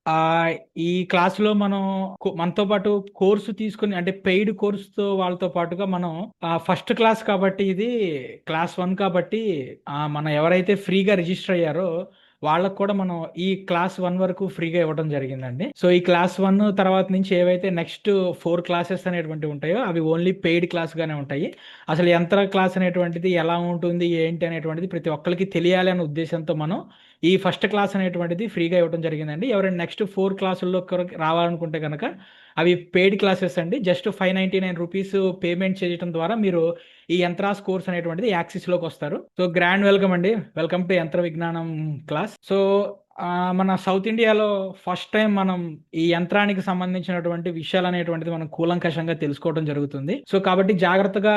ఆహ్, ఈ క్లాస్‌లో మనం మనతో పాటు కోర్స్ తీసుకొని అంటే పెయిడ్ కోర్స్‌తో వాళ్ళతో పాటుగా మనం ఫస్ట్ క్లాస్ కాబట్టి ఇది క్లాస్ 1 కాబట్టి మనం ఎవరైతే ఫ్రీగా రిజిస్టర్ అయ్యారో వాళ్ళకి కూడా మనం ఈ క్లాస్ 1 వరకు ఫ్రీగా ఇవ్వడం జరిగిందండి. సో, ఈ క్లాస్ 1 తర్వాత నుంచి ఏవైతే నెక్స్ట్ 4 క్లాసెస్ అనేటువంటివి ఉంటాయో అవి ఓన్లీ పెయిడ్ క్లాస్‌గానే ఉంటాయి. అసలు యంత్ర క్లాస్ అనేటువంటిది ఎలా ఉంటుంది? ఏంటి? అనేటువంటిది ప్రతి ఒక్కళ్ళకి తెలియాలి అనే ఉద్దేశ్యంతో మనం ఈ ఫస్ట్ క్లాస్ అనేటువంటిది ఫ్రీగా ఇవ్వడం జరిగిందండి. ఎవరైనా నెక్స్ట్ 4 క్లాసుల్లో రావాలనుకుంటే గనక అవి పెయిడ్ క్లాసెస్ అండి. జస్ట్ రూ. 599 పేమెంట్ చేయటం ద్వారా మీరు ఈ యంత్రాస్ కోర్స్ అనేటువంటిది యాక్సెస్‌లోకొస్తారు. సో, గ్రాండ్ వెల్కమ్ అండి. వెల్కమ్ టు యంత్ర విజ్ఞానం క్లాస్. సో, మన సౌత్ ఇండియాలో ఫస్ట్ టైమ్ మనం ఈ యంత్రానికి సంబంధించినటువంటి విషయాలనేటువంటిది మనం కూలంకషంగా తెలుసుకోవడం జరుగుతుంది. సో, కాబట్టి జాగ్రత్తగా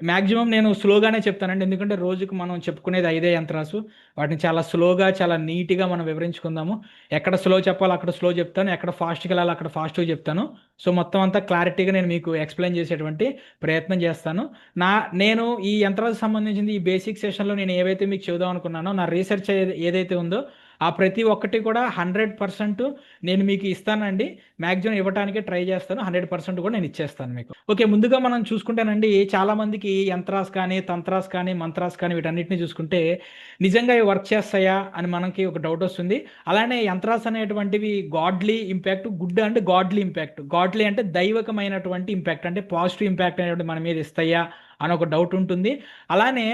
మాక్సిమం నేను స్లోగానే చెప్తానండి. ఎందుకంటే రోజుకి మనం చెప్పుకునేది 5 యంత్రాసు. వాటిని చాలా స్లోగా, చాలా నీట్‌గా మనం వివరించుకుందాము. ఎక్కడ స్లో చెప్పాలో అక్కడ స్లో చెప్తాను. ఎక్కడ ఫాస్ట్‌గెళ్ళాలో అక్కడ ఫాస్ట్‌గా చెప్తాను. సో, మొత్తం అంతా క్లారిటీగా నేను మీకు ఎక్స్‌ప్లెయిన్ చేసేటువంటి ప్రయత్నం చేస్తాను. నా నేను ఈ యంత్రాలకు సంబంధించింది ఈ బేసిక్ సెషన్‌లో నేను ఏవైతే మీకు చెబుదాం అనుకున్నానో, నా రీసెర్చ్ ఏదైతే ఉందో, ఆ ప్రతి ఒక్కటి కూడా 100% నేను మీకు ఇస్తానండి. మాక్సిమం ఇవ్వటానికే ట్రై చేస్తాను. 100% కూడా నేను ఇచ్చేస్తాను మీకు. ఓకే. ముందుగా మనం చూసుకుంటేనండి చాలామందికి యంత్రాస్ కానీ, తంత్రాస్ కానీ, మంత్రాస్ కానీ వీటన్నిటిని చూసుకుంటే నిజంగా ఇవి వర్క్ చేస్తాయా అని మనకి ఒక డౌట్ వస్తుంది. అలానే యంత్రాస్ అనేటువంటివి godly impact, good and godly impact. Godly అంటే దైవకమైనటువంటి ఇంపాక్ట్ అంటే పాజిటివ్ ఇంపాక్ట్ అనేటువంటిది మన మీద ఇస్తాయా అని ఒక డౌట్ ఉంటుంది. అలానే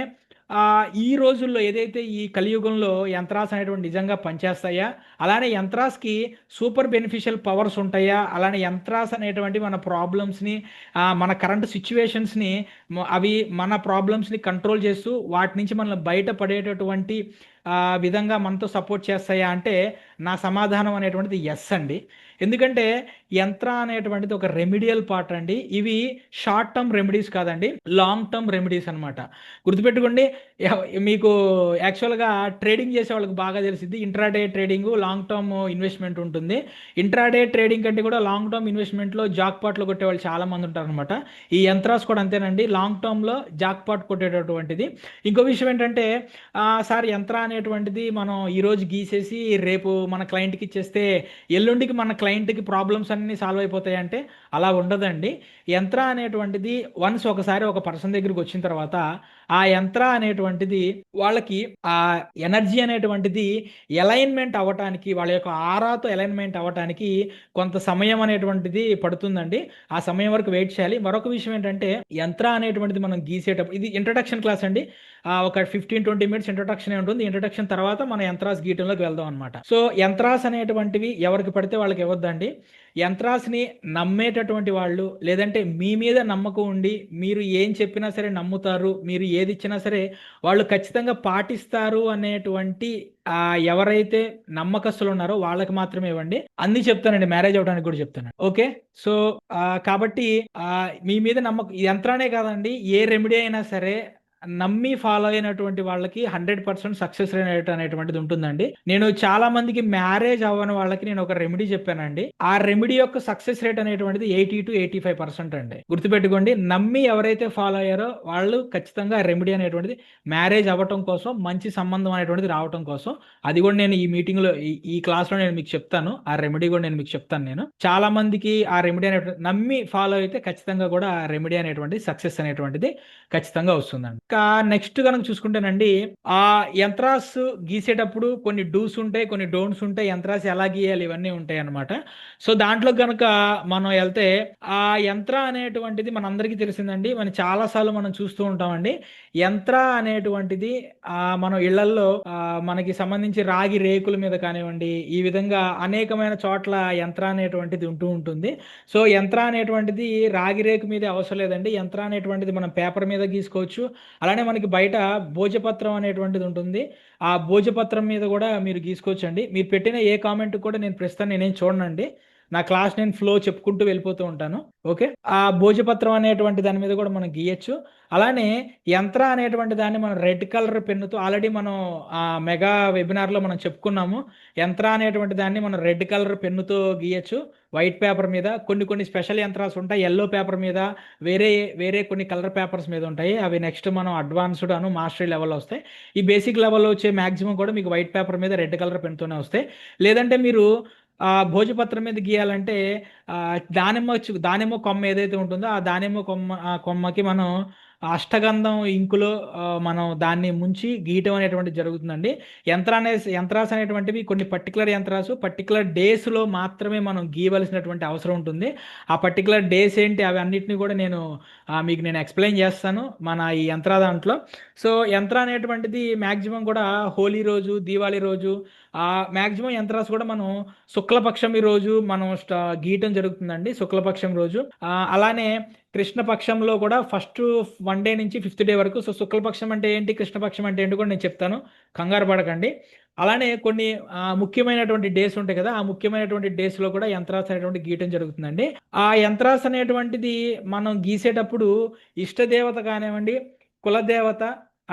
ఈ రోజుల్లో ఏదైతే ఈ కలియుగంలో యంత్రాస్ అనేటువంటివి నిజంగా పనిచేస్తాయా? అలానే యంత్రాస్‌కి సూపర్ బెనిఫిషియల్ పవర్స్ ఉంటాయా? అలానే యంత్రాస్ అనేటువంటివి మన ప్రాబ్లమ్స్‌ని మన కరెంట్ సిట్యుయేషన్స్‌ని అవి మన ప్రాబ్లమ్స్‌ని కంట్రోల్ చేస్తూ వాటి నుంచి మనల్ని బయట పడేటటువంటి విధంగా మనతో సపోర్ట్ చేస్తాయా అంటే నా సమాధానం అనేటువంటిది యెస్ అండి. ఎందుకంటే యంత్ర అనేటువంటిది ఒక రెమెడియల్ పార్ట్ అండి. ఇవి షార్ట్ టర్మ్ రెమెడీస్ కాదండి. లాంగ్ టర్మ్ రెమెడీస్ అనమాట. గుర్తుపెట్టుకోండి. మీకు యాక్చువల్‌గా ట్రేడింగ్ చేసే వాళ్ళకి బాగా తెలిసిద్ది. Intraday trading, long term investment ఉంటుంది. ఇంట్రాడే ట్రేడింగ్ కంటే కూడా లాంగ్ టర్మ్ ఇన్వెస్ట్‌మెంట్‌లో జాక్‌పాట్లు కొట్టేవాళ్ళు చాలా మంది ఉంటారనమాట. ఈ యంత్రాస్ కూడా అంతేనండి. లాంగ్ టర్మ్‌లో జాక్‌పాట్ కొట్టేటటువంటిది. ఇంకో విషయం ఏంటంటే సార్ యంత్ర అనేటువంటిది మనం ఈరోజు గీసేసి రేపు మన క్లయింట్‌కి ఇచ్చేస్తే ఎల్లుండికి మన క్లయింట్‌కి ప్రాబ్లమ్స్ అన్నీ సాల్వ్ అయిపోతాయంటే అలా ఉండదండి. యంత్ర అనేటువంటిది వన్స్ ఒకసారి ఒక పర్సన్ దగ్గరికి వచ్చిన తర్వాత ఆ యంత్ర అనేటువంటిది వాళ్ళకి ఆ ఎనర్జీ అనేటువంటిది అలైన్‌మెంట్ అవ్వటానికి వాళ్ళ యొక్క ఆరాతో అలైన్‌మెంట్ అవ్వటానికి కొంత సమయం అనేటువంటిది పడుతుందండి. ఆ సమయం వరకు వెయిట్ చేయాలి. మరొక విషయం ఏంటంటే యంత్ర అనేటువంటిది మనం గీసేటప్పుడు ఇది ఇంట్రడక్షన్ క్లాస్ అండి. ఒక 15-20 మినిట్స్ ఇంట్రడక్షనే ఉంటుంది. ఇంట్రడక్షన్ తర్వాత మన యంత్రాస్ గీయటంలోకి వెళ్దాం అనమాట. సో, యంత్రాస్ అనేటువంటివి ఎవరికి పడితే వాళ్ళకి ఇవ్వద్దండి. యంత్రాస్‌ని నమ్మేటటువంటి వాళ్ళు లేదంటే మీ మీద నమ్మకం ఉండి మీరు ఏం చెప్పినా సరే నమ్ముతారు. మీరు ఏదిచ్చినా సరే వాళ్ళు ఖచ్చితంగా పాటిస్తారు అనేటువంటి ఎవరైతే నమ్మకస్తులున్నారో వాళ్ళకి మాత్రమే ఇవ్వండి. అన్నీ చెప్తానండి. మ్యారేజ్ అవ్వడానికి కూడా చెప్తాను. ఓకే. సో, కాబట్టి మీ మీద యంత్రానే కాదండి ఏ రెమెడీ అయినా సరే నమ్మి ఫాలో అయినటువంటి వాళ్ళకి 100% సక్సెస్ రేట్ అనేటువంటిది ఉంటుందండి. నేను చాలా మందికి మ్యారేజ్ అవ్వని వాళ్ళకి నేను ఒక రెమెడీ చెప్పానండి. ఆ రెమెడీ యొక్క సక్సెస్ రేట్ అనేటువంటిది 80-85% అండి. గుర్తుపెట్టుకోండి. నమ్మి ఎవరైతే ఫాలో అయ్యారో వాళ్ళు ఖచ్చితంగా రెమెడీ అనేటువంటిది మ్యారేజ్ అవ్వటం కోసం, మంచి సంబంధం అనేటువంటిది రావటం కోసం అది కూడా నేను ఈ మీటింగ్‌లో ఈ క్లాస్‌లో నేను మీకు చెప్తాను. ఆ రెమెడీ కూడా నేను మీకు చెప్తాను నేను. చాలా మందికి ఆ రెమెడీ నమ్మి ఫాలో అయితే ఖచ్చితంగా కూడా ఆ రెమెడీ అనేటువంటిది సక్సెస్ అనేటువంటిది ఖచ్చితంగా వస్తుందండి. ఇంకా నెక్స్ట్ గనక చూసుకుంటేనండి, ఆ యంత్రాస్ గీసేటప్పుడు కొన్ని డూస్ ఉంటాయి, కొన్ని డోంట్స్ ఉంటాయి. యంత్రాస్ ఎలా గీయాలి ఇవన్నీ ఉంటాయన్నమాట. సో, దాంట్లో గనక మనం ఎళ్తే ఆ యంత్ర అనేటువంటిది మనందరికీ తెలిసిందండి. చాలా సార్లు మనం చూస్తూ ఉంటామండి. యంత్ర అనేటువంటిది మనం ఇళ్లల్లో మనకి సంబంధించి రాగి రేకుల మీద కానివ్వండి, ఈ విధంగా అనేకమైన చోట్ల యంత్ర అనేటువంటిది ఉంటూ ఉంటుంది. సో, యంత్ర అనేటువంటిది రాగి రేకు మీదే అవసరం లేదండి. యంత్ర అనేటువంటిది మనం పేపర్ మీద గీసుకోవచ్చు. అలానే మనకి బయట భోజపత్రం అనేటువంటిది ఉంటుంది. ఆ భోజపత్రం మీద గూడా మీరు గీసుకోవచ్చండి. మీరు పెట్టిన ఏ కామెంట్‌కి కూడా నేను ప్రస్తుతం నేనేం చూడనండి. నా క్లాస్ నేను ఫ్లో చెప్పుకుంటూ వెళ్ళిపోతూ ఉంటాను. ఓకే. ఆ భోజపత్రం అనేటువంటి దాని మీద గూడా మనం గీయొచ్చు. అలానే యంత్ర అనేటువంటి దాన్ని మనం రెడ్ కలర్ పెన్నుతో ఆల్రెడీ మనం మెగా వెబినార్‌లో మనం చెప్పుకున్నాము. యంత్ర అనేటువంటి దాన్ని మనం రెడ్ కలర్ పెన్నుతో గీయొచ్చు. వైట్ పేపర్ మీద కొన్ని కొన్ని స్పెషల్ యంత్రాస్ ఉంటాయి. యెల్లో పేపర్ మీద వేరే వేరే కొన్ని కలర్ పేపర్స్ మీద ఉంటాయి. అవి నెక్స్ట్ మనం అడ్వాన్స్‌డ్ మాస్టరీ లెవెల్‌లో వస్తాయి. ఈ బేసిక్ లెవెల్‌లో వచ్చే మాక్సిమం కూడా మీకు వైట్ పేపర్ మీద రెడ్ కలర్ పెన్‌తోనే వస్తాయి. లేదంటే మీరు భోజపత్రం మీద గీయాలంటే దానిమ్మ కొమ్మ ఏదైతే ఉంటుందో ఆ దానిమ్మ కొమ్మకి మనం అష్టగంధం ఇంకులో మనం దాన్ని ముంచి గీయటం అనేటువంటిది జరుగుతుందండి. యంత్రాస్ అనేటువంటివి కొన్ని పర్టికులర్ యంత్రాసు పర్టికులర్ డేస్లో మాత్రమే మనం గీయవలసినటువంటి అవసరం ఉంటుంది. ఆ పర్టికులర్ డేస్ ఏంటి అవి అన్నిటిని కూడా మీకు నేను ఎక్స్ప్లెయిన్ చేస్తాను మన ఈ దాంట్లో. సో యంత్ర అనేటువంటిది మ్యాక్సిమం కూడా హోలీ రోజు, దీవాళి రోజు, మ్యాక్సిమం యంత్రాస్ కూడా మనం శుక్లపక్షం ఈ రోజు మనం గీయటం జరుగుతుందండి, శుక్లపక్షం రోజు. అలానే కృష్ణపక్షంలో కూడా ఫస్ట్ 1 డే నుంచి 5th డే వరకు. సో శుక్లపక్షం అంటే ఏంటి, కృష్ణపక్షం అంటే ఏంటి కూడా నేను చెప్తాను, కంగారు పడకండి. అలానే కొన్ని ముఖ్యమైనటువంటి డేస్ ఉంటాయి కదా, ఆ ముఖ్యమైనటువంటి డేస్లో కూడా యంత్రాస్ అనేటువంటి గీయటం జరుగుతుందండి. ఆ యంత్రాస్ అనేటువంటిది మనం గీసేటప్పుడు ఇష్టదేవత కానివ్వండి, కులదేవత,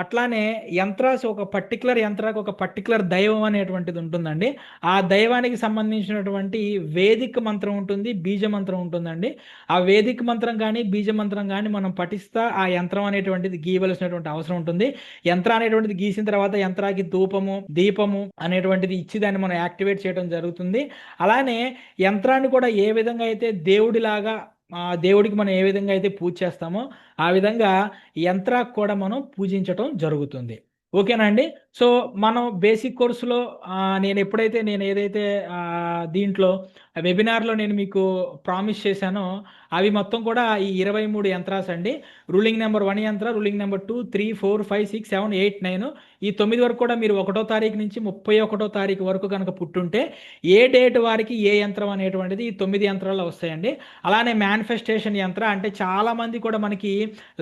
అట్లానే యంత్రాకు ఒక పర్టికులర్ దైవం అనేటువంటిది ఉంటుందండి. ఆ దైవానికి సంబంధించినటువంటి వేదిక మంత్రం ఉంటుంది, బీజ మంత్రం ఉంటుందండి. ఆ వేదిక మంత్రం కానీ బీజ మంత్రం కానీ మనం పఠిస్తా ఆ యంత్రం అనేటువంటిది గీయవలసినటువంటి అవసరం ఉంటుంది. యంత్రం అనేటువంటిది గీసిన తర్వాత యంత్రానికి ధూపము, దీపము అనేటువంటిది ఇచ్చి దాన్ని మనం యాక్టివేట్ చేయడం జరుగుతుంది. అలానే యంత్రాన్ని కూడా ఏ విధంగా అయితే దేవుడికి మనం ఏ విధంగా అయితే పూజ చేస్తామో ఆ విధంగా యంత్రాకు కూడా మనం పూజించటం జరుగుతుంది. ఓకేనా అండి? సో మనం బేసిక్ కోర్సులో నేను ఏదైతే దీంట్లో వెబినార్లో నేను మీకు ప్రామిస్ చేశానో అవి మొత్తం కూడా ఈ 23 యంత్రాస్ అండి. రూలింగ్ నెంబర్ 1 యంత్ర, రూలింగ్ నెంబర్ 2, 3, 4, 5, 6, 7, 8, 9 ఈ 9 వరకు కూడా మీరు 1వ తారీఖు నుంచి 31వ తారీఖు వరకు కనుక పుట్టుంటే ఏ డేట్ వారికి ఏ యంత్రం అనేటువంటిది ఈ 9 యంత్రాల్లో వస్తాయండి. అలానే మేనిఫెస్టేషన్ యంత్ర అంటే చాలామంది కూడా మనకి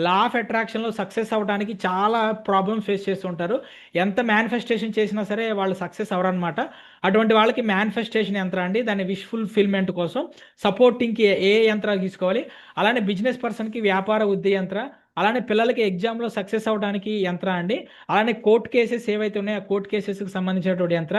లా ఆఫ్ అట్రాక్షన్లో సక్సెస్ అవ్వడానికి చాలా ప్రాబ్లమ్స్ ఫేస్ చేస్తుంటారు. ఎంత మేనిఫెస్టేషన్ చేసినా సరే వాళ్ళు సక్సెస్ అవ్వరనమాట. అటువంటి వాళ్ళకి మేనిఫెస్టేషన్ యంత్రం అండి. దాన్ని విష్ ఫుల్ఫిల్మెంట్ కోసం సపోర్టింగ్కి ఏ యంత్రాలు తీసుకోవాలి. అలానే బిజినెస్ పర్సన్కి వ్యాపార ఉద్యోగ యంత్ర, అలానే పిల్లలకి ఎగ్జామ్లో సక్సెస్ అవ్వడానికి యంత్ర అండి. అలానే కోర్ట్ కేసెస్ ఏవైతే ఉన్నాయో ఆ కోర్ట్ కేసెస్కి సంబంధించినటువంటి యంత్ర,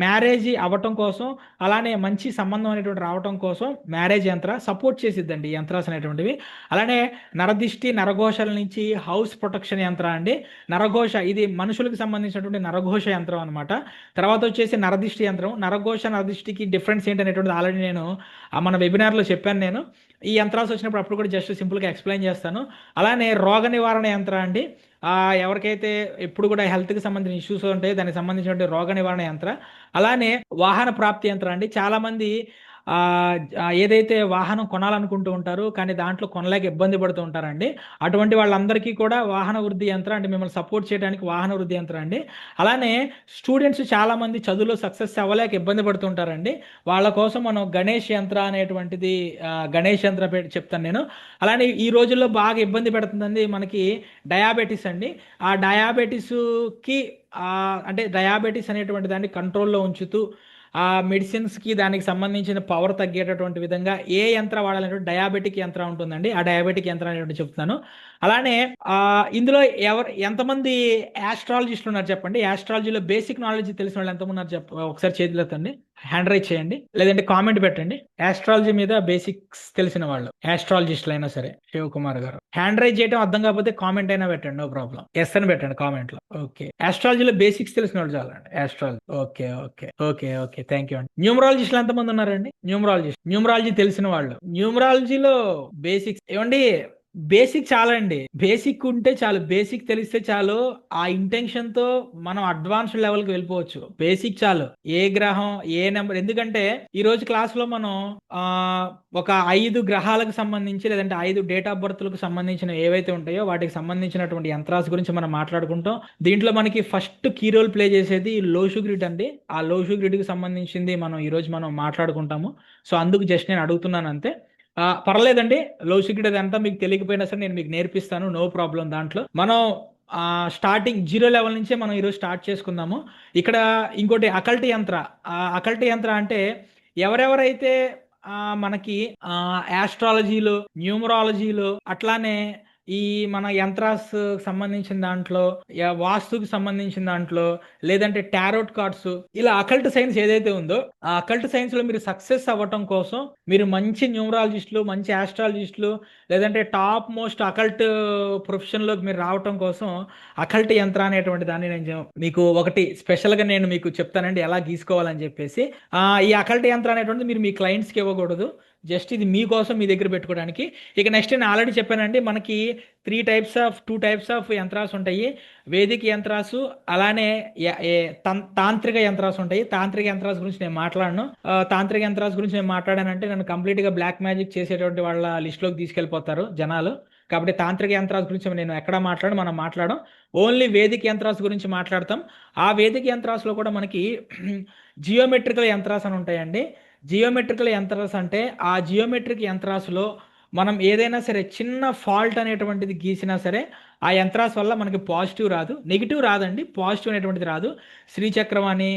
మ్యారేజ్ అవ్వటం కోసం, అలానే మంచి సంబంధం అనేటువంటి రావటం కోసం మ్యారేజ్ యంత్ర సపోర్ట్ చేసిద్దండి ఈ యంత్రాస్ అనేటువంటివి. అలానే నరదిష్టి, నరఘోషల నుంచి హౌస్ ప్రొటెక్షన్ యంత్ర అండి. నరఘోష ఇది మనుషులకు సంబంధించినటువంటి నరఘోష యంత్రం అనమాట. తర్వాత వచ్చేసి నరదిష్టి యంత్రం. నరఘోష, నరదిష్టికి డిఫరెన్స్ ఏంటి అనేటువంటిది ఆల్రెడీ నేను మన వెబినార్లో చెప్పాను. నేను ఈ యంత్రాలు వచ్చినప్పుడు అప్పుడు కూడా జస్ట్ సింపుల్గా ఎక్స్ప్లెయిన్ చేస్తాను. అలానే రోగ నివారణ యంత్రం అండి. ఎవరికైతే ఎప్పుడు కూడా హెల్త్కి సంబంధించిన ఇష్యూస్ ఉంటాయో దానికి సంబంధించినటువంటి రోగ నివారణ యంత్ర. అలానే వాహన ప్రాప్తి యంత్రం అండి. చాలామంది ఏదైతే వాహనం కొనాలనుకుంటూ ఉంటారో కానీ దాంట్లో కొనలేక ఇబ్బంది పడుతూ ఉంటారండి. అటువంటి వాళ్ళందరికీ కూడా వాహన వృద్ధి యంత్రం అంటే మిమ్మల్ని సపోర్ట్ చేయడానికి వాహన వృద్ధి యంత్రం అండి. అలానే స్టూడెంట్స్ చాలామంది చదువులో సక్సెస్ అవ్వలేక ఇబ్బంది పడుతుంటారండి. వాళ్ళ కోసం మనం గణేష్ యంత్ర అనేటువంటిది గణేష్ యంత్ర చెప్తాను నేను. అలానే ఈ రోజుల్లో బాగా ఇబ్బంది పెడుతుందండి మనకి డయాబెటీస్ అండి. ఆ డయాబెటీస్కి అంటే డయాబెటీస్ అనేటువంటి దాన్ని కంట్రోల్లో ఉంచుతూ ఆ మెడిసిన్స్కి దానికి సంబంధించిన పవర్ తగ్గేటటువంటి విధంగా ఏ యంత్రం వాడాలంటే డయాబెటిక్ యంత్రం ఉంటుందండి. ఆ డయాబెటిక్ యంత్రం అనేటువంటి చెప్తున్నాను. అలానే ఇందులో ఎంతమంది యాస్ట్రాలజిస్టులు ఉన్నారు చెప్పండి. యాస్ట్రాలజీలో బేసిక్ నాలెడ్జ్ తెలిసిన వాళ్ళు ఎంతమంది ఉన్నారు ఒకసారి చేతులు ఎత్తండి, హ్యాండ్ రైజ్ చేయండి, లేదంటే కామెంట్ పెట్టండి. యాస్ట్రాలజీ మీద బేసిక్స్ తెలిసిన వాళ్ళు, యాస్ట్రాలజిస్టులు అయినా సరే. శివకుమార్ గారు హ్యాండ్ రైజ్ చేయడం అర్థం కాకపోతే కామెంట్ అయినా పెట్టండి, నో ప్రాబ్లం. ఎస్ అని పెట్టండి కామెంట్ లో. ఓకే, యాస్ట్రాలజీలో బేసిక్స్ తెలిసిన వాళ్ళు చాలండి. Astrology okay okay okay okay thank you అండి. న్యూమరాలజిస్టులు ఎంతమంది ఉన్నారండి? న్యూమరాలజీ తెలిసిన వాళ్ళు. న్యూమరాలజీలో బేసిక్స్ ఏమండి, బేసిక్ చాలండి. బేసిక్ ఉంటే చాలు, బేసిక్ తెలిస్తే చాలు. ఆ ఇంటెన్షన్ తో మనం అడ్వాన్స్డ్ లెవెల్కి వెళ్ళిపోవచ్చు. బేసిక్ చాలు. ఏ గ్రహం ఏ నెంబర్, ఎందుకంటే ఈ రోజు క్లాస్ లో మనం ఒక 5 గ్రహాలకు సంబంధించి లేదంటే 5 డేట్ ఆఫ్ బర్త్లకు సంబంధించిన ఏవైతే ఉంటాయో వాటికి సంబంధించినటువంటి యంత్రాస్ గురించి మనం మాట్లాడుకుంటాం. దీంట్లో మనకి ఫస్ట్ కీ రోల్ ప్లే చేసేది లోషు గ్రిడ్ అండి. ఆ లోషు గ్రిడ్ కి సంబంధించింది ఈ రోజు మనం మాట్లాడుకుంటాము. సో అందుకు జస్ట్ నేను అడుగుతున్నాను అంతే. పర్లేదండి, లౌసిగ్రిడ్ అదంతా మీకు తెలియకపోయినా సరే నేను మీకు నేర్పిస్తాను, నో ప్రాబ్లం. దాంట్లో మనం స్టార్టింగ్ 0 లెవెల్ నుంచే మనం ఈరోజు స్టార్ట్ చేసుకుందాము. ఇక్కడ ఇంకోటి అకల్ట్ యంత్ర. అకల్ట్ యంత్ర అంటే ఎవరెవరైతే మనకి యాస్ట్రాలజీలో, న్యూమరాలజీలో, అట్లానే ఈ మన యంత్రాస్ సంబంధించిన దాంట్లో, వాస్తుకి సంబంధించిన దాంట్లో, లేదంటే టారోట్ కార్డ్స్, ఇలా అకల్ట్ సైన్స్ ఏదైతే ఉందో ఆ అకల్ట్ సైన్స్ లో మీరు సక్సెస్ అవ్వటం కోసం మీరు మంచి న్యూమరాలజిస్టులు, మంచి ఆస్ట్రాలజిస్టులు, లేదంటే టాప్ మోస్ట్ అకల్ట్ ప్రొఫెషన్ లోకి మీరు రావటం కోసం అకల్ట్ యంత్ర అనేటువంటి దాన్ని నేను మీకు ఒకటి స్పెషల్ గా నేను మీకు చెప్తానండి ఎలా గీసుకోవాలని చెప్పేసి. ఈ అకల్ట్ యంత్ర అనేటువంటిది మీరు మీ క్లయింట్స్ కి ఇవ్వకూడదు, జస్ట్ ఇది మీకోసం మీ దగ్గర పెట్టుకోవడానికి. ఇక నెక్స్ట్ నేను ఆల్రెడీ చెప్పానండి, మనకి టూ టైప్స్ ఆఫ్ యంత్రాస్ ఉంటాయి. వేదిక యంత్రాసు, అలానే తాంత్రిక యంత్రాస్ ఉంటాయి. తాంత్రిక యంత్రాస్ గురించి నేను మాట్లాడను. తాంత్రిక యంత్రాస్ గురించి నేను మాట్లాడానంటే నన్ను కంప్లీట్ గా బ్లాక్ మ్యాజిక్ చేసేటువంటి వాళ్ళ లిస్ట్ లోకి తీసుకెళ్లిపోతారు జనాలు. కాబట్టి తాంత్రిక యంత్రాస్ గురించి నేను ఎక్కడ మనం మాట్లాడడం, ఓన్లీ వేదిక యంత్రాస్ గురించి మాట్లాడతాం. ఆ వేదిక యంత్రాస్లో కూడా మనకి జియోమెట్రికల్ యంత్రాస్ అని ఉంటాయండి. జియోమెట్రికల్ యంత్రాస్ అంటే ఆ జియోమెట్రిక్ యంత్రాస్లో మనం ఏదైనా సరే చిన్న ఫాల్ట్ అనేటువంటిది గీసినా సరే ఆ యంత్రాస్ వల్ల మనకి పాజిటివ్ రాదు, నెగిటివ్ రాదండి, పాజిటివ్ అనేటువంటిది రాదు. శ్రీచక్రం అని,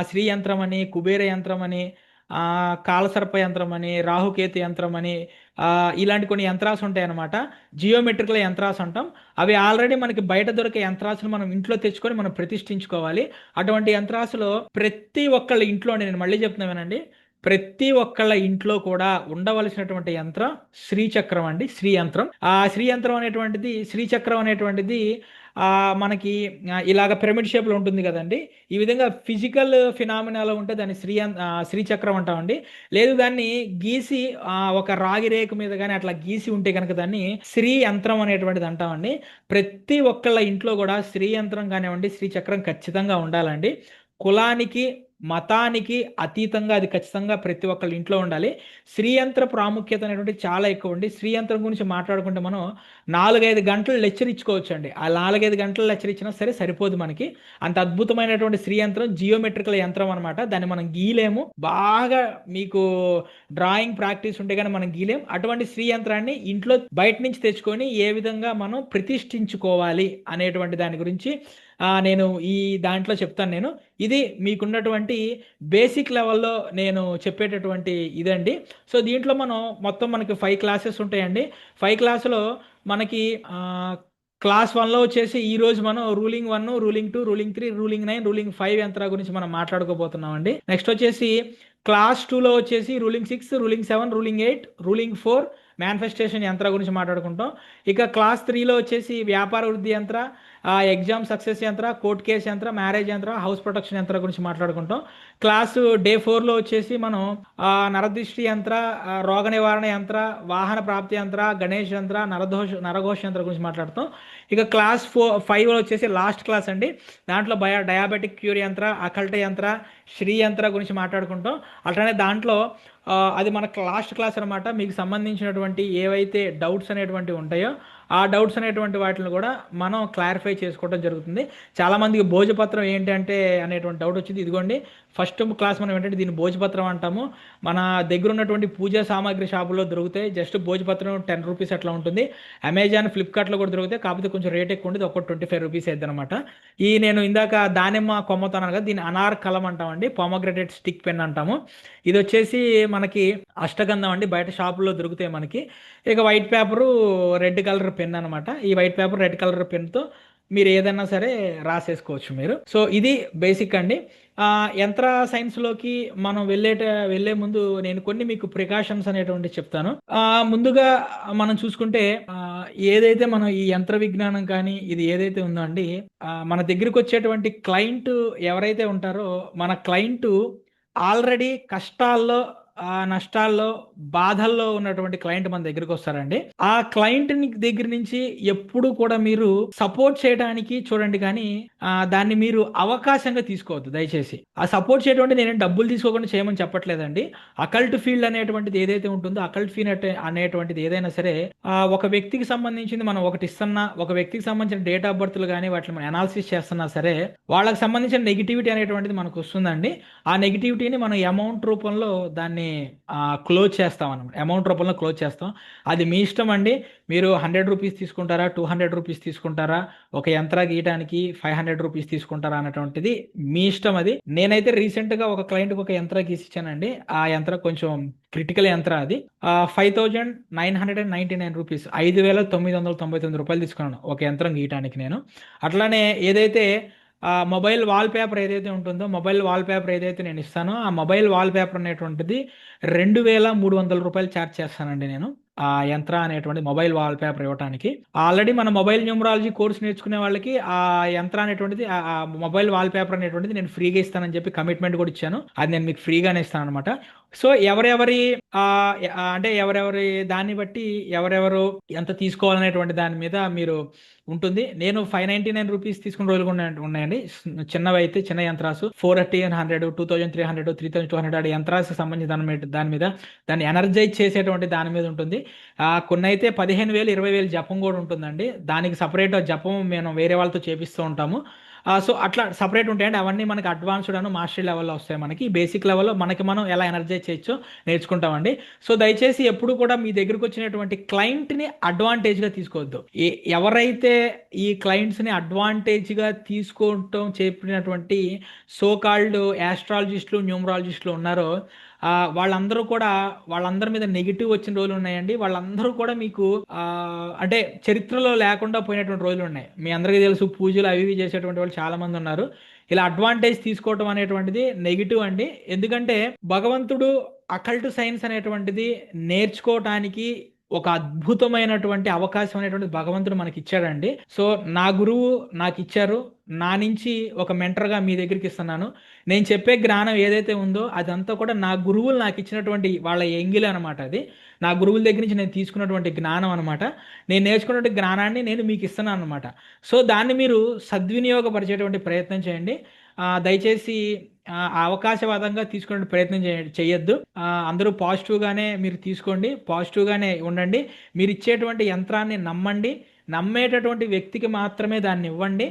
శ్రీ యంత్రం అని, కుబేర యంత్రం అని, కాలసర్ప యంత్రం అని, రాహుకేతు యంత్రం అని, ఇలాంటి కొన్ని యంత్రాస్ ఉంటాయి అన్నమాట. జియోమెట్రికల్ యంత్రాస్ అంటాం. అవి ఆల్రెడీ మనకి బయట దొరికే యంత్రాసులు మనం ఇంట్లో తెచ్చుకొని మనం ప్రతిష్ఠించుకోవాలి. అటువంటి యంత్రాసులో ప్రతి ఒక్కళ్ళ ఇంట్లో, నేను మళ్ళీ చెప్తున్నానండి, ప్రతి ఒక్కళ్ళ ఇంట్లో కూడా ఉండవలసినటువంటి యంత్రం శ్రీచక్రం అండి, శ్రీ యంత్రం. ఆ శ్రీ యంత్రం అనేటువంటిది, శ్రీచక్రం అనేటువంటిది మనకి ఇలాగ పిరమిడ్ షేప్లో ఉంటుంది కదండి. ఈ విధంగా ఫిజికల్ ఫినామినాలో ఉంటే దాన్ని శ్రీచక్రం అంటామండి. లేదు దాన్ని గీసి ఒక రాగి రేకు మీద కానీ అట్లా గీసి ఉంటే కనుక దాన్ని శ్రీ యంత్రం అనేటువంటిది అంటామండి. ప్రతి ఒక్కళ్ళ ఇంట్లో కూడా శ్రీ యంత్రం కానివ్వండి, శ్రీచక్రం ఖచ్చితంగా ఉండాలండి. కులానికి, మతానికి అతీతంగా అది ఖచ్చితంగా ప్రతి ఒక్కళ్ళ ఇంట్లో ఉండాలి. శ్రీయంత్ర ప్రాముఖ్యత అనేటువంటి చాలా ఎక్కువ అండి. శ్రీయంత్రం గురించి మాట్లాడుకుంటే మనం 4-5 గంటలు లెక్చర్ ఇచ్చుకోవచ్చు అండి. ఆ 4-5 గంటలు లెక్చర్ ఇచ్చినా సరే సరిపోదు మనకి. అంత అద్భుతమైనటువంటి శ్రీయంత్రం జియోమెట్రికల్ యంత్రం అనమాట. దాన్ని మనం గీలేము, బాగా మీకు డ్రాయింగ్ ప్రాక్టీస్ ఉంటే కానీ మనం గీలేం. అటువంటి శ్రీయంత్రాన్ని ఇంట్లో బయట నుంచి తెచ్చుకొని ఏ విధంగా మనం ప్రతిష్ఠించుకోవాలి అనేటువంటి దాని గురించి నేను ఈ దాంట్లో చెప్తాను. ఇది మీకున్నటువంటి బేసిక్ లెవెల్లో నేను చెప్పేటటువంటి ఇదండి. సో దీంట్లో మనకి 5 క్లాసెస్ ఉంటాయండి. 5 క్లాసులో మనకి క్లాస్ 1లో వచ్చేసి ఈరోజు మనం ruling 1, ruling 2, ruling 3, ruling 9, ruling 5 యంత్రాల గురించి మనం మాట్లాడుకోబోతున్నామండి. నెక్స్ట్ వచ్చేసి క్లాస్ 2లో వచ్చేసి ruling 6, ruling 7, ruling 8, ruling 4 manifestation యంత్ర గురించి మాట్లాడుకుంటాం. ఇక క్లాస్ 3లో వచ్చేసి వ్యాపార వృద్ధి యంత్ర, ఎగ్జామ్ సక్సెస్ యంత్ర, కోర్ట్ కేస్ యంత్ర, మ్యారేజ్ యంత్ర, హౌస్ ప్రొటెక్షన్ యంత్ర గురించి మాట్లాడుకుంటాం. క్లాసు డే 4లో వచ్చేసి మనం నరదృష్టి యంత్ర, రోగ నివారణ యంత్ర, వాహన ప్రాప్తి యంత్ర, గణేష్ యంత్ర, నరఘోష యంత్ర గురించి మాట్లాడుతాం. ఇక క్లాస్ 5లో వచ్చేసి లాస్ట్ క్లాస్ అండి. దాంట్లో డయాబెటిక్ క్యూర్ యంత్ర, అకల్ట యంత్ర, శ్రీ యంత్ర గురించి మాట్లాడుకుంటాం. అట్లనే దాంట్లో అది మనకు లాస్ట్ క్లాస్ అనమాట. మీకు సంబంధించినటువంటి ఏవైతే డౌట్స్ అనేటువంటివి ఉంటాయో ఆ డౌట్స్ అనేటువంటి వాటిని కూడా మనం క్లారిఫై చేసుకోవడం జరుగుతుంది. చాలామందికి భోజపత్రం ఏంటంటే అనేటువంటి డౌట్ వచ్చింది. ఇదిగోండి, ఫస్ట్ క్లాస్ మనం ఏంటంటే దీన్ని భోజపత్రం అంటాము. మన దగ్గర ఉన్నటువంటి పూజా సామాగ్రి షాపులో దొరుకుతాయి. జస్ట్ భోజపత్రం 10 రూపీస్ అట్లా ఉంటుంది. అమెజాన్, ఫ్లిప్కార్ట్లో కూడా దొరుకుతాయి, కాకపోతే కొంచెం రేట్ ఎక్కువ ఉంటుంది, ఒక 25 రూపీస్ అయిద్ది అనమాట. నేను ఇందాక దానిమ్మ కొమ్మతో అన్నాను కదా, దీన్ని అనార్ కలం అంటామండి, పొమగ్రనేట్ స్టిక్ పెన్ అంటాము. ఇది వచ్చేసి మనకి అష్టగంధం అండి, బయట షాపుల్లో దొరుకుతాయి మనకి. ఇక white paper, red colour pen అనమాట. ఈ వైట్ పేపర్, రెడ్ కలర్ పెన్తో మీరు ఏదైనా సరే రాసేసుకోవచ్చు మీరు. సో ఇది బేసిక్ అండి. యంత్ర సైన్స్లోకి మనం వెళ్ళే ముందు నేను కొన్ని మీకు ప్రికాషన్స్ అనేటువంటి చెప్తాను. ముందుగా మనం చూసుకుంటే ఏదైతే మనం ఈ యంత్ర విజ్ఞానం కానీ ఇది ఏదైతే ఉందో అండి, మన దగ్గరికి వచ్చేటువంటి క్లయింట్ ఎవరైతే ఉంటారో మన క్లయింట్ ఆల్రెడీ కష్టాల్లో, నష్టాల్లో, బాధల్లో ఉన్నటువంటి క్లయింట్ మన దగ్గరికి వస్తారండి. ఆ క్లయింట్ దగ్గర నుంచి ఎప్పుడు కూడా మీరు సపోర్ట్ చేయడానికి చూడండి, కానీ దాన్ని మీరు అవకాశంగా తీసుకోవద్దు దయచేసి. ఆ సపోర్ట్ చేయడం నేను డబ్బులు తీసుకోకుండా చేయమని చెప్పట్లేదండి. అకల్ట్ ఫీల్డ్ అనేటువంటిది ఏదైతే ఉంటుందో, అకల్ట్ ఫీల్డ్ అనేటువంటిది ఏదైనా సరే ఒక వ్యక్తికి సంబంధించింది మనం ఒకటి ఇస్తున్నా, ఒక వ్యక్తికి సంబంధించిన డేట్ ఆఫ్ బర్త్లు కానీ వాటిని మనం అనాలిసిస్ చేస్తున్నా సరే వాళ్ళకి సంబంధించిన నెగిటివిటీ అనేటువంటిది మనకు వస్తుందండి. ఆ నెగిటివిటీని మనం అమౌంట్ రూపంలో దాన్ని క్లోజ్ చేస్తాం అనమాట. అమౌంట్ రూపంలో క్లోజ్ చేస్తాం. అది మీ ఇష్టం అండి. మీరు రూ. 100 తీసుకుంటారా, రూ. 200 తీసుకుంటారా, ఒక యంత్రా గీయడానికి రూ. 500 తీసుకుంటారా అనేటువంటిది మీ ఇష్టం. అది నేనైతే రీసెంట్గా ఒక క్లయింట్కి ఒక యంత్రా గీసిచ్చానండి. ఆ యంత్రం కొంచెం క్రిటికల్ యంత్రం. అది రూ. 5999, రూ. 5,999 తీసుకున్నాను ఒక యంత్రం గీయటానికి నేను. అట్లానే ఏదైతే మొబైల్ వాల్ పేపర్ ఏదైతే ఉంటుందో, మొబైల్ వాల్ పేపర్ ఏదైతే నేను ఇస్తానో, ఆ మొబైల్ వాల్ పేపర్ అనేటువంటిది రూ. 2,300 ఛార్జ్ చేస్తానండి నేను ఆ యంత్ర అనేటువంటి మొబైల్ వాల్ పేపర్ ఇవ్వడానికి. ఆల్రెడీ మన మొబైల్ న్యూమరాలజీ కోర్స్ నేర్చుకునే వాళ్ళకి ఆ యంత్ర అనేటువంటిది, ఆ మొబైల్ వాల్ పేపర్ అనేటువంటిది నేను ఫ్రీగా ఇస్తానని చెప్పి కమిట్మెంట్ కూడా ఇచ్చాను. అది నేను మీకు ఫ్రీగానే ఇస్తాను అనమాట. సో ఎవరెవరి అంటే ఎవరెవరి దాన్ని బట్టి ఎవరెవరు ఎంత తీసుకోవాలనేటువంటి దాని మీద మీరు ఉంటుంది. నేను రూ. 599 తీసుకున్న రోజులు కూడా ఉన్నాయండి. చిన్నవి అయితే చిన్న యంత్రాసు 400, 2300, 3200 యంత్రాలకు సంబంధించిన దాని మీద దాన్ని ఎనర్జైజ్ చేసేటువంటి దాని మీద ఉంటుంది. కొన్ని అయితే 15,000, 20,000 జపం కూడా ఉంటుందండి. దానికి సపరేట్ జపం మేము వేరే వాళ్ళతో చేపిస్తూ ఉంటాము. సో అట్లా సపరేట్ ఉంటాయండి. అవన్నీ మనకి అడ్వాన్స్డ్ అను మాస్టరీ లెవెల్లో వస్తాయి. మనకి బేసిక్ లెవెల్లో మనకి మనం ఎలా ఎనర్జైజ్ చేయొచ్చో నేర్చుకుంటామండి. సో దయచేసి ఎప్పుడు కూడా మీ దగ్గరకు వచ్చినటువంటి క్లయింట్ని అడ్వాంటేజ్గా తీసుకోవద్దు. ఎవరైతే ఈ క్లయింట్స్ని అడ్వాంటేజ్గా తీసుకోవటం చెప్పినటువంటి సో కాల్డ్ యాస్ట్రాలజిస్టులు, న్యూమరాలజిస్టులు ఉన్నారో వాళ్ళందరూ కూడా, వాళ్ళందరి మీద నెగిటివ్ వచ్చిన రోజులు ఉన్నాయండి. వాళ్ళందరూ కూడా మీకు అంటే చరిత్రలో లేకుండా పోయినటువంటి రోజులు ఉన్నాయి. మీ అందరికీ తెలుసు, పూజలు అవి ఇవి చేసేటువంటి వాళ్ళు చాలా మంది ఉన్నారు. ఇలా అడ్వాంటేజ్ తీసుకోవటం అనేటువంటిది నెగిటివ్ అండి. ఎందుకంటే భగవంతుడు అకల్ట్ సైన్స్ అనేటువంటిది నేర్చుకోవటానికి ఒక అద్భుతమైనటువంటి అవకాశం అనేటువంటిది భగవంతుడు మనకి ఇచ్చాడండి. సో నా గురువు నాకు ఇచ్చారు. నా నుంచి ఒక మెంటర్గా మీ దగ్గరికి ఇస్తున్నాను. నేను చెప్పే జ్ఞానం ఏదైతే ఉందో అదంతా కూడా నా గురువులు నాకు ఇచ్చినటువంటి వాళ్ళ ఎంగిల్ అనమాట. అది నా గురువుల దగ్గర నుంచి నేను తీసుకున్నటువంటి జ్ఞానం అనమాట. నేను నేర్చుకున్నటువంటి జ్ఞానాన్ని నేను మీకు ఇస్తున్నాను అనమాట. సో దాన్ని మీరు సద్వినియోగపరిచేటువంటి ప్రయత్నం చేయండి. దయచేసి అవకాశవాదంగా తీసుకునే ప్రయత్నం చేయొద్దు. అందరూ పాజిటివ్గానే మీరు తీసుకోండి, పాజిటివ్గానే ఉండండి. మీరు ఇచ్చేటువంటి యంత్రాన్ని నమ్మండి. నమ్మేటటువంటి వ్యక్తికి మాత్రమే దాన్ని ఇవ్వండి.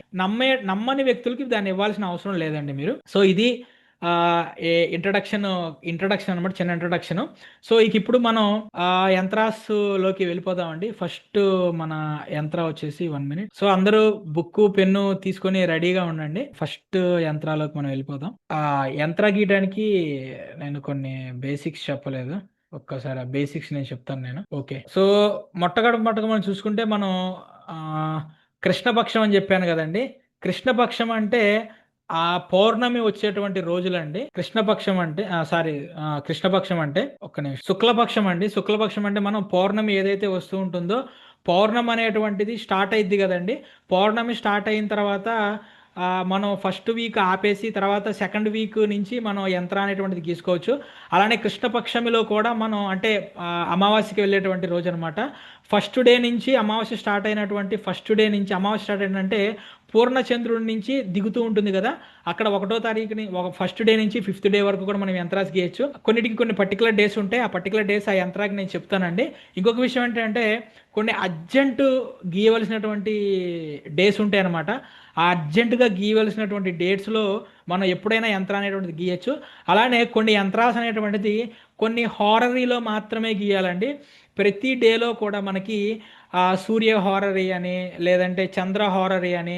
నమ్మని వ్యక్తులకి దాన్ని ఇవ్వాల్సిన అవసరం లేదండి మీరు. సో ఇది ఇంట్రడక్షన్ అనమాట, చిన్న ఇంట్రడక్షన్. సో ఇప్పుడు మనం యంత్రాస్లోకి వెళ్ళిపోదామండి. ఫస్ట్ మన యంత్ర వచ్చేసి 1 minute. సో అందరూ బుక్ పెన్ను తీసుకొని రెడీగా ఉండండి. ఫస్ట్ యంత్రాలోకి మనం వెళ్ళిపోదాం. యంత్ర గీయడానికి నేను కొన్ని బేసిక్స్ చెప్పలేదు. ఒక్కసారి ఆ బేసిక్స్ నేను చెప్తాను నేను. ఓకే, సో మొట్టమొదట మనం చూసుకుంటే మనం కృష్ణపక్షం అని చెప్పాను కదండి. కృష్ణపక్షం అంటే పౌర్ణమి వచ్చేటువంటి రోజులండి. కృష్ణపక్షం అంటే కృష్ణపక్షం అంటే ఒక్క నిమిషం. శుక్లపక్షం అండి. శుక్లపక్షం అంటే మనం పౌర్ణమి ఏదైతే వస్తూ ఉంటుందో, పౌర్ణమి అనేటువంటిది స్టార్ట్ అయింది కదండి. పౌర్ణమి స్టార్ట్ అయిన తర్వాత మనం ఫస్ట్ వీక్ ఆపేసి తర్వాత సెకండ్ వీక్ నుంచి మనం యంత్ర అనేటువంటిది గీసుకోవచ్చు. అలానే కృష్ణపక్షమిలో కూడా మనం అంటే అమావాస్యకి వెళ్ళేటువంటి రోజు అనమాట. ఫస్ట్ డే నుంచి అమావాస్య స్టార్ట్ అయినటువంటి ఫస్ట్ డే నుంచి అమావాస్య స్టార్ట్ అయిందంటే పూర్ణచంద్రుడి నుంచి దిగుతూ ఉంటుంది కదా, అక్కడ 1వ తారీఖుని ఫస్ట్ డే నుంచి 5th డే వరకు కూడా మనం యంత్రాస్ గీయచ్చు. కొన్నిటికి కొన్ని పర్టికులర్ డేస్ ఉంటాయి. ఆ పర్టికులర్ డేస్ ఆ యంత్రాకి నేను చెప్తానండి. ఇంకొక విషయం ఏంటంటే కొన్ని అర్జెంటు గీయవలసినటువంటి డేస్ ఉంటాయి అనమాట. ఆ అర్జెంటుగా గీయవలసినటువంటి డేట్స్లో మనం ఎప్పుడైనా యంత్రం అనేటువంటిది గీయచ్చు. అలానే కొన్ని యంత్రాస్ అనేటువంటిది కొన్ని హారరీలో మాత్రమే గీయాలండి. ప్రతి డేలో కూడా మనకి సూర్య హారరీ అని, లేదంటే చంద్ర హారరీ అని,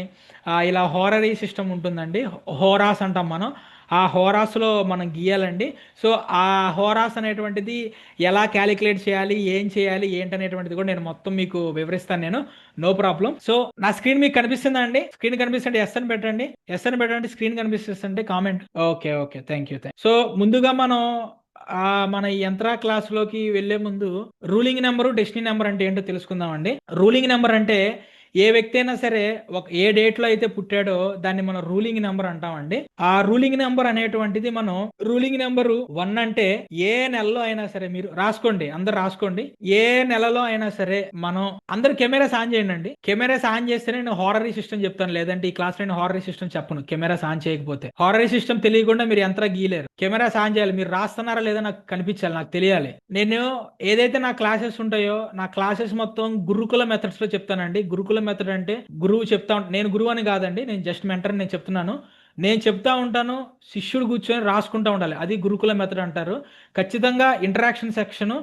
ఇలా హారరీ సిస్టమ్ ఉంటుందండి. హోరాస్ అంటాం మనం. ఆ హోరాస్లో మనం గీయాలండి. సో ఆ హోరాస్ అనేటువంటిది ఎలా క్యాలిక్యులేట్ చేయాలి, ఏం చేయాలి, ఏంటనేటువంటిది కూడా నేను మొత్తం మీకు వివరిస్తాను నేను. No problem. సో నా స్క్రీన్ మీకు కనిపిస్తుందా అండి? స్క్రీన్ కనిపిస్తుంటే ఎస్ అని పెట్టండి. ఎస్ అని పెట్టండి. స్క్రీన్ కనిపిస్తుంటే comment. Okay, thank you. So ముందుగా మనం మన యంత్ర క్లాస్లోకి వెళ్లే ముందు రూలింగ్ నెంబరు, డెస్టినీ నెంబర్ అంటే ఏంటో తెలుసుకుందామండి. రూలింగ్ నెంబర్ అంటే ఏ వ్యక్తి అయినా సరే ఏ డేట్లో అయితే పుట్టాడో దాన్ని మనం రూలింగ్ నెంబర్ అంటామండి. ఆ రూలింగ్ నెంబర్ అనేటువంటిది మనం రూలింగ్ నెంబరు 1 అంటే ఏ నెలలో అయినా సరే మీరు రాసుకోండి, అందరు రాసుకోండి. ఏ నెలలో అయినా సరే మనం అందరు కెమెరాస్ ఆన్ చేయండి అండి. కెమెరాస్ ఆన్ చేస్తేనే నేను హారరీ సిస్టమ్ చెప్తాను, లేదంటే ఈ క్లాస్ నేను హారరీ సిస్టమ్ చెప్పను. కెమెరాస్ ఆన్ చేయకపోతే హారరీ సిస్టమ్ తెలియకుండా మీరు యంత్ర గీయలేరు. కెమెరాస్ ఆన్ చేయాలి. మీరు రాస్తున్నారా లేదా నాకు కనిపించాలి, నాకు తెలియాలి. నేను ఏదైతే నా క్లాసెస్ ఉంటాయో నా క్లాసెస్ మొత్తం గురుకుల మెథడ్స్ లో చెప్తానండి. గురుకుల మెథడ్ అంటే గురువు చెప్తా నేను గురువు అని కాదండి, నేను జస్ట్ మెంటర్. నేను చెప్తున్నాను నేను చెప్తా ఉంటాను, శిష్యుడు కూర్చొని రాసుకుంటా ఉండాలి. అది గురుకుల మెథడ్ అంటారు. ఖచ్చితంగా ఇంటరాక్షన్ సెక్షన్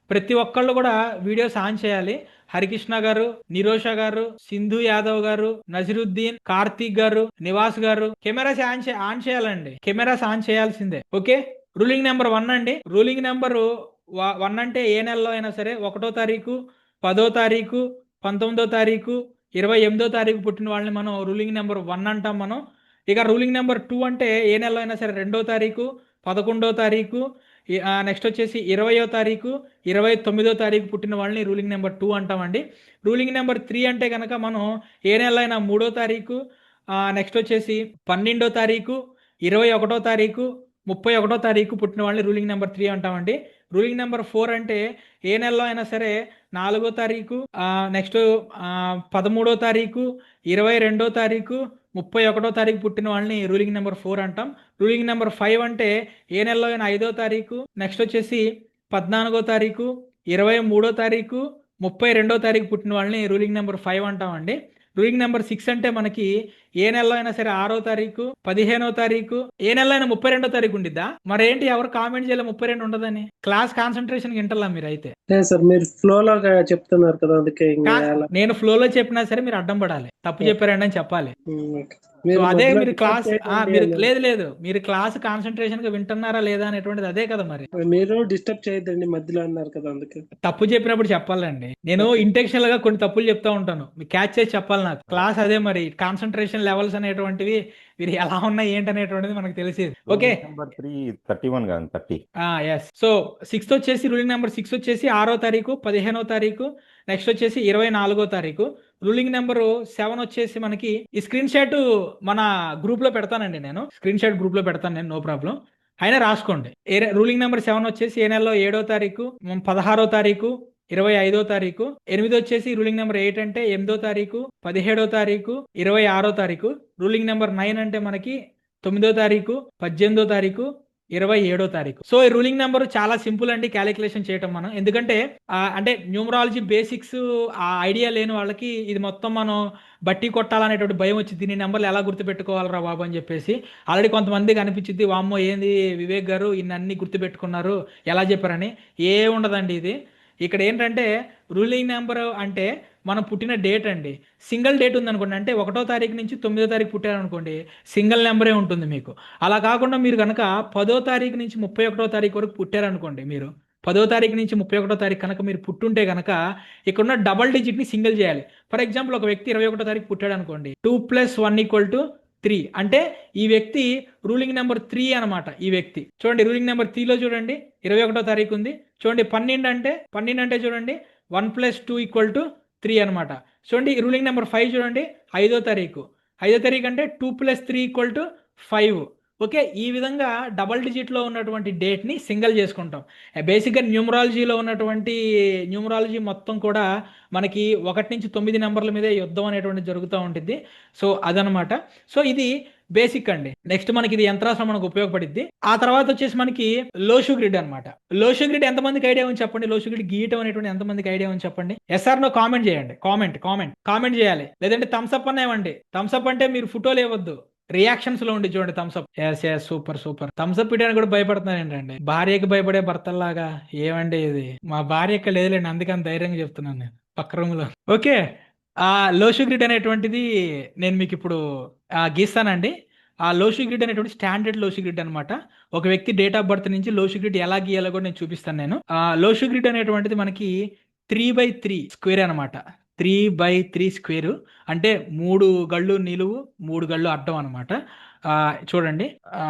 ప్రతి ఒక్కళ్ళు కూడా వీడియోస్ ఆన్ చేయాలి. హరికృష్ణ గారు, నిరోష గారు, సింధు యాదవ్ గారు, నజరుద్దీన్, కార్తీక్ గారు, నివాస్ గారు కెమెరాస్ ఆన్ చేయాలండి. కెమెరాస్ ఆన్ చేయాల్సిందే. ఓకే, రూలింగ్ నెంబర్ 1 అండి. రూలింగ్ నెంబర్ 1 అంటే ఏ నెలలో అయినా సరే 1వ తారీఖు, 10వ తారీఖు, 19వ తారీఖు, 28వ తారీఖు పుట్టిన వాళ్ళని మనం రూలింగ్ నెంబర్ 1 అంటాం మనం. ఇక రూలింగ్ నెంబర్ 2 అంటే ఏ నెలలో అయినా సరే 2వ తారీఖు, 11వ తారీఖు, నెక్స్ట్ వచ్చేసి 20వ తారీఖు, 29వ తారీఖు పుట్టిన వాళ్ళని రూలింగ్ నెంబర్ 2 అంటామండి. రూలింగ్ నెంబర్ 3 అంటే కనుక మనం ఏ నెల అయినా 3వ తారీఖు, నెక్స్ట్ వచ్చేసి 12వ తారీఖు, 21వ తారీఖు, 31వ తారీఖు పుట్టిన వాళ్ళని రూలింగ్ నెంబర్ 3 అంటామండి. రూలింగ్ నెంబర్ 4 అంటే ఏ నెలలో అయినా సరే 4వ తారీఖు, నెక్స్ట్ 13వ తారీఖు, 22వ తారీఖు, 31వ తారీఖు పుట్టిన వాళ్ళని రూలింగ్ నెంబర్ 4 అంటాం. రూలింగ్ నెంబర్ 5 అంటే ఏ నెలలో అయినా 5వ తారీఖు, నెక్స్ట్ వచ్చేసి 14వ తారీఖు, 23వ తారీఖు, 32వ తారీఖు పుట్టిన వాళ్ళని రూలింగ్ నెంబర్ 5 అంటామండి. రూలింగ్ నెంబర్ 6 అంటే మనకి ఏ నెలలో అయినా సరే 6వ తారీఖు, 15వ తారీఖు, ఏ నెలలో అయినా 32వ తారీఖు ఉండిద్దా? మరేంటి ఎవరు కామెంట్ చేయాలి 32 ఉండదని? క్లాస్ కాన్సన్ట్రేషన్ వింటలా మీరు అయితే. సార్ మీరు ఫ్లోలో చెప్తున్నారు కదా, అందుకే నేను ఫ్లోలో చెప్పినా సరే మీరు అడ్డం పడాలి. తప్పు చెప్పారండి అని చెప్పాలి. సో అదే మీరు క్లాస్ లేదు మీరు క్లాస్ కాన్సన్ట్రేషన్ గా వింటున్నారా లేదా అనేటువంటిది అదే కదా. మరి మీరు డిస్టర్బ్ చేయొద్దండి మధ్యలో అన్నారు కదా, అందుకే తప్పు చెప్పినప్పుడు చెప్పాలండి. నేను ఇంటెన్షనల్ గా కొన్ని తప్పులు చెప్తా ఉంటాను, మీరు క్యాచ్ చేసి చెప్పాలి నాకు. క్లాస్ అదే మరి కాన్సన్ట్రేషన్ లెవెల్స్ అనేటువంటివి మీరు ఎలా ఉన్నాయి ఏంటి అనేటువంటిది మనకు తెలిసేది. ఓకే, నెంబర్ 31 కాదు 30. ఎస్. సో 6 వచ్చేసి రూలింగ్ నెంబర్ 6 వచ్చేసి 6వ తారీఖు, 15వ తారీఖు, నెక్స్ట్ వచ్చేసి 24వ తారీఖు. రూలింగ్ నెంబర్ 7 వచ్చేసి మనకి ఈ స్క్రీన్ షాట్ మన గ్రూప్ లో పెడతానండి. నేను స్క్రీన్ షాట్ గ్రూప్ లో పెడతాను నేను, నో ప్రాబ్లం. అయినా రాసుకోండి. రూలింగ్ నెంబర్ 7 వచ్చేసి ఏ నెలలో 7వ తారీఖు, 16వ తారీఖు, 25వ తారీఖు. 8 వచ్చేసి రూలింగ్ నెంబర్ 8 అంటే 8వ తారీఖు, 17వ తారీఖు, 26వ తారీఖు. రూలింగ్ నెంబర్ 9 అంటే మనకి 9వ తారీఖు, 18వ తారీఖు, 27వ తారీఖు. సో ఈ రూలింగ్ నెంబర్ చాలా సింపుల్ అండి క్యాలిక్యులేషన్ చేయటం మనం. ఎందుకంటే అంటే న్యూమరాలజీ బేసిక్స్ ఆ ఐడియా లేని వాళ్ళకి ఇది మొత్తం మనం బట్టి కొట్టాలనేటువంటి భయం వచ్చి దీని నెంబర్లు ఎలా గుర్తుపెట్టుకోవాలరా బాబు అని చెప్పేసి ఆల్రెడీ కొంతమందికి అనిపించింది, వామ్మో ఏంది వివేక్ గారు ఇన్ని గుర్తుపెట్టుకున్నారు ఎలా చెప్పారని. ఏ ఉండదండి ఇది. ఇక్కడ ఏంటంటే రూలింగ్ నెంబర్ అంటే మనం పుట్టిన డేట్ అండి. సింగిల్ డేట్ ఉందనుకోండి, అంటే 1వ తారీఖు నుంచి 9వ తారీఖు పుట్టారనుకోండి, సింగిల్ నెంబరే ఉంటుంది మీకు. అలా కాకుండా మీరు కనుక 10వ తారీఖు నుంచి 31వ తారీఖు వరకు పుట్టారనుకోండి, మీరు 10వ తారీఖు నుంచి 31వ తారీఖు కనుక మీరు పుట్టుంటే కనుక ఇక్కడున్న డబల్ డిజిట్ని సింగిల్ చేయాలి. ఫర్ ఎగ్జాంపుల్ ఒక వ్యక్తి 21వ తారీఖు పుట్టాడు అనుకోండి, 2 + 1 = 3 అంటే ఈ వ్యక్తి రూలింగ్ నెంబర్ 3 అనమాట. ఈ వ్యక్తి చూడండి రూలింగ్ నెంబర్ 3లో చూడండి 21వ తారీఖు ఉంది. చూడండి 12 అంటే చూడండి 1 + 2 = 3 అనమాట. చూడండి రూలింగ్ నెంబర్ 5 చూడండి 5వ తారీఖు అంటే 2 + 3 = 5. ఓకే, ఈ విధంగా డబల్ డిజిట్లో ఉన్నటువంటి డేట్ని సింగిల్ చేసుకుంటాం. బేసిక్గా న్యూమరాలజీ మొత్తం కూడా మనకి 1 నుంచి 9 నెంబర్ల మీదే యుద్ధం అనేటువంటిది జరుగుతూ ఉంటుంది. సో అదనమాట. సో ఇది బేసిక్ అండి. నెక్స్ట్ మనకి ఇది యంత్రాస్త్రం మనకు ఉపయోగపడిద్ది. ఆ తర్వాత వచ్చేసి మనకి లోషు గ్రిడ్ అనమాట. లోషు గ్రిడ్ ఎంతమందికి ఐడియా ఉంది చెప్పండి? లోషు గ్రిడ్ గీయటం అనేటువంటి ఎంతమందికి ఐడియా ఉంది చెప్పండి? ఎస్ఆర్ నో కామెంట్ చేయండి. కామెంట్ చేయాలి. లేదంటే థమ్స్అప్ అన్న ఇవ్వండి. థమ్స్అప్ అంటే మీరు ఫోటోలు ఇవ్వద్దు, రియాక్షన్స్ లో ఉండి చూడండి థమ్స్అప్. సూపర్ థమ్స్అప్ ఇవ్వడానికి కూడా భయపడుతున్నారు ఏంటండి? భార్యకి భయపడే భర్తల్లాగా ఏమండి ఇది? మా భార్యకి లేదులేండి, అందుకని ధైర్యంగా చెప్తున్నాను నేను పక్క రూమ్ లో. ఓకే, ఆ లోషు గ్రిడ్ అనేటువంటిది నేను మీకు ఇప్పుడు గీస్తానండి. ఆ లోషు గ్రిడ్ అనేటువంటి స్టాండర్డ్ లోషు గ్రిడ్ అనమాట. ఒక వ్యక్తి డేట్ ఆఫ్ బర్త్ నుంచి లోషు గ్రిడ్ ఎలా గీయాలో కూడా నేను చూపిస్తాను నేను. లోషు గ్రిడ్ అనేటువంటిది మనకి 3/3 స్క్వేర్ అనమాట. 3/3 స్క్వేర్ అంటే 3 గళ్ళు నిలువు 3 గళ్ళు అడ్డం అనమాట. చూడండి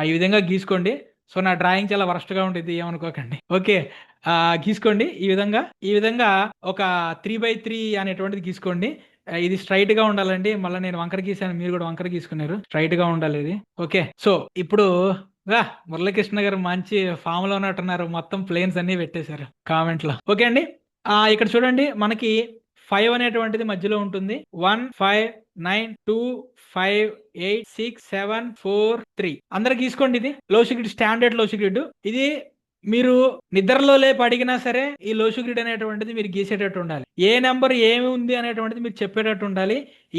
ఈ విధంగా గీసుకోండి. సో నా డ్రాయింగ్ చాలా వరస్ట్గా ఉంటుంది, ఏమనుకోకండి. ఓకే, గీసుకోండి ఈ విధంగా ఒక 3/3 అనేటువంటిది గీసుకోండి. ఇది స్ట్రైట్ గా ఉండాలండి. మళ్ళీ నేను వంకర గీసాను, మీరు కూడా వంకర గీసుకున్నారు. స్ట్రైట్ గా ఉండాలి ఇది. ఓకే, సో ఇప్పుడు మురళీకృష్ణ గారు మంచి ఫామ్ లో ఉన్నట్టున్నారు, మొత్తం ప్లేన్స్ అన్ని పెట్టేశారు కామెంట్ లో. ఓకే అండి, ఇక్కడ చూడండి మనకి 5 అనేటువంటిది మధ్యలో ఉంటుంది. 1 5 9 2 5 8 6 7 4 3 అందరు గీసుకోండి. ఇది లోషు గ్రిడ్, స్టాండర్డ్ లోషు గ్రిడ్. ఇది మీరు నిద్రలో లేపి అడిగినా సరే ఈ లోషు గ్రిడ్ అనేటువంటిది మీరు గీసేటట్టు ఉండాలి. ఏ నెంబర్ ఏమి ఉంది అనేటువంటిది మీకు చెప్పేటట్టు ఉండాలి.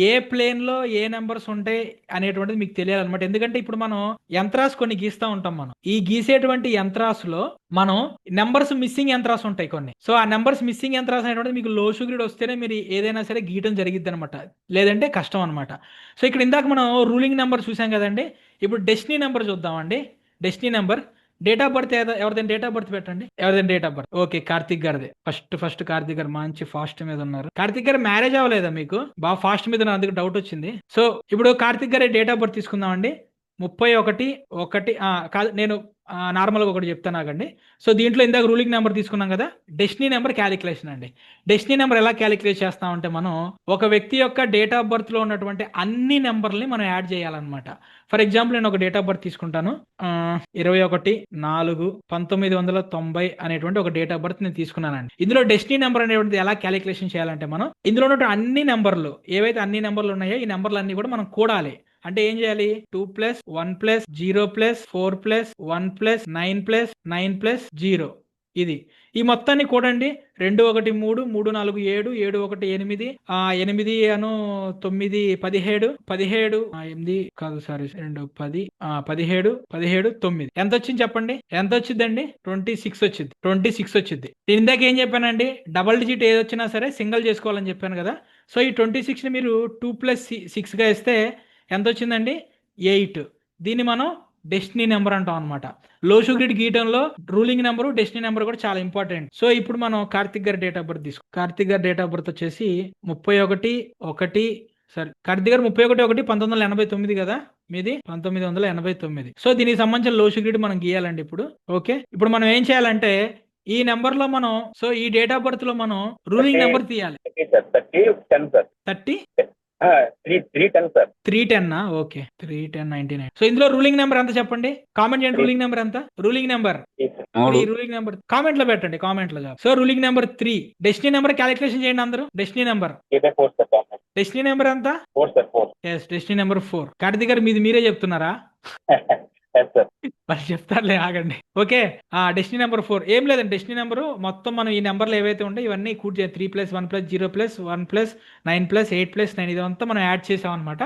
ఏ ప్లేన్ లో ఏ నెంబర్స్ ఉంటాయి అనేటువంటిది మీకు తెలియాలన్నమాట. ఎందుకంటే ఇప్పుడు మనం యంత్రాస్ కొన్ని గీస్తా ఉంటాం. మనం ఈ గీసేటువంటి యంత్రాస్ లో మనం నెంబర్స్ మిస్సింగ్ యంత్రాస్ ఉంటాయి కొన్ని. సో ఆ నెంబర్స్ మిస్సింగ్ యంత్రాస్ అనేటువంటిది మీకు లోషు గ్రిడ్ వస్తేనే మీరు ఏదైనా సరే గీయటం జరిగిద్ది అనమాట, లేదంటే కష్టం అనమాట. సో ఇక్కడ ఇందాక మనం రూలింగ్ నెంబర్ చూసాం కదండి. ఇప్పుడు డెస్టినీ నెంబర్ చూద్దామండి. Destiny number date of birth ఎవరిదైనా డేట్ ఆఫ్ బర్త్ పెట్టండి. ఎవరిదైనా date of birth. Okay, Karthik గారిది. ఫస్ట్ కార్తిక్ గారు మంచి ఫాస్ట్ మీద ఉన్నారు. కార్తిక్ గారు మ్యారేజ్ అవ్వలేదా మీకు? బాగా ఫాస్ట్ మీద ఉన్నారు, అందుకు డౌట్ వచ్చింది. సో ఇప్పుడు కార్తిక్ గారి డేట్ ఆఫ్ బర్త్ తీసుకుందామండి. 31/1 కాదు, నేను నార్మల్గా ఒకటి చెప్తాను ఆగండి. సో దీంట్లో ఇందాక రూలింగ్ నెంబర్ తీసుకున్నాం కదా, డెస్టినీ నెంబర్ క్యాలిక్యులేషన్ అండి. డెస్టినీ నెంబర్ ఎలా క్యాలిక్యులేట్ చేస్తామంటే మనం ఒక వ్యక్తి యొక్క డేట్ ఆఫ్ బర్త్ లో ఉన్నటువంటి అన్ని నెంబర్ని మనం యాడ్ చేయాలన్నమాట. ఫర్ ఎగ్జాంపుల్ నేను ఒక డేట్ ఆఫ్ బర్త్ తీసుకుంటాను. 21/4/1990 అనేటువంటి ఒక డేట్ ఆఫ్ బర్త్ నేను తీసుకున్నానండి. ఇందులో డెస్టినీ నెంబర్ అనేటువంటిది ఎలా క్యాలిక్యులేషన్ చేయాలంటే మనం ఇందులో ఉన్న అన్ని నెంబర్లు ఏవైతే అన్ని నెంబర్లు ఉన్నాయో ఈ నెంబర్లు అన్ని కూడా మనం కూడాలి. అంటే ఏం చేయాలి? 2+1+0+4+1+9+9+0 ఇది ఈ మొత్తాన్ని కూడండి. 2 1 3 3 4 7 7 1 8 8 అను 9 17 17 8 కాదు సారీ 2 10 17 17 9 ఎంత వచ్చింది చెప్పండి? ఎంత వచ్చిందండి? 26 వచ్చింది. 26 వచ్చింది. నేను ఇందాక ఏం చెప్పానండి? డబల్ డిజిట్ ఏది వచ్చినా సరే సింగిల్ చేసుకోవాలని చెప్పాను కదా. సో ఈ 26ని మీరు 2+6గా ఇస్తే ఎంత వచ్చిందండి? 8. దీన్ని మనం డెస్టినీ నెంబర్ అంటాం అనమాట. లోషు గ్రిడ్ గీయటంలో రూలింగ్ నెంబర్ డెస్టినీ నెంబర్ కూడా చాలా ఇంపార్టెంట్. సో ఇప్పుడు మనం కార్తిక్ గారి డేట్ ఆఫ్ బర్త్ తీసుకో. కార్తిక్ గారి డేట్ ఆఫ్ బర్త్ వచ్చేసి 31/1 సారీ కార్తిక్ గారు 31/1/1989 కదా మీది 1989. సో దీనికి సంబంధించిన లోషు గ్రిడ్ మనం గీయాలండి ఇప్పుడు. ఓకే, ఇప్పుడు మనం ఏం చేయాలంటే ఈ నెంబర్ లో మనం ఈ డేట్ ఆఫ్ బర్త్ లో మనం రూలింగ్ నెంబర్ తీయాలి. 30 310 సార్. 310 ఓకే 31099. సో ఇందులో రూలింగ్ నెంబర్ ఎంత చెప్పండి? కామెంట్ చేయండి. రూలింగ్ నెంబర్ ఎంత? Ruling number ruling number comment లో పెట్టండి. కామెంట్ లో. So ruling number 3. Destiny number calculation చేయండి అందరూ. డెస్టినీ నెంబర్ డెస్టినీ నెంబర్ ఎంత? 4. Yes, destiny number 4. కార్తిక్ గారు మీరే చెప్తున్నారా? వాళ్ళు చెప్తారులే, ఆగండి. ఓకే, డెస్టినీ నెంబర్ 4 ఏం లేదండి. డెస్టినీ నెంబర్ మొత్తం మనం ఈ నెంబర్లు ఏవైతే ఉంటాయి ఇవన్నీ కూడి 3+1+0+1+9+8+9 ఇదంతా మనం యాడ్ చేసాం అనమాట.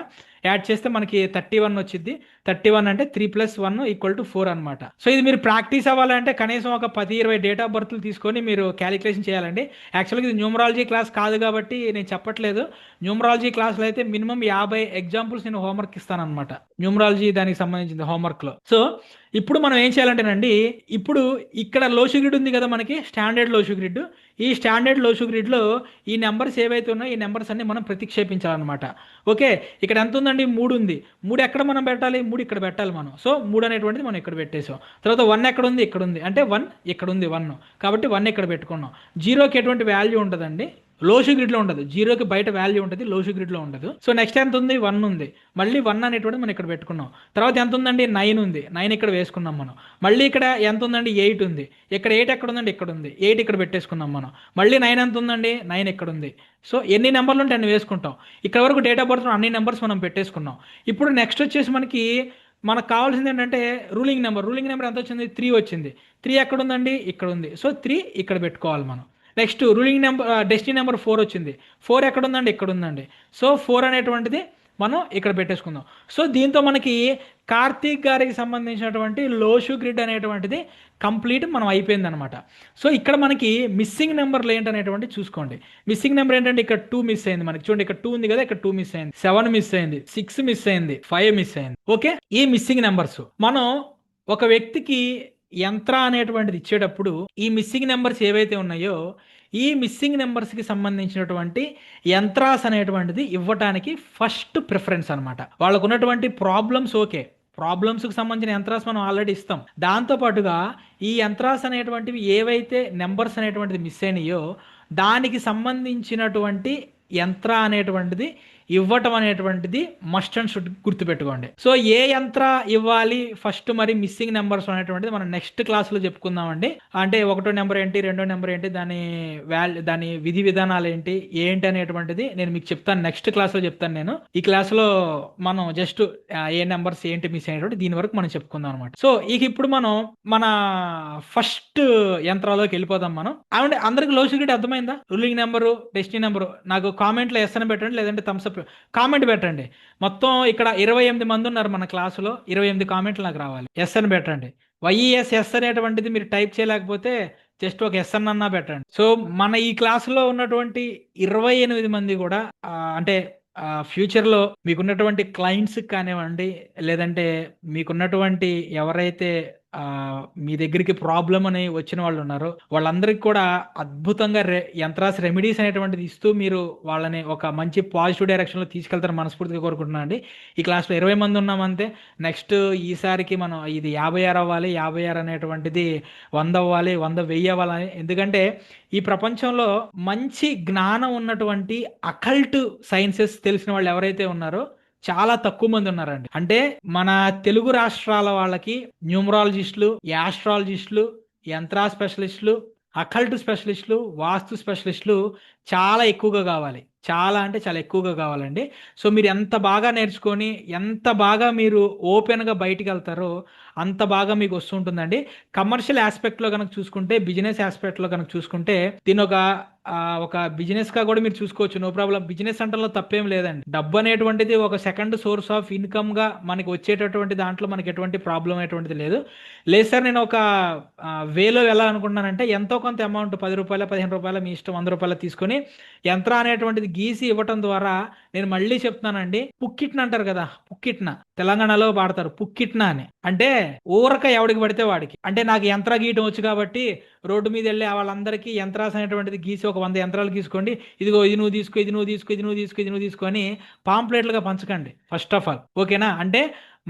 యాడ్ చేస్తే మనకి 31 వచ్చింది. 31 అంటే 3+1 = 4 అనమాట. సో ఇది మీరు ప్రాక్టీస్ అవ్వాలంటే కనీసం ఒక 10-20 డేట్ ఆఫ్ బర్త్లు తీసుకొని మీరు క్యాలిక్యులేషన్ చేయాలండి. యాక్చువల్గా ఇది న్యూమరాలజీ క్లాస్ కాదు కాబట్టి నేను చెప్పట్లేదు. న్యూమరాలజీ క్లాస్లో అయితే మినిమం 50 ఎగ్జాంపుల్స్ నేను హోంవర్క్ ఇస్తాను అనమాట, న్యూమరాలజీ దానికి సంబంధించిన హోంవర్క్లో. సో ఇప్పుడు మనం ఏం చేయాలంటేనండి, ఇప్పుడు ఇక్కడ లోషు గ్రిడ్ ఉంది కదా మనకి, స్టాండర్డ్ లోషు గ్రిడ్. ఈ స్టాండర్డ్ లోషు గ్రిడ్లో ఈ నెంబర్స్ ఏవైతే ఉన్నాయో ఈ నెంబర్స్ అన్ని మనం ప్రతిక్షేపించాలన్నమాట. ఓకే, ఇక్కడ ఎంత ఉందండి? 3 ఉంది. 3 ఎక్కడ మనం పెట్టాలి? 3 ఇక్కడ పెట్టాలి మనం. సో 3 అనేటువంటిది మనం ఇక్కడ పెట్టేసాం. తర్వాత 1 ఎక్కడ ఉంది? ఇక్కడ ఉంది. అంటే 1 ఇక్కడ ఉంది 1, కాబట్టి 1 ఇక్కడ పెట్టుకున్నాం. 0కి ఎటువంటి వాల్యూ ఉంటుందండి? లోషు గ్రిడ్లో ఉండదు. 0కి బయట వాల్యూ ఉంటుంది, లోషు గ్రిడ్లో ఉండదు. సో నెక్స్ట్ ఎంత ఉంది? 1 ఉంది. మళ్ళీ 1 అనేటువంటిది మనం ఇక్కడ పెట్టుకున్నాం. తర్వాత ఎంత ఉందండి? 9 ఉంది. 9 ఇక్కడ వేసుకున్నాం మనం. మళ్ళీ ఇక్కడ ఎంత ఉందండి? 8 ఉంది. ఇక్కడ 8 ఎక్కడ ఉందండి? ఇక్కడ ఉంది. 8 ఇక్కడ పెట్టేసుకున్నాం మనం. మళ్ళీ 9 ఎంత ఉందండి? 9 ఇక్కడ ఉంది. సో ఎన్ని నెంబర్లు ఉంటే అన్ని వేసుకుంటాం. ఇక్కడ వరకు డేట్ ఆఫ్ బర్త్ అన్ని నెంబర్స్ మనం పెట్టేసుకున్నాం. ఇప్పుడు నెక్స్ట్ వచ్చేసి మనకు కావాల్సింది ఏంటంటే రూలింగ్ నెంబర్. రూలింగ్ నెంబర్ ఎంత వచ్చింది? 3 వచ్చింది. 3 ఎక్కడ ఉందండి? ఇక్కడ ఉంది. సో 3 ఇక్కడ పెట్టుకోవాలి మనం. Next ruling number destiny number 4 వచ్చింది. 4 ఎక్కడ ఉందండి? ఇక్కడ ఉందండి. సో 4 అనేటువంటిది మనం ఇక్కడ పెట్టేసుకుందాం. సో దీంతో మనకి కార్తీక్ గారికి సంబంధించినటువంటి లోషు గ్రిడ్ అనేటువంటిది కంప్లీట్ మనం అయిపోయింది అనమాట. సో ఇక్కడ మనకి మిస్సింగ్ నెంబర్లు ఏంటనేటువంటి చూసుకోండి. మిస్సింగ్ నెంబర్ ఏంటంటే ఇక్కడ 2 మిస్ అయింది మనకి. చూడండి ఇక్కడ 2 ఉంది కదా, ఇక్కడ 2 మిస్ అయింది. 7 మిస్ అయింది. 6 మిస్ అయింది. 5 మిస్ అయింది. ఓకే, ఈ మిస్సింగ్ నెంబర్స్ మనం ఒక వ్యక్తికి యంత్ర అనేటువంటిది ఇచ్చేటప్పుడు ఈ మిస్సింగ్ నెంబర్స్ ఏవైతే ఉన్నాయో ఈ మిస్సింగ్ నెంబర్స్కి సంబంధించినటువంటి యంత్రాస్ అనేటువంటిది ఇవ్వటానికి ఫస్ట్ ప్రిఫరెన్స్ అనమాట. వాళ్ళకు ఉన్నటువంటి ప్రాబ్లమ్స్ ఓకే, ప్రాబ్లమ్స్కి సంబంధించిన యంత్రాస్ మనం ఆల్రెడీ ఇస్తాం. దాంతోపాటుగా ఈ యంత్రాస్ అనేటువంటివి ఏవైతే నెంబర్స్ అనేటువంటిది మిస్ అయినాయో దానికి సంబంధించినటువంటి యంత్ర అనేటువంటిది ఇవ్వటం అనేటువంటిది మస్ట్ అండ్ షుడ్ గుర్తుపెట్టుకోండి. సో ఏ యంత్ర ఇవ్వాలి ఫస్ట్, మరి మిస్సింగ్ నెంబర్స్ అనేటువంటిది మనం నెక్స్ట్ క్లాస్లో చెప్పుకుందామండి. అంటే ఒకటో నెంబర్ ఏంటి, రెండో నెంబర్ ఏంటి, దాని విధి విధానాలు ఏంటి అనేటువంటిది నేను మీకు చెప్తాను, నెక్స్ట్ క్లాస్లో చెప్తాను. నేను ఈ క్లాస్లో మనం జస్ట్ ఏ నెంబర్స్ ఏంటి మిస్ అయినటువంటి దీని వరకు మనం చెప్పుకుందాం అనమాట. సో ఇప్పుడు మనం మన ఫస్ట్ యంత్రాల్లోకి వెళ్ళిపోదాం మనం. అంటే అందరికి లో సీక్రెట్ అర్థమైందా? రూలింగ్ నెంబరు, డెస్టినీ నెంబరు నాకు కామెంట్లో ఎస్ అని పెట్టండి, లేదంటే థమ్స్ అప్ కామెంట్ పెట్టండి. మొత్తం ఇక్కడ 28 మంది ఉన్నారు మన క్లాసులో, 28 కామెంట్లు నాకు రావాలి. ఎస్ అని పెట్టండి. వైఈఎస్ అనేటువంటిది మీరు టైప్ చేయలేకపోతే జస్ట్ ఒక ఎస్ అన్నా పెట్టండి. సో మన ఈ క్లాసులో ఉన్నటువంటి 28 మంది కూడా అంటే ఫ్యూచర్లో మీకున్నటువంటి క్లయింట్స్కి కానివ్వండి, లేదంటే మీకున్నటువంటి ఎవరైతే మీ దగ్గరికి ప్రాబ్లం అని వచ్చిన వాళ్ళు ఉన్నారో వాళ్ళందరికీ కూడా అద్భుతంగా యంత్రాస్ రెమెడీస్ అనేటువంటిది ఇస్తూ మీరు వాళ్ళని ఒక మంచి పాజిటివ్ డైరెక్షన్లో తీసుకెళ్తారు మనస్ఫూర్తిగా కోరుకుంటున్నాను అండి. ఈ క్లాస్లో 20 మంది ఉన్నామంతే. నెక్స్ట్ ఈసారికి మనం ఇది 56 అవ్వాలి, 56 అనేటువంటిది 100 అవ్వాలి, 100 1000 అవ్వాలి. ఎందుకంటే ఈ ప్రపంచంలో మంచి జ్ఞానం ఉన్నటువంటి అకల్ట్ సైన్సెస్ తెలిసిన వాళ్ళు ఎవరైతే ఉన్నారో చాలా తక్కువ మంది ఉన్నారండి. అంటే మన తెలుగు రాష్ట్రాల వాళ్ళకి న్యూమరాలజిస్టులు, యాస్ట్రాలజిస్టులు, యంత్రా స్పెషలిస్టులు, అకల్ట్ స్పెషలిస్టులు, వాస్తు స్పెషలిస్టులు చాలా ఎక్కువగా కావాలి. చాలా అంటే చాలా ఎక్కువగా కావాలండి. సో మీరు ఎంత బాగా నేర్చుకొని ఎంత బాగా మీరు ఓపెన్గా బయటికి వెళ్తారో అంత బాగా మీకు వస్తుంటుందండి. కమర్షియల్ ఆస్పెక్ట్లో కనుక చూసుకుంటే, బిజినెస్ ఆస్పెక్ట్లో కనుక చూసుకుంటే దీని ఒక బిజినెస్గా కూడా మీరు చూసుకోవచ్చు, నో ప్రాబ్లం. బిజినెస్ అంటలో తప్పేం లేదండి. డబ్బు అనేటువంటిది ఒక సెకండ్ సోర్స్ ఆఫ్ ఇన్కమ్గా మనకి వచ్చేటటువంటి దాంట్లో మనకి ఎటువంటి ప్రాబ్లం అనేటువంటిది లేదు. సార్ నేను ఒక వేలో వెళ్ళాలనుకుంటున్నానంటే ఎంతో కొంత అమౌంట్ 10 రూపాయలు, 15 రూపాయలు, మీ ఇష్టం, 100 రూపాయలు తీసుకొని యంత్ర అనేటువంటిది గీసి ఇవ్వటం ద్వారా, నేను మళ్ళీ చెప్తున్నానండి, పుక్కిట్న అంటారు కదా, పుక్కిట్న తెలంగాణలో వాడతారు పుక్కిట్న అని. అంటే ఊరక ఎవడికి పడితే వాడికి, అంటే నాకు యంత్ర గీయటం వచ్చు కాబట్టి రోడ్డు మీద వెళ్ళి వాళ్ళందరికీ యంత్రాస్ అనేటువంటిది గీసి ఒక 100 యంత్రాలు గీసుకోండి, ఇదిగో ఇది నువ్వు తీసుకో, ఇది నువ్వు తీసుకో, ఇది నువ్వు తీసుకో, ఇది నువ్వు తీసుకొని పాంప్లెట్లుగా పంచకండి ఫస్ట్ ఆఫ్ ఆల్, ఓకేనా? అంటే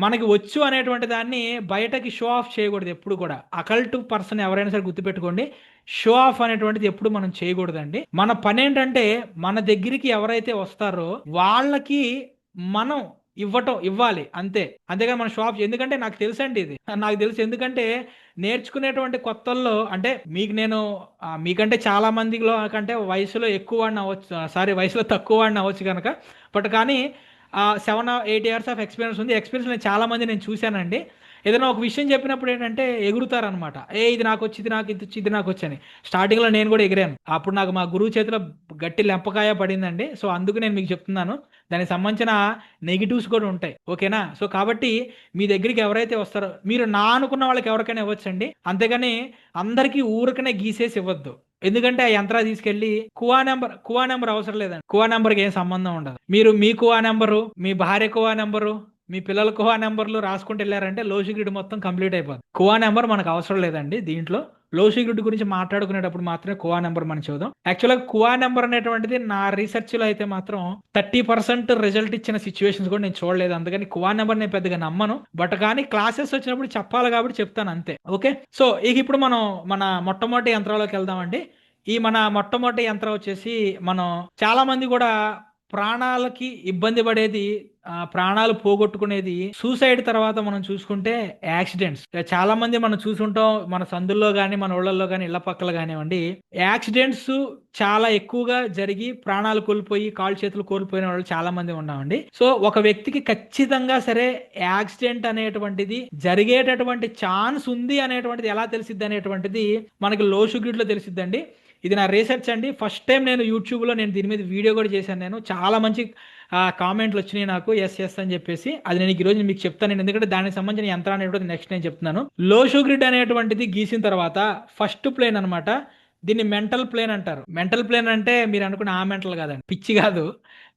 మనకి వచ్చు అనేటువంటి దాన్ని బయటకి షో ఆఫ్ చేయకూడదు ఎప్పుడు కూడా. అకల్ట్ పర్సన్ ఎవరైనా సరే గుర్తుపెట్టుకోండి, షో ఆఫ్ అనేటువంటిది ఎప్పుడు మనం చేయకూడదండి. మన పని ఏంటంటే మన దగ్గరికి ఎవరైతే వస్తారో వాళ్ళకి మనం ఇవ్వాలి అంతే, అంతేగా మన షాప్. ఎందుకంటే నాకు తెలుసండి, ఇది నాకు తెలుసు. ఎందుకంటే నేర్చుకునేటువంటి కొత్తల్లో, అంటే మీకంటే చాలా మందిలో కంటే వయసులో ఎక్కువ వాడిని అవ్వచ్చు, వయసులో తక్కువ వాడిని అవ్వచ్చు కనుక, కానీ 7-8 years ఆఫ్ ఎక్స్పీరియన్స్ ఉంది. ఎక్స్పీరియన్స్ నేను చాలా మంది నేను చూశానండి. ఏదైనా ఒక విషయం చెప్పినప్పుడు ఏంటంటే ఎగురుతారనమాట, ఇది నాకు వచ్చి, ఇది నాకు ఇది నాకు వచ్చి అని. స్టార్టింగ్లో నేను కూడా ఎగిరాను. అప్పుడు నాకు మా గురువు చేతిలో గట్టి లెంపకాయ పడిందండి. సో అందుకు నేను మీకు చెప్తున్నాను, దానికి సంబంధించిన నెగిటివ్స్ కూడా ఉంటాయి, ఓకేనా? సో కాబట్టి మీ దగ్గరికి ఎవరైతే వస్తారో మీరు నా అనుకున్న వాళ్ళకి ఎవరికైనా ఇవ్వచ్చండి, అంతేగాని అందరికీ ఊరికనే గీసేసి ఇవ్వద్దు. ఎందుకంటే ఆ యంత్రా తీసుకెళ్లి కువా నెంబర్ అవసరం లేదండి. కువా నెంబర్కి ఏం సంబంధం ఉండదు. మీరు మీ కువా నెంబరు, మీ భార్య కువా నెంబరు, మీ పిల్లల కువా నెంబర్లు రాసుకుంటూ వెళ్ళారంటే లోషి గ్రిడ్ మొత్తం కంప్లీట్ అయిపోతుంది. కువా నెంబర్ మనకు అవసరం లేదండి. దీంట్లో లోషి గ్రిడ్ గురించి మాట్లాడుకునేటప్పుడు మాత్రమే కువా నెంబర్ మనం చూద్దాం. యాక్చువల్గా కువా నెంబర్ అనేటువంటిది నా రీసెర్చ్ లో అయితే మాత్రం 30% రిజల్ట్ ఇచ్చిన సిచ్యువేషన్స్ కూడా నేను చూడలేదు. అందుకని కువా నెంబర్ నేను పెద్దగా నమ్మను. బట్ కానీ క్లాసెస్ వచ్చినప్పుడు చెప్పాలి కాబట్టి చెప్తాను అంతే, ఓకే? సో ఇప్పుడు మనం మన మొట్టమొదటి యంత్రాల్లోకి వెళ్దామండి. ఈ మన మొట్టమొదటి యంత్రం వచ్చేసి, మనం చాలా మంది కూడా ప్రాణాలకి ఇబ్బంది పడేది, ప్రాణాలు పోగొట్టుకునేది సూసైడ్ తర్వాత మనం చూసుకుంటే యాక్సిడెంట్స్. చాలా మంది మనం చూసుంటాం, మన సందుల్లో కానీ మన ఊళ్ళల్లో కానీ ఇళ్ల పక్కల కానివ్వండి, యాక్సిడెంట్స్ చాలా ఎక్కువగా జరిగి ప్రాణాలు కోల్పోయి కాళ్ళు చేతులు కోల్పోయిన వాళ్ళు చాలా మంది ఉన్నామండి. సో ఒక వ్యక్తికి ఖచ్చితంగా సరే యాక్సిడెంట్ అనేటువంటిది జరిగేటటువంటి ఛాన్స్ ఉంది అనేటువంటిది ఎలా తెలిసిద్ది అనేటువంటిది మనకి లోషు గ్రిడ్ లో తెలిసిద్దండి. ఇది నా రీసెర్చ్ అండి. ఫస్ట్ టైం నేను యూట్యూబ్లో దీని మీద వీడియో కూడా చేశాను. నేను చాలా మంచి కామెంట్లు వచ్చినాయి నాకు, ఎస్ అని చెప్పేసి. అది నేను ఈరోజు మీకు చెప్తాను, ఎందుకంటే దానికి సంబంధించిన యంత్రం అనేటువంటి నెక్స్ట్ నేను చెప్తున్నాను. లోషు గ్రిడ్ అనేటువంటిది గీసిన తర్వాత ఫస్ట్ ప్లేన్ అనమాట, దీన్ని మెంటల్ ప్లేన్ అంటారు. మెంటల్ ప్లేన్ అంటే మీరు అనుకున్న ఆ మెంటల్ కాదండి, పిచ్చి కాదు.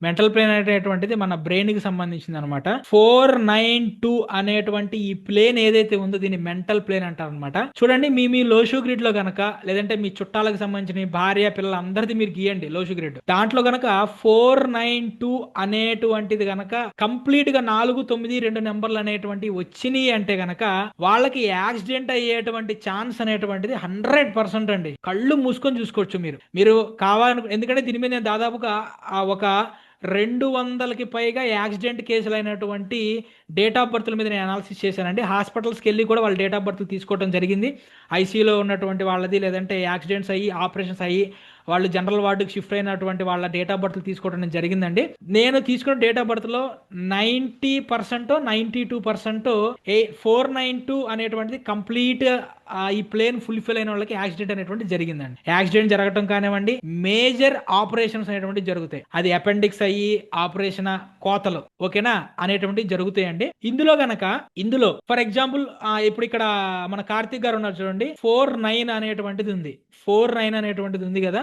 మెంటల్ ప్లేన్ అనేటువంటిది మన బ్రెయిన్ కి సంబంధించింది అనమాట. 492 అనేటువంటి ఈ ప్లేన్ ఏదైతే ఉందో దీన్ని మెంటల్ ప్లేన్ అంటారు అనమాట. చూడండి, మీ లోషు గ్రిడ్ లో గనక, లేదంటే మీ చుట్టాలకు సంబంధించిన భార్య పిల్లలు అందరిది మీరు గీయండి లోషు గ్రిడ్. దాంట్లో గనక 492 అనేటువంటిది గనక కంప్లీట్ గా 4, 9, 2 నెంబర్లు అనేటువంటి వచ్చినాయి అంటే గనక వాళ్ళకి యాక్సిడెంట్ అయ్యేటువంటి ఛాన్స్ అనేటువంటిది 100% అండి. కళ్ళు మూసుకొని చూసుకోవచ్చు మీరు కావాలను. ఎందుకంటే దీని మీద నేను దాదాపుగా ఒక 200కి పైగా యాక్సిడెంట్ కేసులు అయినటువంటి డేట్ ఆఫ్ బర్త్ల మీద నేను అనాలిసిస్ చేశానండి. హాస్పిటల్స్కి వెళ్ళి కూడా వాళ్ళ డేట్ ఆఫ్ బర్త్ తీసుకోవడం జరిగింది. ఐసీయూలో ఉన్నటువంటి వాళ్ళది, లేదంటే యాక్సిడెంట్స్ అయ్యి ఆపరేషన్స్ అయ్యి వాళ్ళు జనరల్ వార్డుకి షిఫ్ట్ అయినటువంటి వాళ్ళ డేట్ ఆఫ్ బర్త్ తీసుకోవడం జరిగిందండి. నేను తీసుకున్న డేట్ ఆఫ్ బర్త్లో 90% 92% 492 అనేటువంటిది కంప్లీట్ ఈ ప్లేన్ ఫుల్ఫిల్ అయిన వాళ్ళకి యాక్సిడెంట్ అనేటువంటి జరిగిందండి. యాక్సిడెంట్ జరగటం కానివ్వండి, మేజర్ ఆపరేషన్స్ అనేటువంటి జరుగుతాయి. అది అపెండిక్స్ అయ్యి ఆపరేషన్ కోతలు ఓకేనా అనేటువంటివి జరుగుతాయండి. ఇందులో ఫర్ ఎగ్జాంపుల్ ఇప్పుడు ఇక్కడ మన కార్తీక్ గారు ఉన్నారు చూడండి, 49 అనేటువంటిది ఉంది. 49 అనేటువంటిది ఉంది కదా,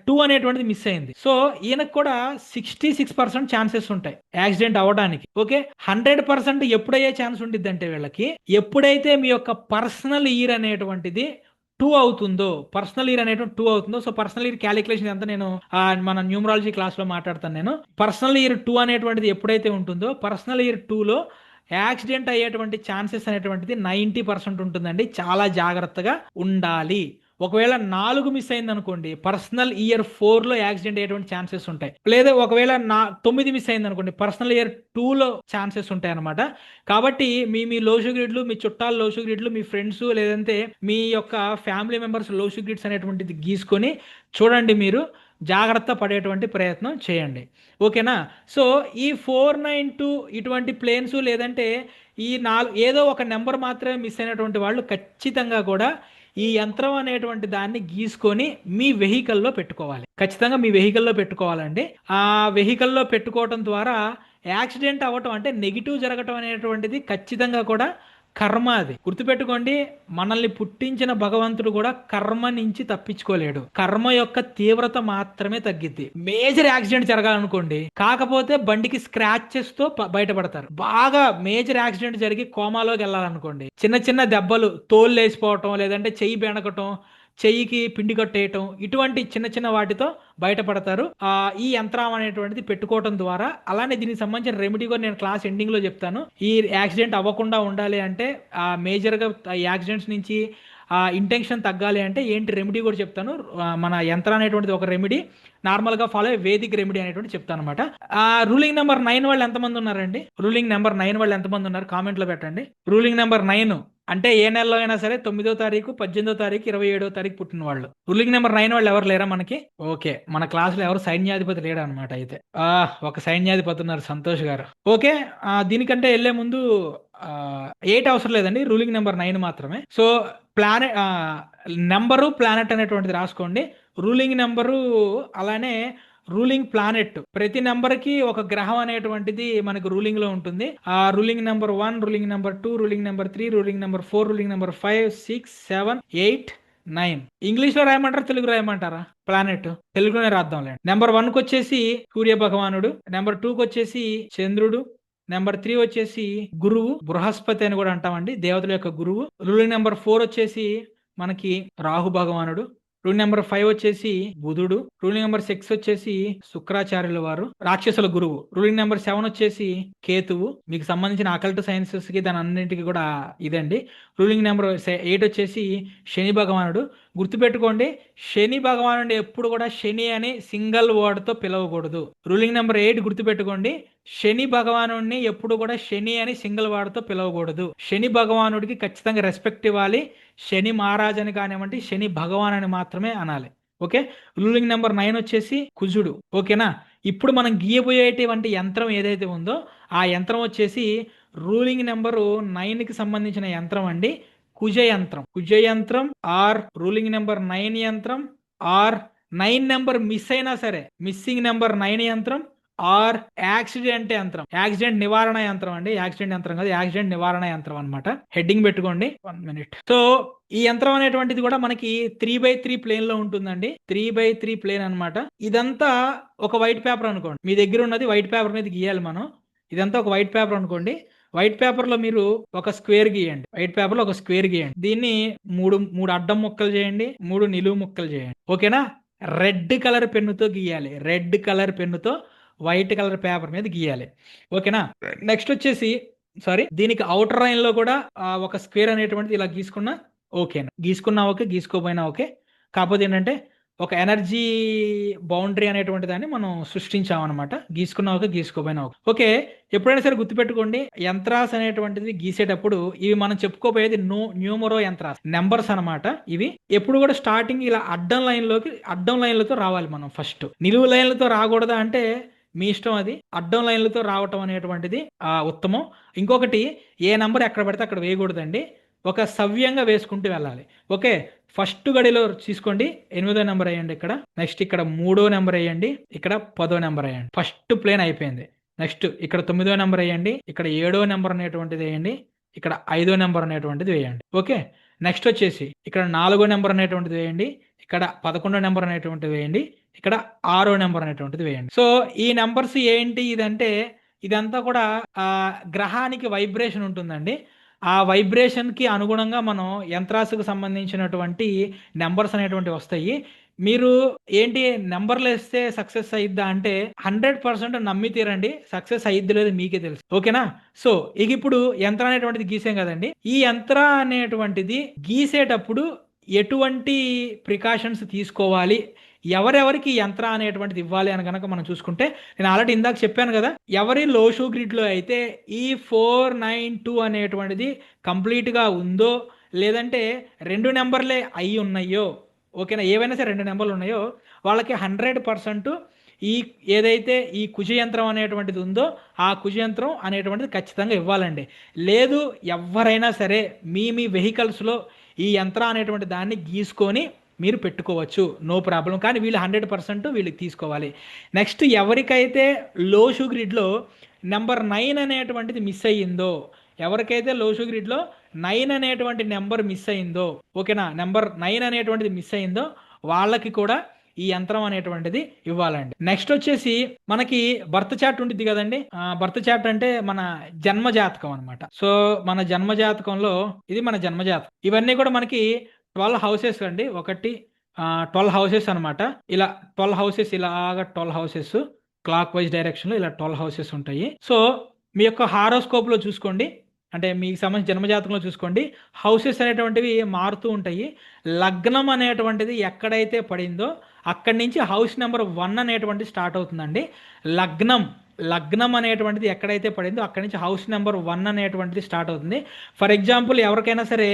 2 అనేటువంటిది మిస్ అయింది. సో ఈయనకు కూడా 66% ఛాన్సెస్ ఉంటాయి యాక్సిడెంట్ అవ్వడానికి. ఓకే, 100% ఎప్పుడయ్యే ఛాన్స్ ఉండిద్ది అంటే వీళ్ళకి ఎప్పుడైతే మీ యొక్క పర్సనల్ ఇయర్ అనేటువంటిది 2 అవుతుందో, పర్సనల్ ఇయర్ అనేటువంటి 2 అవుతుందో. సో పర్సనల్ ఇయర్ క్యాలిక్యులేషన్ అంతా నేను మన న్యూమరాలజీ క్లాస్ లో మాట్లాడతాను. నేను పర్సనల్ ఇయర్ 2 అనేటువంటిది ఎప్పుడైతే ఉంటుందో, పర్సనల్ ఇయర్ 2లో యాక్సిడెంట్ అయ్యేటువంటి ఛాన్సెస్ అనేటువంటిది 90% ఉంటుందండి. చాలా జాగ్రత్తగా ఉండాలి. ఒకవేళ 4 మిస్ అయింది అనుకోండి, పర్సనల్ ఇయర్ 4లో యాక్సిడెంట్ అయ్యేటువంటి ఛాన్సెస్ ఉంటాయి. లేదా ఒకవేళ 9 మిస్ అయింది అనుకోండి, పర్సనల్ ఇయర్ 2లో ఛాన్సెస్ ఉంటాయి అనమాట. కాబట్టి మీ లోషుగ్రిడ్లు, మీ చుట్టాల లోషుగ్రిడ్లు, మీ ఫ్రెండ్స్ లేదంటే మీ యొక్క ఫ్యామిలీ మెంబర్స్ లోషుగ్రిడ్స్ అనేటువంటిది గీసుకొని చూడండి, మీరు జాగ్రత్త పడేటువంటి ప్రయత్నం చేయండి. ఓకేనా. సో ఈ 492 ఇటువంటి ప్లేన్స్ లేదంటే ఈ 4 ఏదో ఒక నెంబర్ మాత్రమే మిస్ అయినటువంటి వాళ్ళు ఖచ్చితంగా కూడా ఈ యంత్రం అనేటువంటి దాన్ని గీసుకొని మీ వెహికల్లో పెట్టుకోవాలి. ఖచ్చితంగా మీ వెహికల్లో పెట్టుకోవాలండి. ఆ వెహికల్లో పెట్టుకోవటం ద్వారా యాక్సిడెంట్ అవ్వటం అంటే నెగిటివ్ జరగటం అనేటువంటిది ఖచ్చితంగా కూడా కర్మ. అది గుర్తుపెట్టుకోండి. మనల్ని పుట్టించిన భగవంతుడు కూడా కర్మ నుంచి తప్పించుకోలేడు. కర్మ యొక్క తీవ్రత మాత్రమే తగ్గిద్ది. మేజర్ యాక్సిడెంట్ జరగాలనుకోండి, కాకపోతే బండికి స్క్రాచెస్ తో బయటపడతారు. బాగా మేజర్ యాక్సిడెంట్ జరిగి కోమాలోకి వెళ్ళాలనుకోండి, చిన్న చిన్న దెబ్బలు, తోలు లేచిపోవటం, లేదంటే చెయ్యి బెణకటం, చెయ్యికి పిండి కట్టేయటం, ఇటువంటి చిన్న చిన్న వాటితో బయటపడతారు. ఈ యంత్రం అనేటువంటిది పెట్టుకోవటం ద్వారా. అలానే దీనికి సంబంధించిన రెమెడీ కూడా నేను క్లాస్ ఎండింగ్ లో చెప్తాను. ఈ యాక్సిడెంట్ అవ్వకుండా ఉండాలి అంటే, మేజర్ గా యాక్సిడెంట్స్ నుంచి ఇంటెన్షన్ తగ్గాలి అంటే ఏంటి రెమెడీ కూడా చెప్తాను. మన యంత్రం అనేటువంటిది ఒక రెమెడీ, నార్మల్ గా ఫాలో వేదిక్ రెమెడీ అనేటువంటి చెప్తాను అనమాట. రూలింగ్ నెంబర్ 9 వాళ్ళు ఎంతమంది ఉన్నారండి? రూలింగ్ నెంబర్ 9 వాళ్ళు ఎంతమంది ఉన్నారు? కామెంట్ లో పెట్టండి. రూలింగ్ నెంబర్ 9 అంటే ఏ నెలలో అయినా సరే 9వ తారీఖు, 18వ తారీఖు, 27వ తారీఖు పుట్టిన వాళ్ళు. రూలింగ్ నెంబర్ 9 వాళ్ళు ఎవరు లేరా మనకి? ఓకే, మన క్లాస్ లో ఎవరు సైన్యాధిపతి లేడా అనమాట. అయితే ఒక సైన్యాధిపతి ఉన్నారు, సంతోష్ గారు. ఓకే, దీనికంటే వెళ్లే ముందు 8 అవసరం లేదండి, రూలింగ్ నెంబర్ 9 మాత్రమే. సో ప్లానెట్ నెంబరు ప్లానెట్ అనేటువంటిది రాసుకోండి. రూలింగ్ నెంబరు అలానే రూలింగ్ ప్లానెట్, ప్రతి నెంబర్ కి ఒక గ్రహం అనేటువంటిది మనకు రూలింగ్ లో ఉంటుంది. ఆ ruling number 1, ruling number 2, ruling number 3, ruling number 4, ruling number 5, 6, 7, 8, 9. English లో రాయమంటారా, తెలుగు రాయమంటారా? ప్లానెట్ తెలుగులోనే రాద్దాంలేండి. నెంబర్ 1 కి వచ్చేసి సూర్య భగవానుడు, నెంబర్ 2 కి వచ్చేసి చంద్రుడు, నెంబర్ 3 వచ్చేసి గురువు, బృహస్పతి అని కూడా అంటామండి, దేవతల యొక్క గురువు. రూలింగ్ నెంబర్ 4 వచ్చేసి మనకి రాహు భగవానుడు. రూలింగ్ నెంబర్ 5 వచ్చేసి బుధుడు. రూలింగ్ నెంబర్ 6 వచ్చేసి శుక్రాచార్యుల వారు, రాక్షసుల గురువు. రూలింగ్ నెంబర్ 7 వచ్చేసి కేతువు, మీకు సంబంధించిన అకల్ట్ సైన్సెస్ కి దాని అన్నింటికి కూడా ఇదండి. రూలింగ్ నెంబర్ 8 వచ్చేసి శని భగవానుడు. గుర్తుపెట్టుకోండి, శని భగవానుడు ఎప్పుడు కూడా శని అని సింగిల్ వర్డ్ తో పిలవకూడదు. రూలింగ్ నెంబర్ 8 గుర్తుపెట్టుకోండి, శని భగవానుడిని ఎప్పుడు కూడా శని అని సింగిల్ వర్డ్ తో పిలవకూడదు. శని భగవానుడికి ఖచ్చితంగా రెస్పెక్ట్ ఇవ్వాలి. శని మహారాజ్ అని కానివ్వండి, శని భగవాన్ అని మాత్రమే అనాలి. ఓకే, రూలింగ్ నెంబర్ 9 వచ్చేసి కుజుడు. ఓకేనా. ఇప్పుడు మనం గీయబోయేటువంటి యంత్రం ఏదైతే ఉందో ఆ యంత్రం వచ్చేసి రూలింగ్ నెంబరు 9కి సంబంధించిన యంత్రం అండి, కుజ యంత్రం. కుజ యంత్రం ఆర్ రూలింగ్ నెంబర్ 9 యంత్రం ఆర్ 9 నెంబర్ మిస్ అయినా సరే మిస్సింగ్ నెంబర్ 9 యంత్రం ఆర్ యాక్సిడెంట్ యంత్రం, యాక్సిడెంట్ నివారణ యంత్రం అండి. యాక్సిడెంట్ యంత్రం కాదు, యాక్సిడెంట్ నివారణ యంత్రం అనమాట. హెడ్డింగ్ పెట్టుకోండి, 1 minute. సో ఈ యంత్రం అనేటువంటిది కూడా మనకి 3x3 ప్లేన్ లో ఉంటుందండి. 3x3 ప్లేన్ అనమాట. ఇదంతా ఒక వైట్ పేపర్ అనుకోండి, మీ దగ్గర ఉన్నది వైట్ పేపర్ మీద గీయాలి మనం. ఇదంతా ఒక వైట్ పేపర్ అనుకోండి. వైట్ పేపర్ లో మీరు ఒక స్క్వేర్ గీయండి. వైట్ పేపర్ లో ఒక స్క్వేర్ గీయండి. దీన్ని మూడు అడ్డం ముక్కలు చేయండి, 3 నిలువు ముక్కలు చేయండి. ఓకేనా. రెడ్ కలర్ పెన్నుతో గీయాలి. రెడ్ కలర్ పెన్నుతో వైట్ కలర్ పేపర్ మీద గీయాలి. ఓకేనా. నెక్స్ట్ వచ్చేసి దీనికి అవుటర్ లైన్ లో కూడా ఒక స్క్వేర్ అనేటువంటిది ఇలా గీసుకున్నా ఓకేనా. గీసుకున్నా ఓకే, గీసుకోపోయినా ఓకే. కాకపోతే ఏంటంటే ఒక ఎనర్జీ బౌండరీ అనేటువంటి దాన్ని మనం సృష్టించామన్నమాట. గీసుకున్నా ఓకే, గీసుకోపోయినా ఓకే. ఓకే, ఎప్పుడైనా సరే గుర్తుపెట్టుకోండి, యంత్రాస్ అనేటువంటిది గీసేటప్పుడు ఇవి మనం చెప్పుకోబోయేది న్యూమరో యంత్రాస్, నెంబర్స్ అన్నమాట. ఇవి ఎప్పుడు కూడా స్టార్టింగ్ ఇలా అడ్డం లైన్లతో రావాలి. మనం ఫస్ట్ నిలువు లైన్లతో రాకూడదా అంటే మీ ఇష్టం, అది అడ్డం లైన్లతో రావటం అనేటువంటిది ఉత్తమం. ఇంకొకటి, ఏ నంబర్ ఎక్కడ పడితే అక్కడ వేయకూడదండి, ఒక సవ్యంగా వేసుకుంటూ వెళ్ళాలి. ఓకే, ఫస్ట్ గడిలో తీసుకోండి, 8వ నెంబర్ వేయండి ఇక్కడ. నెక్స్ట్ ఇక్కడ 3వ నెంబర్ వేయండి, ఇక్కడ 10వ నెంబర్ వేయండి. ఫస్ట్ ప్లేన్ అయిపోయింది. నెక్స్ట్ ఇక్కడ 9వ నెంబర్ వేయండి, ఇక్కడ 7వ నెంబర్ అనేటువంటిది వేయండి, ఇక్కడ 5వ నెంబర్ అనేటువంటిది వేయండి. ఓకే, నెక్స్ట్ వచ్చేసి ఇక్కడ 4వ నెంబర్ అనేటువంటిది వేయండి, ఇక్కడ 11వ నెంబర్ అనేటువంటిది వేయండి, ఇక్కడ 6వ నెంబర్ అనేటువంటిది వేయండి. సో ఈ నెంబర్స్ ఏంటి ఇదంటే, ఇదంతా కూడా గ్రహానికి వైబ్రేషన్ ఉంటుందండి. ఆ వైబ్రేషన్కి అనుగుణంగా మనం యంత్రాసుకు సంబంధించినటువంటి నెంబర్స్ అనేటువంటివి వస్తాయి. మీరు ఏంటి నెంబర్లు వేస్తే సక్సెస్ అయ్యిద్దా అంటే 100% నమ్మి తీరండి, సక్సెస్ అయ్యిద్ది లేదు మీకే తెలుసు. ఓకేనా? సో ఇక ఇప్పుడు యంత్రం అనేటువంటిది గీసాం కదండి. ఈ యంత్రం అనేటువంటిది గీసేటప్పుడు ఎటువంటి ప్రికాషన్స్ తీసుకోవాలి, ఎవరెవరికి యంత్ర అనేటువంటిది ఇవ్వాలి అని కనుక మనం చూసుకుంటే, నేను ఆల్రెడీ ఇందాక చెప్పాను కదా, ఎవరి లోషు గ్రిడ్లో అయితే ఈ 492 అనేటువంటిది కంప్లీట్గా ఉందో, లేదంటే 2 నెంబర్లే అయి ఉన్నాయో, ఓకేనా, ఏవైనా సరే 2 నెంబర్లు ఉన్నాయో వాళ్ళకి 100% ఈ ఏదైతే ఈ కుజయంత్రం అనేటువంటిది ఉందో ఆ కుజయంత్రం అనేటువంటిది ఖచ్చితంగా ఇవ్వాలండి. లేదు, ఎవరైనా సరే మీ వెహికల్స్లో ఈ యంత్రం అనేటువంటి దాన్ని గీసుకొని మీరు పెట్టుకోవచ్చు, నో ప్రాబ్లం. కానీ వీళ్ళు 100% వీళ్ళకి తీసుకోవాలి. నెక్స్ట్, ఎవరికైతే లోషు గ్రిడ్లో నెంబర్ 9 అనేటువంటిది మిస్ అయ్యిందో, ఎవరికైతే లోషు గ్రిడ్లో 9 అనేటువంటి నెంబర్ మిస్ అయిందో, ఓకేనా, నెంబర్ 9 అనేటువంటిది మిస్ అయిందో వాళ్ళకి కూడా ఈ యంత్రం అనేటువంటిది ఇవ్వాలండి. నెక్స్ట్ వచ్చేసి మనకి బర్త్ చార్ట్ ఉంటుంది కదండి. బర్త్ చార్ట్ అంటే మన జన్మ జాతకం అనమాట. సో మన జన్మ జాతకంలో ఇది మన జన్మ జాతకం. ఇవన్నీ కూడా మనకి 12 హౌసెస్ అండి. 12 హౌసెస్ అనమాట. ఇలా 12 హౌసెస్, ఇలాగా 12 హౌసెస్ క్లాక్ వైజ్ డైరెక్షన్ లో ఇలా 12 హౌసెస్ ఉంటాయి. సో మీ యొక్క హారోస్కోప్ లో చూసుకోండి, అంటే మీకు సంబంధించిన జన్మజాతకంలో చూసుకోండి, హౌసెస్ అనేటువంటివి మారుతూ ఉంటాయి. లగ్నం అనేటువంటిది ఎక్కడైతే పడిందో అక్కడి నుంచి హౌస్ నెంబర్ 1 అనేటువంటిది స్టార్ట్ అవుతుందండి. లగ్నం అనేటువంటిది ఎక్కడైతే పడిందో అక్కడి నుంచి హౌస్ నెంబర్ 1 అనేటువంటిది స్టార్ట్ అవుతుంది. ఫర్ ఎగ్జాంపుల్, ఎవరికైనా సరే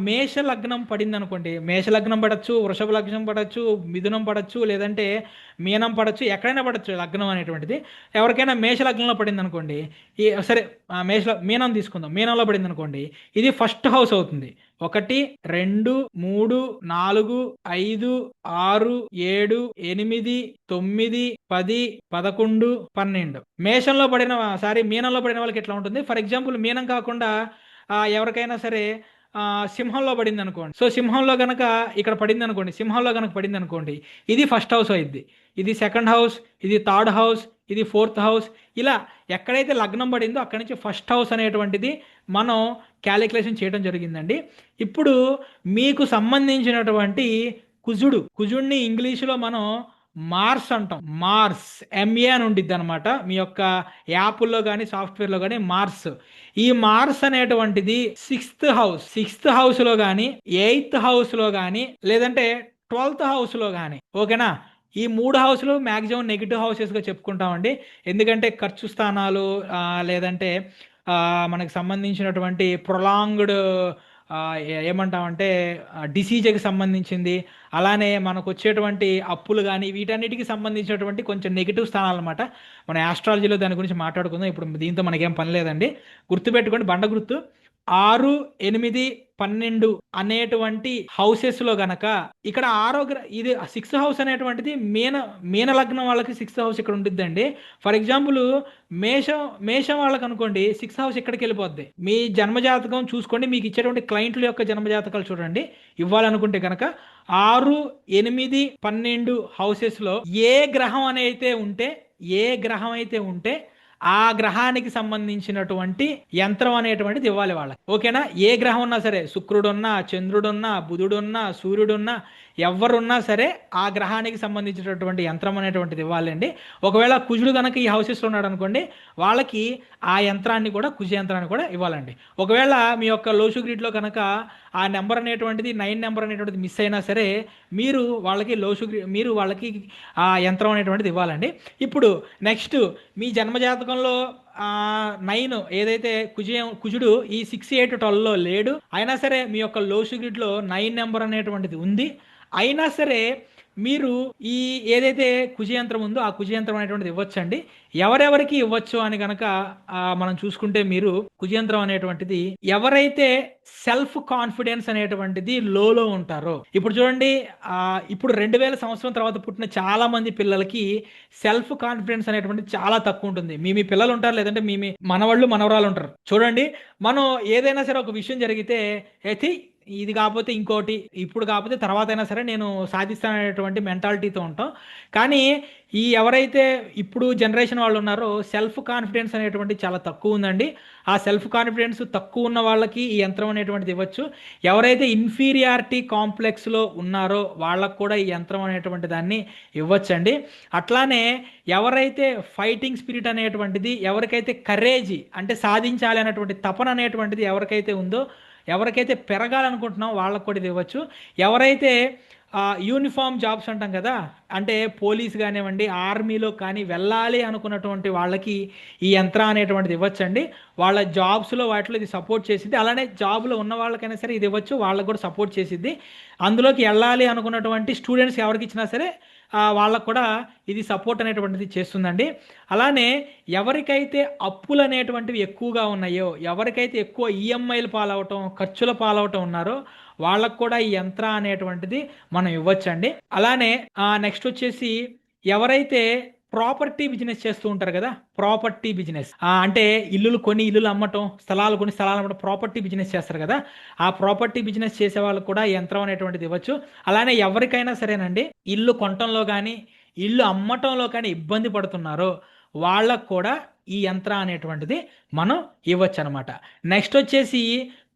మేష లగ్నం పడింది అనుకోండి, మేష లగ్నం పడచ్చు, వృషభ లగ్నం పడచ్చు, మిథునం పడచ్చు, లేదంటే మీనం పడచ్చు, ఎక్కడైనా పడచ్చు లగ్నం అనేటువంటిది. ఎవరికైనా మేష లగ్నంలో పడింది అనుకోండి, సరే మీనం తీసుకుందాం, మీనంలో పడింది అనుకోండి, ఇది ఫస్ట్ హౌస్ అవుతుంది. 1, 2, 3, 4, 5, 6, 7, 8, 9, 10, 11, 12 మీనంలో పడిన వాళ్ళకి ఎట్లా ఉంటుంది. ఫర్ ఎగ్జాంపుల్, మీనం కాకుండా ఎవరికైనా సరే సింహంలో పడింది అనుకోండి. సో సింహంలో గనక ఇక్కడ పడింది అనుకోండి, సింహంలో గనక పడింది అనుకోండి, ఇది ఫస్ట్ హౌస్ అయింది, ఇది సెకండ్ హౌస్, ఇది థర్డ్ హౌస్, ఇది 4th హౌస్. ఇలా ఎక్కడైతే లగ్నం పడిందో అక్కడి నుంచి ఫస్ట్ హౌస్ అనేటువంటిది మనం క్యాలిక్యులేషన్ చేయడం జరిగిందండి. ఇప్పుడు మీకు సంబంధించినటువంటి కుజుడిని ఇంగ్లీషులో మనం మార్స్ అంటాం. మార్స్ MA అని ఉండిద్ది అనమాట. మీ యొక్క యాప్లో కానీ సాఫ్ట్వేర్లో కానీ మార్స్. ఈ మార్స్ అనేటువంటిది 6th హౌస్లో కానీ, 8th హౌస్లో కానీ, లేదంటే 12th హౌస్లో కానీ, ఓకేనా. ఈ 3 హౌస్లు మ్యాక్సిమం నెగిటివ్ హౌసెస్గా చెప్పుకుంటామండి. ఎందుకంటే ఖర్చు స్థానాలు, లేదంటే మనకు సంబంధించినటువంటి ప్రొలాంగ్డ్ ఏమంటామంటే డిసీజ్కి సంబంధించింది, అలానే మనకు వచ్చేటువంటి అప్పులు కానీ, వీటన్నిటికి సంబంధించినటువంటి కొంచెం నెగిటివ్ స్థానాలు అనమాట. మన ఆస్ట్రాలజీలో దాని గురించి మాట్లాడుకుందాం. ఇప్పుడు దీంతో మనకేం పని లేదండి. గుర్తుపెట్టుకోండి, బండ గుర్తు 6, 8, 12 అనేటువంటి హౌసెస్లో గనక ఇక్కడ ఇది 6th హౌస్ అనేటువంటిది మీన లగ్నం వాళ్ళకి 6th హౌస్ ఇక్కడ ఉంటుందండి. ఫర్ ఎగ్జాంపుల్, మేషం వాళ్ళకి అనుకోండి 6th హౌస్ ఇక్కడికి వెళ్ళిపోద్ది. మీ జన్మజాతకం చూసుకోండి, మీకు ఇచ్చేటువంటి క్లయింట్ల యొక్క జన్మజాతకాలు చూడండి. ఇవ్వాలనుకుంటే కనుక 6, 8, 12 హౌసెస్లో ఏ గ్రహం అయితే ఉంటే ఆ గ్రహానికి సంబంధించినటువంటి యంత్రం అనేటువంటిది ఇవ్వాలి వాళ్ళకి, ఓకేనా. ఏ గ్రహం ఉన్నా సరే, శుక్రుడున్నా, చంద్రుడున్నా, బుధుడున్నా, సూర్యుడున్నా, ఎవరున్నా సరే ఆ గ్రహానికి సంబంధించినటువంటి యంత్రం అనేటువంటిది ఇవ్వాలండి. ఒకవేళ కుజుడు కనుక ఈ హౌసెస్లో ఉన్నాడు అనుకోండి, వాళ్ళకి ఆ యంత్రాన్ని కూడా, కుజ యంత్రాన్ని కూడా ఇవ్వాలండి. ఒకవేళ మీ యొక్క లోషు గ్రిడ్లో కనుక ఆ నెంబర్ అనేటువంటిది 9 నెంబర్ అనేటువంటిది మిస్ అయినా సరే మీరు వాళ్ళకి ఆ యంత్రం అనేటువంటిది ఇవ్వాలండి. ఇప్పుడు నెక్స్ట్ మీ జన్మజాతకంలో 9 ఏదైతే కుజుడు ఈ 6, 8, 12లో లేడు, అయినా సరే మీ యొక్క లోషు గ్రిడ్లో 9 నెంబర్ అనేటువంటిది ఉంది, అయినా సరే మీరు ఈ ఏదైతే కుజయంత్రం ఉందో ఆ కుజయంత్రం అనేటువంటిది ఇవ్వచ్చండి. ఎవరెవరికి ఇవ్వచ్చు అని కనుక మనం చూసుకుంటే, మీరు కుజయంత్రం అనేటువంటిది ఎవరైతే సెల్ఫ్ కాన్ఫిడెన్స్ అనేటువంటిది లోలో ఉంటారో, ఇప్పుడు చూడండి, ఇప్పుడు 2000 సంవత్సరం తర్వాత పుట్టిన చాలా మంది పిల్లలకి సెల్ఫ్ కాన్ఫిడెన్స్ అనేటువంటిది చాలా తక్కువ ఉంటుంది. మీ పిల్లలు ఉంటారు, లేదంటే మీ మనవాళ్ళు మనవరాలు ఉంటారు. చూడండి, మనం ఏదైనా సరే ఒక విషయం జరిగితే ఇది కాకపోతే ఇంకోటి, ఇప్పుడు కాకపోతే తర్వాత అయినా సరే నేను సాధిస్తాననేటువంటి మెంటాలిటీతో ఉంటాం. కానీ ఎవరైతే ఇప్పుడు జనరేషన్ వాళ్ళు ఉన్నారో సెల్ఫ్ కాన్ఫిడెన్స్ అనేటువంటి చాలా తక్కువ ఉందండి. ఆ సెల్ఫ్ కాన్ఫిడెన్స్ తక్కువ ఉన్న వాళ్ళకి ఈ యంత్రం అనేటువంటిది ఇవ్వచ్చు. ఎవరైతే ఇన్ఫీరియారిటీ కాంప్లెక్స్లో ఉన్నారో వాళ్ళకు కూడా ఈ యంత్రం అనేటువంటి దాన్ని ఇవ్వచ్చండి. అట్లానే ఎవరైతే ఫైటింగ్ స్పిరిట్ అనేటువంటిది, ఎవరికైతే కరేజ్ అంటే సాధించాలి అనేటువంటి తపన అనేటువంటిది ఎవరికైతే ఉందో, ఎవరికైతే పెరగాలనుకుంటున్నామో వాళ్ళకు కూడా ఇది ఇవ్వచ్చు. ఎవరైతే యూనిఫామ్ జాబ్స్ అంటాం కదా, అంటే పోలీస్ కానివ్వండి, ఆర్మీలో కానీ వెళ్ళాలి అనుకున్నటువంటి వాళ్ళకి ఈ యంత్రం అనేటువంటిది ఇవ్వచ్చండి. వాళ్ళ జాబ్స్లో వాటిలో ఇది సపోర్ట్ చేసిద్ది. అలానే జాబ్లో ఉన్న వాళ్ళకైనా సరే ఇది ఇవ్వచ్చు, వాళ్ళకు కూడా సపోర్ట్ చేసిద్ది. అందులోకి వెళ్ళాలి అనుకున్నటువంటి స్టూడెంట్స్ ఎవరికి ఇచ్చినా సరే వాళ్ళకు కూడా ఇది సపోర్ట్ అనేటువంటిది చేస్తుందండి. అలానే ఎవరికైతే అప్పులు అనేటువంటివి ఎక్కువగా ఉన్నాయో, ఎవరికైతే ఎక్కువ ఈఎంఐలు పాలవటం, ఖర్చుల పాలవటం ఉన్నారో వాళ్ళకు కూడా ఈ యంత్రం అనేటువంటిది మనం ఇవ్వచ్చండి. అలానే నెక్స్ట్ వచ్చేసి ఎవరైతే ప్రాపర్టీ బిజినెస్ చేస్తూ ఉంటారు కదా, ప్రాపర్టీ బిజినెస్ అంటే ఇల్లులు అమ్మటం, స్థలాలు అమ్మటం, ప్రాపర్టీ బిజినెస్ చేస్తారు కదా, ఆ ప్రాపర్టీ బిజినెస్ చేసే వాళ్ళకు కూడా యంత్రం అనేటువంటిది ఇవ్వచ్చు. అలానే ఎవరికైనా సరేనండి ఇల్లు కొనటంలో కానీ ఇల్లు అమ్మటంలో కానీ ఇబ్బంది పడుతున్నారో వాళ్ళకు కూడా ఈ యంత్రం అనేటువంటిది మనం ఇవ్వచ్చు అనమాట. నెక్స్ట్ వచ్చేసి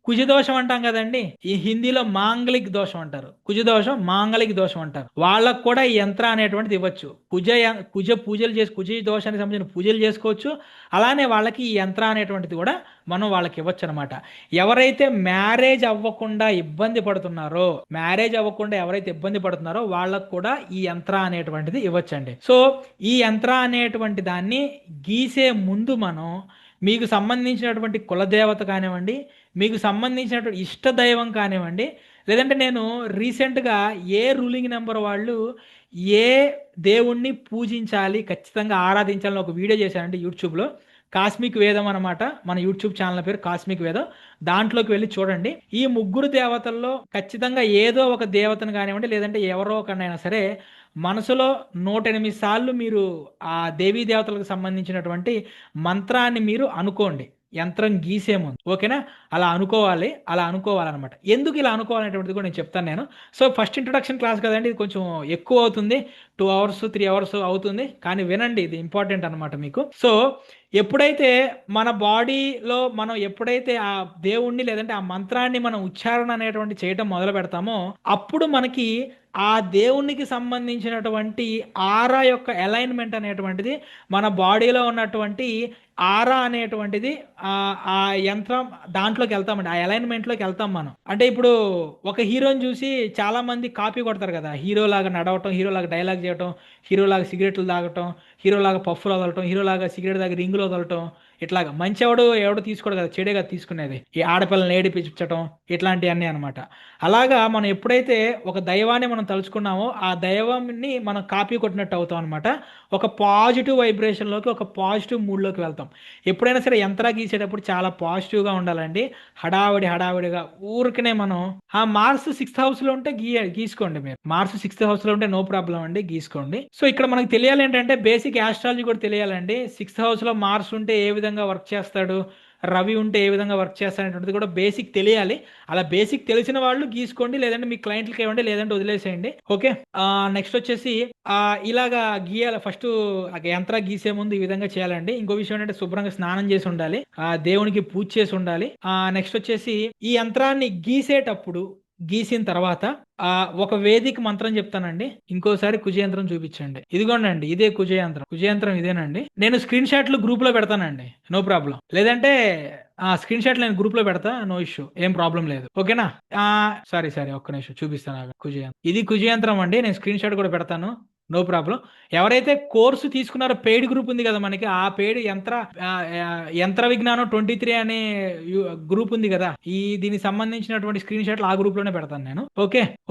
కుజదోషం అంటాం కదండి, ఈ హిందీలో మాంగళిక దోషం అంటారు, కుజదోషం మాంగళిక దోషం అంటారు. వాళ్ళకు కూడా ఈ యంత్రం అనేటువంటిది ఇవ్వచ్చు. కుజ పూజలు కుజ దోషానికి సంబంధించిన పూజలు చేసుకోవచ్చు. అలానే వాళ్ళకి ఈ యంత్రం అనేటువంటిది కూడా మనం వాళ్ళకి ఇవ్వచ్చు అనమాట. ఎవరైతే మ్యారేజ్ అవ్వకుండా ఇబ్బంది పడుతున్నారో వాళ్ళకు కూడా ఈ యంత్రం అనేటువంటిది ఇవ్వచ్చండి. సో ఈ యంత్రం అనేటువంటి దాన్ని గీసే ముందు మనం మీకు సంబంధించినటువంటి కులదేవత కానివ్వండి, మీకు సంబంధించినటువంటి ఇష్టదైవం కానివ్వండి, లేదంటే నేను రీసెంట్గా ఏ రూలింగ్ నెంబర్ వాళ్ళు ఏ దేవుణ్ణి పూజించాలి, ఖచ్చితంగా ఆరాధించాలని ఒక వీడియో చేశానండి యూట్యూబ్లో. కాస్మిక్ వేదం అనమాట, మన యూట్యూబ్ ఛానల్ పేరు కాస్మిక్ వేదం. దాంట్లోకి వెళ్ళి చూడండి. ఈ ముగ్గురు దేవతల్లో ఖచ్చితంగా ఏదో ఒక దేవతను కానివ్వండి, లేదంటే ఎవరో ఒకనైనా సరే మనసులో 108 సార్లు మీరు ఆ దేవీ దేవతలకు సంబంధించినటువంటి మంత్రాన్ని మీరు అనుకోండి యంత్రం గీసే ముందు. ఓకేనా? అలా అనుకోవాలన్నమాట. ఎందుకు ఇలా అనుకోవాలనేటువంటిది కూడా నేను చెప్తాను నేను. సో ఫస్ట్ ఇంట్రొడక్షన్ క్లాస్ కదండి, ఇది కొంచెం ఎక్కువ అవుతుంది, 2 hours 3 hours అవుతుంది, కానీ వినండి, ఇది ఇంపార్టెంట్ అనమాట మీకు. సో ఎప్పుడైతే మన బాడీలో మనం ఎప్పుడైతే ఆ దేవుణ్ణి లేదంటే ఆ మంత్రాన్ని మనం ఉచ్చారణ అనేటువంటి చేయటం మొదలు పెడతామో అప్పుడు మనకి ఆ దేవునికి సంబంధించినటువంటి ఆరా యొక్క అలైన్మెంట్ అనేటువంటిది, మన బాడీలో ఉన్నటువంటి ఆరా అనేటువంటిది ఆ యంత్రం దాంట్లోకి వెళ్తామండి, ఆ అలైన్మెంట్లోకి వెళ్తాం మనం. అంటే ఇప్పుడు ఒక హీరోని చూసి చాలా మంది కాపీ కొడతారు కదా, హీరోలాగా నడవటం, హీరోలాగా డైలాగ్ చేయటం, హీరోలాగా సిగరెట్లు తాగటం, హీరోలాగా పఫ్ఫులు వదలటం, హీరోలాగా సిగరెట్ తాగి రింగులు వదలటం, ఇట్లాగా. మంచి ఎవడు తీసుకోడు కదా, చెడేగా తీసుకునేది, ఈ ఆడపిల్లని ఏడిపించటం, ఇట్లాంటివన్నీ అనమాట. అలాగా మనం ఎప్పుడైతే ఒక దైవాన్ని మనం తలుచుకున్నామో ఆ దైవాన్ని మనం కాపీ కొట్టినట్టు అవుతాం అనమాట. ఒక పాజిటివ్ వైబ్రేషన్లోకి, ఒక పాజిటివ్ మూడ్లోకి వెళ్తాం. ఎప్పుడైనా సరే యంత్రా గీసేటప్పుడు చాలా పాజిటివ్గా ఉండాలండి. హడావిడిగా ఊరికనే మనం మార్స్ 6th హౌస్లో ఉంటే గీసుకోండి. మీరు మార్స్ 6th హౌస్లో ఉంటే నో ప్రాబ్లం అండి, గీసుకోండి. సో ఇక్కడ మనకు తెలియాలి ఏంటంటే బేసిక్ ఆస్ట్రాలజీ కూడా తెలియాలండి. 6th హౌస్లో మార్స్ ఉంటే ఏ విధంగా వర్క్ చేస్తాడు, రవి ఉంటే ఏ విధంగా వర్క్ చేస్తారనేటువంటిది కూడా బేసిక్ తెలియాలి. అలా బేసిక్ తెలిసిన వాళ్ళు గీసుకోండి, లేదంటే మీ క్లయింట్లకి ఇవ్వండి, లేదంటే వదిలేసేయండి. ఓకే, నెక్స్ట్ వచ్చేసి ఇలాగా గీయాలి. ఫస్ట్ యంత్రం గీసే ముందు ఈ విధంగా చేయాలండి. ఇంకో విషయం ఏంటంటే శుభ్రంగా స్నానం చేసి ఉండాలి, దేవునికి పూజ చేసి ఉండాలి. నెక్స్ట్ వచ్చేసి ఈ యంత్రాన్ని గీసేటప్పుడు గీసిన తర్వాత ఒక వేదిక మంత్రం చెప్తానండి. ఇంకోసారి కుజయంత్రం చూపించండి. ఇదిగోండి, ఇదే కుజయంత్రం. కుజయంత్రం ఇదేనండి. నేను స్క్రీన్ షాట్లు గ్రూప్ లో పెడతానండి, నో ప్రాబ్లం. లేదంటే స్క్రీన్ షాట్ నేను గ్రూప్ లో పెడతా, నో ఇష్యూ, ఏం ప్రాబ్లం లేదు. ఓకేనా? సరే ఒక్క నిమిషం చూపిస్తాను. కుజయంత్రం, ఇది కుజయంత్రం అండి. నేను స్క్రీన్ షాట్ కూడా పెడతాను, నో ప్రాబ్లం. ఎవరైతే కోర్సు తీసుకున్నారో పెయిడ్ గ్రూప్ ఉంది కదా మనకి, ఆ పెయిడ్ యంత్ర విజ్ఞానం 23 అనే గ్రూప్ ఉంది కదా, దీనికి సంబంధించినటువంటి స్క్రీన్ షాట్లు ఆ గ్రూప్ లోనే పెడతాను నేను.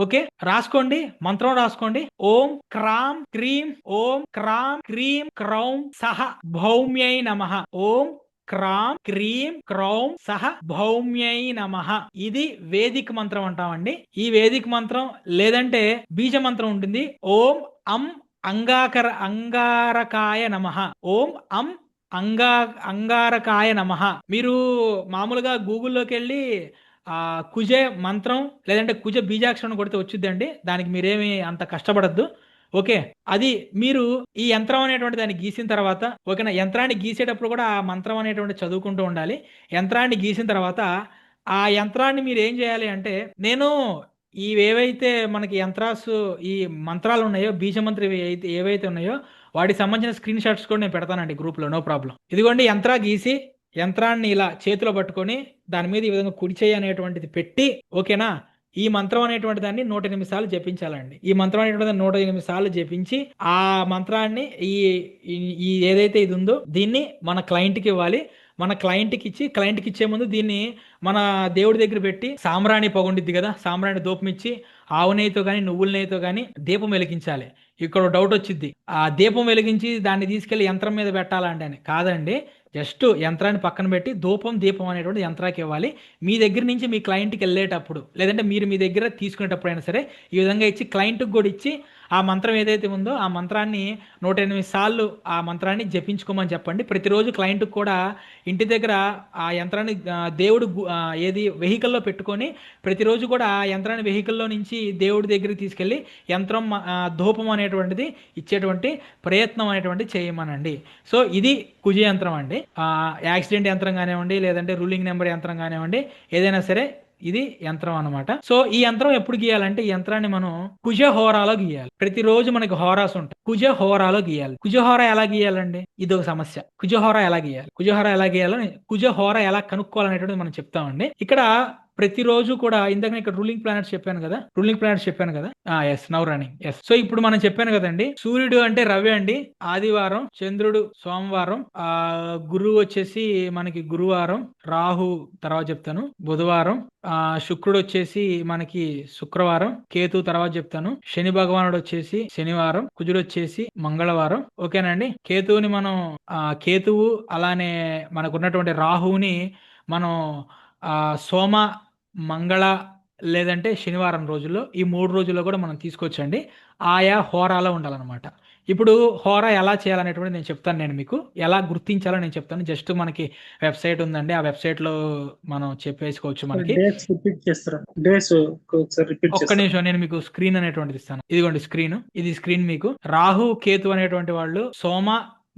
ఓకే, రాసుకోండి, మంత్రం రాసుకోండి. ఓం క్రాం క్రీం, ఓం క్రాం క్రీం క్రౌం సహ భౌమ్యై నమః. ఓం క్రాం క్రీం క్రౌం సహ భౌమ్యై నమః. ఇది వేదిక మంత్రం అంటామండి. ఈ వేదిక మంత్రం లేదంటే బీజ మంత్రం ఉంటుంది. ఓం అం అంగారకాయ నమః. ఓం అం అంగారకాయ నమః. మీరు మామూలుగా గూగుల్లోకి వెళ్ళి కుజ మంత్రం లేదంటే కుజ బీజాక్షరం కొడితే వచ్చిందండి. దానికి మీరేమి అంత కష్టపడద్దు. ఓకే, అది మీరు ఈ యంత్రం అనేటువంటి దాన్ని గీసిన తర్వాత, ఓకేనా, యంత్రాన్ని గీసేటప్పుడు కూడా ఆ మంత్రం అనేటువంటి చదువుకుంటూ ఉండాలి. యంత్రాన్ని గీసిన తర్వాత ఆ యంత్రాన్ని మీరు ఏం చేయాలి అంటే, నేను ఏవైతే మనకి ఈ మంత్రాలు ఉన్నాయో, బీజ మంత్రం ఏవైతే ఉన్నాయో వాటికి సంబంధించిన స్క్రీన్ షాట్స్ కూడా నేను పెడతానండి గ్రూప్లో, నో ప్రాబ్లం. ఇదిగోండి, యంత్రాన్ని ఇలా చేతిలో పట్టుకొని దాని మీద ఈ విధంగా కుడి చేయి అనేటువంటిది పెట్టి, ఓకేనా, ఈ మంత్రం అనేటువంటి దాన్ని 108 సార్లు జపించాలండి. ఈ మంత్రం అనేటువంటి 108 సార్లు జపించి ఆ మంత్రాన్ని ఈ ఏదైతే ఇది ఉందో దీన్ని మన క్లయింట్కి ఇవ్వాలి. మన క్లయింట్కి ఇచ్చే ముందు దీన్ని మన దేవుడి దగ్గర పెట్టి, సాంబ్రాణి పొగుండిద్ది కదా, సాంబ్రాణి దూపం ఇచ్చి ఆవు నెయ్యితో కానీ నువ్వుల నెయ్యితో కానీ దీపం వెలిగించాలి. ఇక్కడ డౌట్ వచ్చింది, ఆ దీపం వెలిగించి దాన్ని తీసుకెళ్లి యంత్రం మీద పెట్టాలంటే అని. కాదండి, జస్ట్ యంత్రాన్ని పక్కన పెట్టి దీపం అనేటువంటి యంత్రానికి ఇవ్వాలి. మీ దగ్గర నుంచి మీ క్లయింట్కి వెళ్ళేటప్పుడు, లేదంటే మీరు మీ దగ్గర తీసుకునేటప్పుడు అయినా సరే ఈ విధంగా ఇచ్చి క్లయింట్కి కూడా ఇచ్చి ఆ మంత్రం ఏదైతే ఉందో ఆ మంత్రాన్ని 108 సార్లు ఆ మంత్రాన్ని జపించుకోమని చెప్పండి. ప్రతిరోజు క్లయింట్కి కూడా ఇంటి దగ్గర ఆ యంత్రాన్ని దేవుడు ఏది వెహికల్లో పెట్టుకొని ప్రతిరోజు కూడా ఆ యంత్రాన్ని వెహికల్లో నుంచి దేవుడి దగ్గరికి తీసుకెళ్ళి యంత్రం ధూపం అనేటువంటిది ఇచ్చేటువంటి ప్రయత్నం అనేటువంటి చేయమనండి. సో ఇది కుజ యంత్రం అండి. యాక్సిడెంట్ యంత్రం కానివ్వండి, లేదంటే రూలింగ్ నెంబర్ యంత్రం కానివ్వండి, ఏదైనా సరే ఇది యంత్రం అనమాట. సో ఈ యంత్రం ఎప్పుడు గీయాలంటే, ఈ యంత్రాన్ని మనం కుజ హోరాలో గీయాలి. ప్రతిరోజు మనకి హోరాస్ ఉంటాయి, కుజ హోరాలో గీయాలి. కుజ హోర ఎలా గీయాలండి, ఇది ఒక సమస్య. కుజ హోర ఎలా గీయాలని, కుజ హోర ఎలా కనుక్కోవాలనేటువంటిది మనం చెప్తామండి. ఇక్కడ ప్రతిరోజు కూడా ఇందాక ఇక్కడ రూలింగ్ ప్లానెట్స్ చెప్పాను కదా, yes, now running, yes. So ఇప్పుడు మనం చెప్పాను కదండి, సూర్యుడు అంటే రవి అండి, ఆదివారం, చంద్రుడు సోమవారం, గురువు వచ్చేసి మనకి గురువారం, రాహు తర్వాత చెప్తాను బుధవారం, శుక్రుడు వచ్చేసి మనకి శుక్రవారం, కేతు తర్వాత చెప్తాను, శని భగవానుడు వచ్చేసి శనివారం, కుజుడు వచ్చేసి మంగళవారం. ఓకేనండి, కేతువు అలానే మనకున్నటువంటి రాహువుని మనం సోమ, మంగళ లేదంటే శనివారం రోజుల్లో, ఈ 3 రోజుల్లో కూడా మనం తీసుకొచ్చండి. ఆయా హోరాలో ఉండాలన్నమాట. ఇప్పుడు హోరా ఎలా చేయాలనేటువంటి నేను చెప్తాను, మీకు ఎలా గుర్తించాలో నేను చెప్తాను. జస్ట్ మనకి వెబ్సైట్ ఉందండి, ఆ వెబ్సైట్లో మనం చెప్పేసుకోవచ్చు. మనకి ఒక్క నిమిషం, నేను మీకు స్క్రీన్ అనేటువంటిది ఇస్తాను. ఇదిగోండి స్క్రీన్, ఇది స్క్రీన్. మీకు రాహు కేతు అనేటువంటి వాళ్ళు సోమ,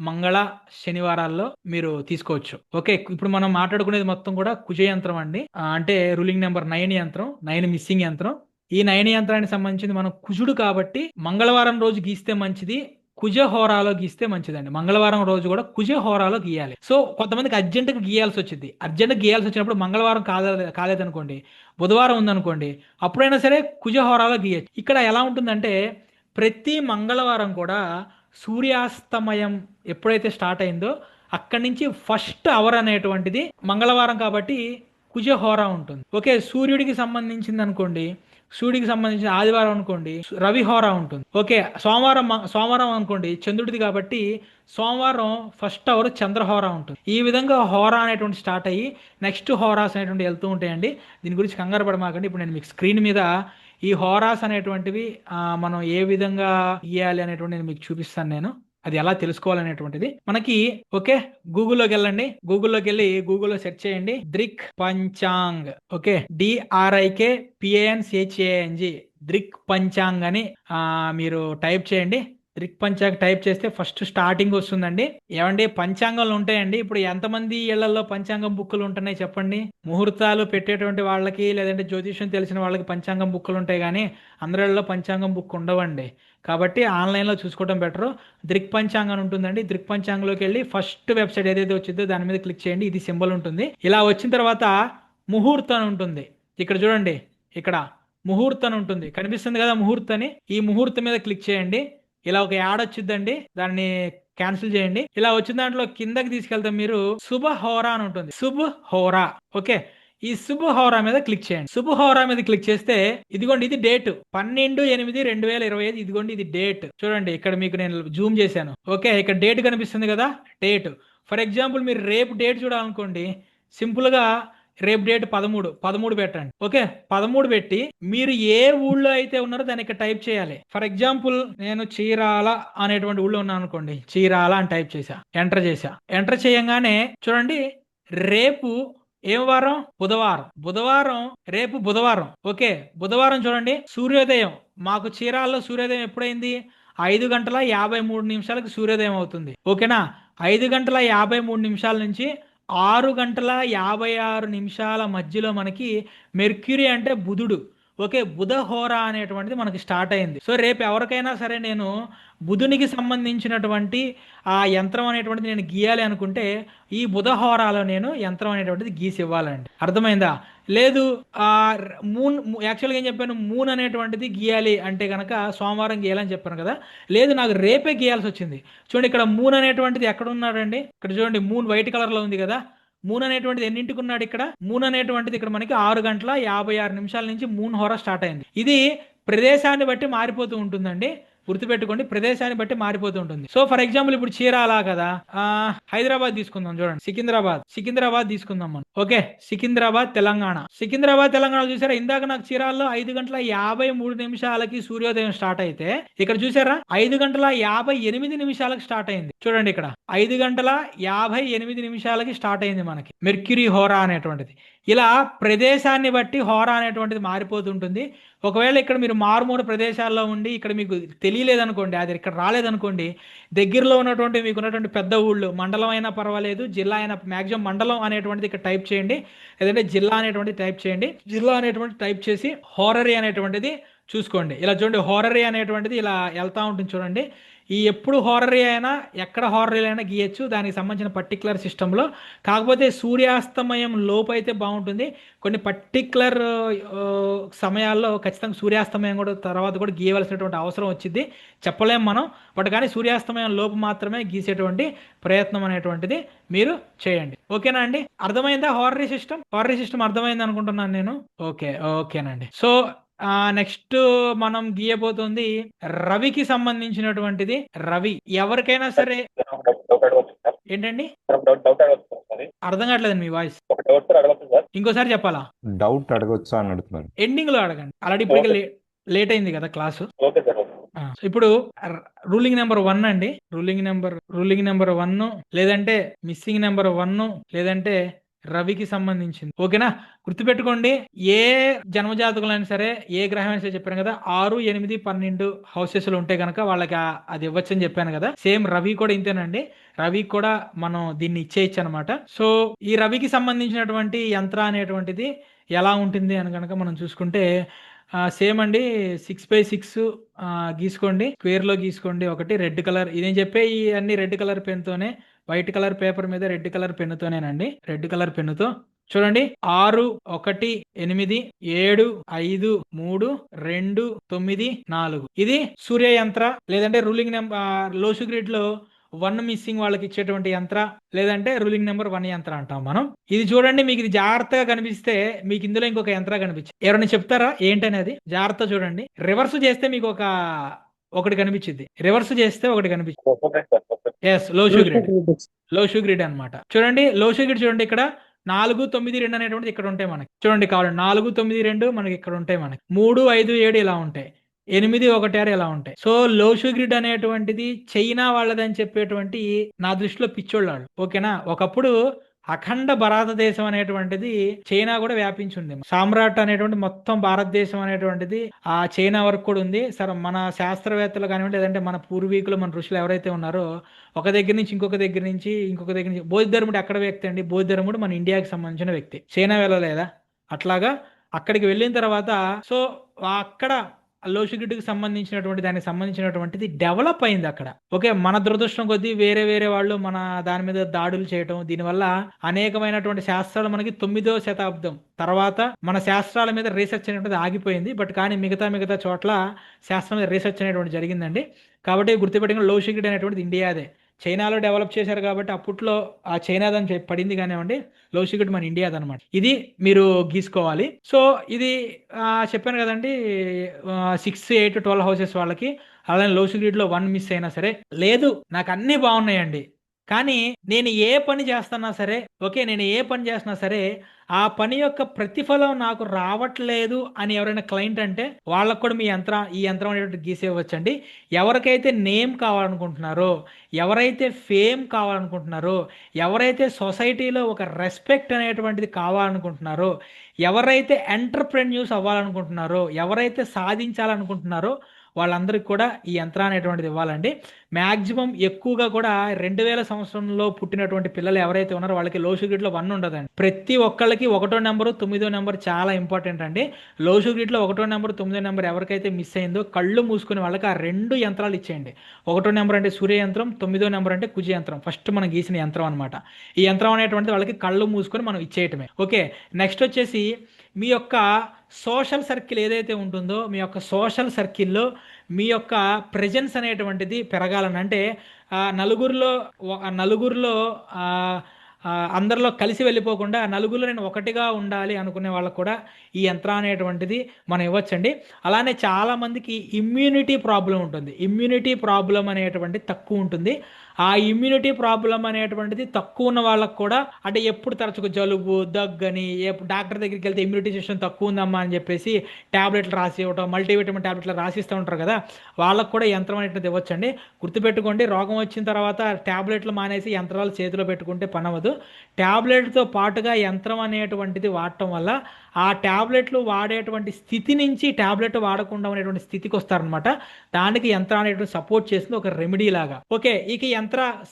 మంగళ, శనివారాల్లో మీరు తీసుకోవచ్చు. ఓకే, ఇప్పుడు మనం మాట్లాడుకునేది మొత్తం కూడా కుజ యంత్రం అండి. అంటే రూలింగ్ నెంబర్ 9 యంత్రం, 9 మిస్సింగ్ యంత్రం. ఈ 9 యంత్రానికి సంబంధించింది మనం కుజుడు కాబట్టి మంగళవారం రోజు గీస్తే మంచిది, కుజ హోరాలో గీస్తే మంచిదండి. మంగళవారం రోజు కూడా కుజ హోరాలో గీయాలి. సో కొంతమందికి అర్జెంట్గా గీయాల్సి వచ్చినప్పుడు మంగళవారం కాలేదనుకోండి, బుధవారం ఉందనుకోండి, అప్పుడైనా సరే కుజ హోరాలో గీయచ్చు. ఇక్కడ ఎలా ఉంటుందంటే, ప్రతి మంగళవారం కూడా సూర్యాస్తమయం ఎప్పుడైతే స్టార్ట్ అయిందో అక్కడి నుంచి ఫస్ట్ అవర్ అనేటువంటిది మంగళవారం కాబట్టి కుజ హోరా ఉంటుంది. ఓకే, సూర్యుడికి సంబంధించిన ఆదివారం అనుకోండి, రవి హోరా ఉంటుంది. ఓకే, సోమవారం అనుకోండి, చంద్రుడిది కాబట్టి సోమవారం ఫస్ట్ అవర్ చంద్రహోరా ఉంటుంది. ఈ విధంగా హోరా అనేటువంటి స్టార్ట్ అయ్యి నెక్స్ట్ హోరాస్ అనేటువంటి వెళ్తూ ఉంటాయండి. దీని గురించి కంగారు పడమాకండి. ఇప్పుడు నేను మీకు స్క్రీన్ మీద ఈ హోరాస్ అనేటువంటివి మనం ఏ విధంగా గీయాలి అనేటువంటి నేను మీకు చూపిస్తాను. నేను అది ఎలా తెలుసుకోవాలనేటువంటిది మనకి. ఓకే, గూగుల్లోకి వెళ్ళండి. గూగుల్లో సెర్చ్ చేయండి ద్రిక్ పంచాంగ్. ఓకే, DRIKPANCHANG, ద్రిక్ పంచాంగ్ అని మీరు టైప్ చేయండి. దృక్పంచాంగ టైప్ చేస్తే ఫస్ట్ స్టార్టింగ్ వస్తుందండి. ఏమండి పంచాంగాలు ఉంటాయండి. ఇప్పుడు ఎంతమంది ఇళ్లలో పంచాంగం బుక్కులు ఉంటున్నాయి చెప్పండి. ముహూర్తాలు పెట్టేటువంటి వాళ్ళకి లేదంటే జ్యోతిష్యం తెలిసిన వాళ్ళకి పంచాంగం బుక్కులు ఉంటాయి కానీ అందరిలో పంచాంగం బుక్ ఉండవండి. కాబట్టి ఆన్లైన్లో చూసుకోవడం బెటర్. దృక్పంచాంగం అని ఉంటుందండి. దృక్పంచాంగంలోకి వెళ్ళి ఫస్ట్ వెబ్సైట్ ఏదైతే వచ్చిందో దాని మీద క్లిక్ చేయండి. ఇది సింబల్ ఉంటుంది. ఇలా వచ్చిన తర్వాత ముహూర్తం ఉంటుంది. ఇక్కడ చూడండి, ఇక్కడ ముహూర్తం ఉంటుంది, కనిపిస్తుంది కదా ముహూర్తం అని. ఈ ముహూర్తం మీద క్లిక్ చేయండి. ఇలా ఒక యాడ్ వచ్చిందండి, దాన్ని క్యాన్సిల్ చేయండి. ఇలా వచ్చిన దాంట్లో కిందకి తీసుకెళ్తే మీరు శుభ హోరా అని ఉంటుంది. శుభ హోరా, ఓకే. ఈ శుభ హోరా మీద క్లిక్ చేయండి. శుభ హోరా మీద క్లిక్ చేస్తే ఇదిగోండి, ఇది డేట్ 12/8/2025. ఇదిగోండి, ఇది డేట్. చూడండి ఇక్కడ మీకు నేను జూమ్ చేశాను. ఓకే, ఇక్కడ డేట్ కనిపిస్తుంది కదా, డేట్. ఫర్ ఎగ్జాంపుల్ మీరు రేపు డేట్ చూడాలనుకోండి, సింపుల్ గా రేపు డేట్ 13 పెట్టండి. ఓకే, 13 పెట్టి మీరు ఏ ఊళ్ళో అయితే ఉన్నారో దాన్ని ఇక్కడ టైప్ చేయాలి. ఫర్ ఎగ్జాంపుల్ నేను చీరాల అనేటువంటి ఊళ్ళో ఉన్నాను అనుకోండి, చీరాల అని టైప్ చేశా, ఎంటర్ చేశా. ఎంటర్ చేయంగానే చూడండి, రేపు ఏం వారం? బుధవారం. రేపు బుధవారం. ఓకే, బుధవారం చూడండి, సూర్యోదయం మాకు చీరాల్లో సూర్యోదయం ఎప్పుడైంది? 5:53 సూర్యోదయం అవుతుంది. ఓకేనా, 5:53 నుంచి 6:56 మధ్యలో మనకి మెర్క్యూరీ అంటే బుధుడు, ఓకే, బుధ హోరా అనేటువంటిది మనకి స్టార్ట్ అయింది. సో రేపు ఎవరికైనా సరే నేను బుధునికి సంబంధించినటువంటి ఆ యంత్రం అనేటువంటిది నేను గీయాలి అనుకుంటే ఈ బుధ హోరాలో నేను యంత్రం అనేటువంటిది గీసి ఇవ్వాలండి. అర్థమైందా? లేదు మూన్, యాక్చువల్గా ఏం చెప్పాను, మూన్ అనేటువంటిది గీయాలి అంటే కనుక సోమవారం గీయాలని చెప్పాను కదా. లేదు, నాకు రేపే గీయాల్సి వచ్చింది. చూడండి ఇక్కడ మూన్ అనేటువంటిది ఎక్కడ ఉన్నాడండి, ఇక్కడ చూడండి మూన్ వైట్ కలర్లో ఉంది కదా. మూన్ అనేటువంటిది ఎన్నింటికి ఉన్నాడు ఇక్కడ? మూన్ అనేటువంటిది ఇక్కడ మనకి 6:56 నుంచి మూన్ హోరా స్టార్ట్ అయింది. ఇది ప్రదేశాన్ని బట్టి మారిపోతూ ఉంటుందండి, గుర్తుపెట్టుకోండి, ప్రదేశాన్ని బట్టి మారిపోతూ ఉంటుంది. సో ఫర్ ఎగ్జాంపుల్ ఇప్పుడు చీరాల కదా, హైదరాబాద్ తీసుకుందాం. చూడండి, సికింద్రాబాద్ తీసుకుందాం మనం. ఓకే, సికింద్రాబాద్ తెలంగాణ చూసారా, ఇందాక నాకు చీరాల్లో 5:53 సూర్యోదయం స్టార్ట్ అయితే ఇక్కడ చూసారా 5:58 స్టార్ట్ అయింది. చూడండి ఇక్కడ 5:58 స్టార్ట్ అయింది మనకి మెర్క్యూరీ హోరా అనేటువంటిది. ఇలా ప్రదేశాన్ని బట్టి హోరా అనేటువంటిది మారిపోతుంటుంది. ఒకవేళ ఇక్కడ మీరు మారుమూల ప్రదేశాల్లో ఉండి ఇక్కడ మీకు తెలియలేదనుకోండి, అది ఇక్కడ రాలేదనుకోండి, దగ్గరలో ఉన్నటువంటి మీకు ఉన్నటువంటి పెద్ద ఊళ్ళు, మండలం అయినా పర్వాలేదు, జిల్లా అయినా, మ్యాక్సిమం మండలం అనేటువంటిది ఇక్కడ టైప్ చేయండి, లేదంటే జిల్లా అనేటువంటిది టైప్ చేయండి. జిల్లా అనేటువంటి టైప్ చేసి హోరరీ అనేటువంటిది చూసుకోండి. ఇలా చూడండి, హోరరీ అనేటువంటిది ఇలా వెళ్తా ఉంటుంది. చూడండి, ఈ ఎప్పుడు హోరరీ అయినా ఎక్కడ హోరరీ అయినా గీయచ్చు, దానికి సంబంధించిన పర్టికులర్ సిస్టంలో. కాకపోతే సూర్యాస్తమయం లోపు అయితే బాగుంటుంది. కొన్ని పర్టికులర్ సమయాల్లో ఖచ్చితంగా సూర్యాస్తమయం కూడా తర్వాత కూడా గీయవలసినటువంటి అవసరం వచ్చింది, చెప్పలేం మనం. బట్ కానీ సూర్యాస్తమయం లోపు మాత్రమే గీసేటువంటి ప్రయత్నం అనేటువంటిది మీరు చేయండి. ఓకేనా అండి? అర్థమైందా హోరరీ సిస్టమ్ అర్థమైంది అనుకుంటున్నాను నేను. ఓకేనండి. సో నెక్స్ట్ మనం గీయబోతుంది రవికి సంబంధించినటువంటిది. రవి ఎవరికైనా సరే ఏంటండి అర్థం కావట్లేదండి మీ వాయిస్, ఇంకోసారి చెప్పాలా? డౌట్ అడగొచ్చా అని అడుగుతున్నాను. ఎండింగ్ లో అడగండి, అలాంటి ఇప్పటికే లేట్ అయింది కదా క్లాసు. ఇప్పుడు రూలింగ్ నెంబర్ 1 అండి, రూలింగ్ నెంబర్ 1 లేదంటే మిస్సింగ్ నెంబర్ 1 లేదంటే రవికి సంబంధించింది. ఓకేనా, గుర్తుపెట్టుకోండి. ఏ జన్మజాతకులైనా సరే, ఏ గ్రహం అయినా సరే చెప్పాను కదా, 6, 8, 12 హౌసెస్ ఉంటే కనుక వాళ్ళకి అది ఇవ్వచ్చని చెప్పాను కదా. సేమ్ రవి కూడా ఇంతేనండి, రవికి కూడా మనం దీన్ని ఇచ్చేయచ్చు అనమాట. సో ఈ రవికి సంబంధించినటువంటి యంత్ర అనేటువంటిది ఎలా ఉంటుంది అని కనుక మనం చూసుకుంటే సేమ్ అండి, 6x6 గీసుకోండి, స్క్వేర్ లో గీసుకోండి. ఒకటి రెడ్ కలర్, ఇదేం చెప్పే ఈ అన్ని రెడ్ కలర్ పెన్ తోనే, వైట్ కలర్ పేపర్ మీద రెడ్ కలర్ పెన్నుతోనేనండి, రెడ్ కలర్ పెన్నుతో. చూడండి, 6, 1, 8, 7, 5, 3, 2, 9, 4 ఇది సూర్య యంత్ర, లేదంటే రూలింగ్ నెంబర్ లోషు గ్రిడ్ లో 1 మిస్సింగ్ వాళ్ళకి ఇచ్చేటువంటి యంత్ర, లేదంటే రూలింగ్ నెంబర్ 1 యంత్ర అంటాం మనం. ఇది చూడండి, మీకు ఇది జాగ్రత్తగా కనిపిస్తే మీకు ఇందులో ఇంకొక యంత్ర కనిపించింది. ఎవరైనా చెప్తారా ఏంటనేది? జాగ్రత్త చూడండి. రివర్స్ చేస్తే మీకు ఒకటి కనిపించింది, రివర్స్ చేస్తే ఒకటి కనిపించింది. ఎస్, లోషు గ్రిడ్ అన్నమాట. చూడండి, లోషు గ్రిడ్ చూడండి, ఇక్కడ 4, 9, 2 అనేటువంటిది ఇక్కడ ఉంటాయి మనకి. చూడండి, కావాలి 4, 9, 2 మనకి ఇక్కడ ఉంటాయి మనకి. 3, 5, 7 ఇలా ఉంటాయి. 8, 1, 6 ఇలా ఉంటాయి. సో లోషు గ్రిడ్ అనేటువంటిది చైనా వాళ్ళదని చెప్పేటువంటి నా దృష్టిలో పిచ్చోళ్ళు. ఓకేనా, ఒకప్పుడు అఖండ భారతదేశం అనేటువంటిది చైనా కూడా వ్యాపించి ఉంది. సామ్రాట్ అనేటువంటి మొత్తం భారతదేశం అనేటువంటిది ఆ చైనా వరకు కూడా ఉంది. సరే మన శాస్త్రవేత్తలు కానివ్వండి, లేదంటే మన పూర్వీకులు, మన ఋషులు ఎవరైతే ఉన్నారో ఒక దగ్గర నుంచి ఇంకొక దగ్గర నుంచి ఇంకొక దగ్గర నుంచి, బౌద్ధ ధర్ముడు ఎక్కడ వ్యక్తి అండి? బౌద్ధ ధర్ముడు మన ఇండియాకి సంబంధించిన వ్యక్తి. చైనా వెళ్ళలేదా? అట్లాగా అక్కడికి వెళ్ళిన తర్వాత సో అక్కడ లోషుగిడ్డుకి సంబంధించినటువంటి దానికి సంబంధించినటువంటిది డెవలప్ అయింది అక్కడ. ఓకే, మన దురదృష్టం కొద్దీ వేరే వేరే వాళ్ళు మన దాని మీద దాడులు చేయటం, దీనివల్ల అనేకమైనటువంటి శాస్త్రాలు మనకి 9వ శతాబ్దం తర్వాత మన శాస్త్రాల మీద రీసెర్చ్ అనేటువంటిది ఆగిపోయింది. బట్ కానీ మిగతా చోట్ల శాస్త్రం మీద రీసెర్చ్ అనేటువంటి జరిగిందండి. కాబట్టి గుర్తుపెట్టుకుని లోషుగిడ్ అనేటువంటిది ఇండియాదే. చైనాలో డెవలప్ చేశారు కాబట్టి అప్పట్లో ఆ చైనాదని పడింది కానివ్వండి, లోషిగుడ్ మన ఇండియాదనమాట. ఇది మీరు గీసుకోవాలి. సో ఇది చెప్పాను కదండి, 6, 8, 12 హౌసెస్ వాళ్ళకి. అలానే లోషిగుడ్లో 1 మిస్ అయినా సరే, లేదు నాకు అన్నీ బాగున్నాయండి కానీ నేను ఏ పని చేస్తున్నా సరే, ఓకే నేను ఏ పని చేస్తున్నా సరే ఆ పని యొక్క ప్రతిఫలం నాకు రావట్లేదు అని ఎవరైనా క్లయింట్ అంటే వాళ్ళకు కూడా ఈ యంత్రం అనేటువంటి గీసేయవచ్చండి. ఎవరికైతే నేమ్ కావాలనుకుంటున్నారో, ఎవరైతే ఫేమ్ కావాలనుకుంటున్నారో, ఎవరైతే సొసైటీలో ఒక రెస్పెక్ట్ అనేటువంటిది కావాలనుకుంటున్నారో, ఎవరైతే ఎంటర్‌ప్రెన్యూర్స్ అవ్వాలనుకుంటున్నారో, ఎవరైతే సాధించాలనుకుంటున్నారో వాళ్ళందరికీ కూడా ఈ యంత్రం అనేటువంటిది ఇవ్వాలండి. మ్యాక్సిమం ఎక్కువగా కూడా 2000 సంవత్సరంలో పుట్టినటువంటి పిల్లలు ఎవరైతే ఉన్నారో వాళ్ళకి లోషుగిడ్లో 1 ఉండదండి. ప్రతి ఒక్కళ్ళకి 1వ నెంబరు 9వ నెంబర్ చాలా ఇంపార్టెంట్ అండి. లోషుగిడ్లో 1వ నెంబర్ 9వ నెంబర్ ఎవరికైతే మిస్ అయిందో కళ్ళు మూసుకునే వాళ్ళకి ఆ 2 యంత్రాలు ఇచ్చేయండి. 1వ నెంబర్ అంటే సూర్య యంత్రం, 9వ నెంబర్ అంటే కుజ యంత్రం. ఫస్ట్ మనం గీసిన యంత్రం అనమాట. ఈ యంత్రం అనేటువంటిది వాళ్ళకి కళ్ళు మూసుకొని మనం ఇచ్చేయటమే. ఓకే, నెక్స్ట్ వచ్చేసి మీ యొక్క సోషల్ సర్కిల్ ఏదైతే ఉంటుందో, మీ యొక్క సోషల్ సర్కిల్లో మీ యొక్క ప్రెజెన్స్ అనేటువంటిది పెరగాలని, అంటే నలుగురిలో అందరిలో కలిసి వెళ్ళిపోకుండా నలుగురిలో నేను ఒకటిగా ఉండాలి అనుకునే వాళ్ళకు కూడా ఈ యంత్రం అనేటువంటిది మనం ఇవ్వచ్చండి. అలానే చాలామందికి ఇమ్యూనిటీ ప్రాబ్లం ఉంటుంది. ఇమ్యూనిటీ ప్రాబ్లం అనేటువంటిది తక్కువ ఉంటుంది. ఆ ఇమ్యూనిటీ ప్రాబ్లం అనేటువంటిది తక్కువ ఉన్న వాళ్ళకు కూడా, అంటే ఎప్పుడు తరచుగా జలుబు, దగ్గని, డాక్టర్ దగ్గరికి వెళ్తే ఇమ్యూనిటీ సిస్టమ్ తక్కువ ఉందమ్మా అని చెప్పేసి ట్యాబ్లెట్లు రాసి ఇవ్వటం, మల్టీవిటమిన్ ట్యాబ్లెట్లు రాసిస్తూ ఉంటారు కదా, వాళ్ళకు కూడా యంత్రం అనేటువంటిది ఇవ్వచ్చండి. గుర్తుపెట్టుకోండి, రోగం వచ్చిన తర్వాత ట్యాబ్లెట్లు మానేసి యంత్రాలు చేతిలో పెట్టుకుంటే పని అవ్వదు. ట్యాబ్లెట్తో పాటుగా యంత్రం అనేటువంటిది వాడటం వల్ల ఆ ట్యాబ్లెట్లు వాడేటువంటి స్థితి నుంచి ట్యాబ్లెట్ వాడకుండా ఉండేటువంటి స్థితికి వస్తారనమాట. దానికి యంత్రం అనేటువంటి సపోర్ట్ చేసింది ఒక రెమెడీ లాగా. ఓకే, ఇక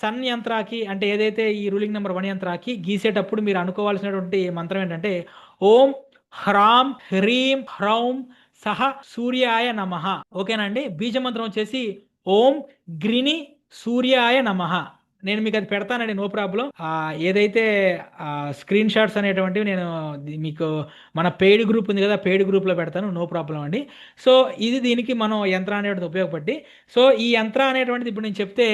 సన్ యంత్రాకి, అంటే ఏదైతే ఈ రూలింగ్ నెంబర్ 1 యంత్రాకి గీసేటప్పుడు మీరు అనుకోవాల్సినటువంటి మంత్రం ఏంటంటే ఓం హ్రాం హ్రీం హ్రౌం సహ సూర్యాయ నమః. ఓకేనండి. బీజ మంత్రం వచ్చేసి ఓం గ్రిని సూర్యాయ నమః. నేను మీకు అది పెడతానండి, నో ప్రాబ్లం. ఏదైతే స్క్రీన్ షాట్స్ అనేటువంటివి నేను మీకు మన పెయిడ్ గ్రూప్ ఉంది కదా, పెయిడ్ గ్రూప్లో పెడతాను, నో ప్రాబ్లం అండి. సో ఇది దీనికి మనం యంత్రం అనేటువంటిది ఉపయోగపడి, సో ఈ యంత్రం అనేటువంటిది ఇప్పుడు నేను చెప్తే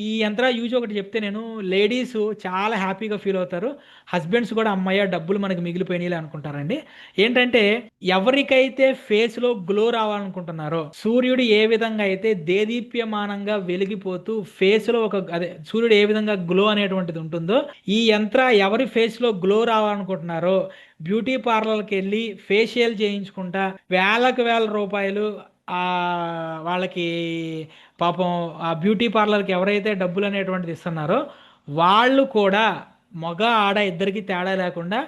ఈ యంత్ర యూజ్ ఒకటి చెప్తే నేను లేడీస్ చాలా హ్యాపీగా ఫీల్ అవుతారు. హస్బెండ్స్ కూడా అమ్మయ్య డబ్బులు మనకి మిగిలిపోయినాయి అనుకుంటారండి. ఏంటంటే ఎవరికైతే ఫేస్లో గ్లో రావాలనుకుంటున్నారో, సూర్యుడు ఏ విధంగా అయితే దేదీప్యమానంగా వెలిగిపోతూ ఫేస్లో సూర్యుడు ఏ విధంగా గ్లో అనేటువంటిది ఉంటుందో, ఈ యంత్ర ఎవరి ఫేస్లో గ్లో రావాలనుకుంటున్నారో బ్యూటీ పార్లర్కి వెళ్ళి ఫేషియల్ చేయించుకుంటా వేల రూపాయలు వాళ్ళకి పాపం ఆ బ్యూటీ పార్లర్కి ఎవరైతే డబ్బులు అనేటువంటిది ఇస్తున్నారో వాళ్ళు కూడా మగ ఆడ ఇద్దరికి తేడా లేకుండా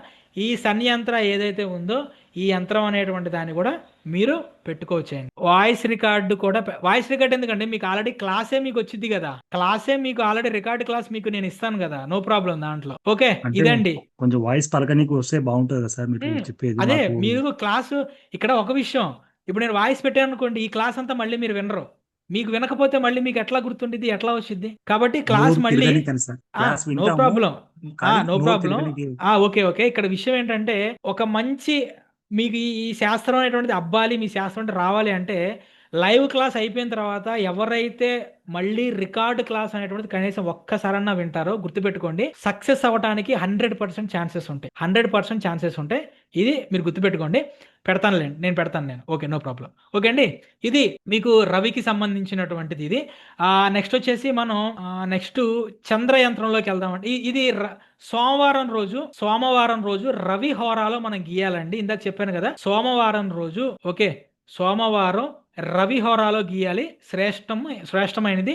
ఈ సన్ యంత్ర ఏదైతే ఉందో ఈ యంత్రం అనేటువంటి దాన్ని కూడా మీరు పెట్టుకోవచ్చండి. వాయిస్ రికార్డ్ ఎందుకంటే మీకు ఆల్రెడీ క్లాసే మీకు వచ్చింది కదా, మీకు ఆల్రెడీ రికార్డ్ క్లాస్ మీకు నేను ఇస్తాను కదా, నో ప్రాబ్లం దాంట్లో. ఓకే, ఇదండి. కొంచెం వాయిస్ పలకనీకి వస్తే బాగుంటుంది కదా సార్ మీరు చెప్పేది. అదే మీరు క్లాసు ఇక్కడ ఒక విషయం, ఇప్పుడు నేను వాయిస్ పెట్టాను అనుకోండి, ఈ క్లాస్ అంతా మళ్ళీ మీరు వినరు. మీకు వినకపోతే మళ్ళీ మీకు ఎట్లా గుర్తుండిద్ది, ఎట్లా వచ్చింది? కాబట్టి క్లాస్ మళ్ళీ నో ప్రాబ్లం. ఓకే. ఇక్కడ విషయం ఏంటంటే ఒక మంచి మీకు ఈ శాస్త్రం అనేటువంటిది అబ్బాలి, మీ శాస్త్రం అంటే రావాలి అంటే లైవ్ క్లాస్ అయిపోయిన తర్వాత ఎవరైతే మళ్ళీ రికార్డ్ క్లాస్ అనేటువంటిది కనీసం ఒక్కసారన్నా వింటారో గుర్తుపెట్టుకోండి, సక్సెస్ అవ్వడానికి 100% ఛాన్సెస్ ఉంటాయి. 100% ఛాన్సెస్ ఉంటాయి. ఇది మీరు గుర్తుపెట్టుకోండి. నేను పెడతాను. Okay, no problem. ఓకే అండి, ఇది మీకు రవికి సంబంధించినటువంటిది. ఇది నెక్స్ట్ వచ్చేసి మనం నెక్స్ట్ చంద్రయంత్రంలోకి వెళ్దామండి. ఇది సోమవారం రోజు రవి హోరాలో మనం గీయాలండి. ఇందాక చెప్పాను కదా, సోమవారం రోజు. ఓకే, సోమవారం రవి హోరాలో గీయాలి, శ్రేష్టమైనది.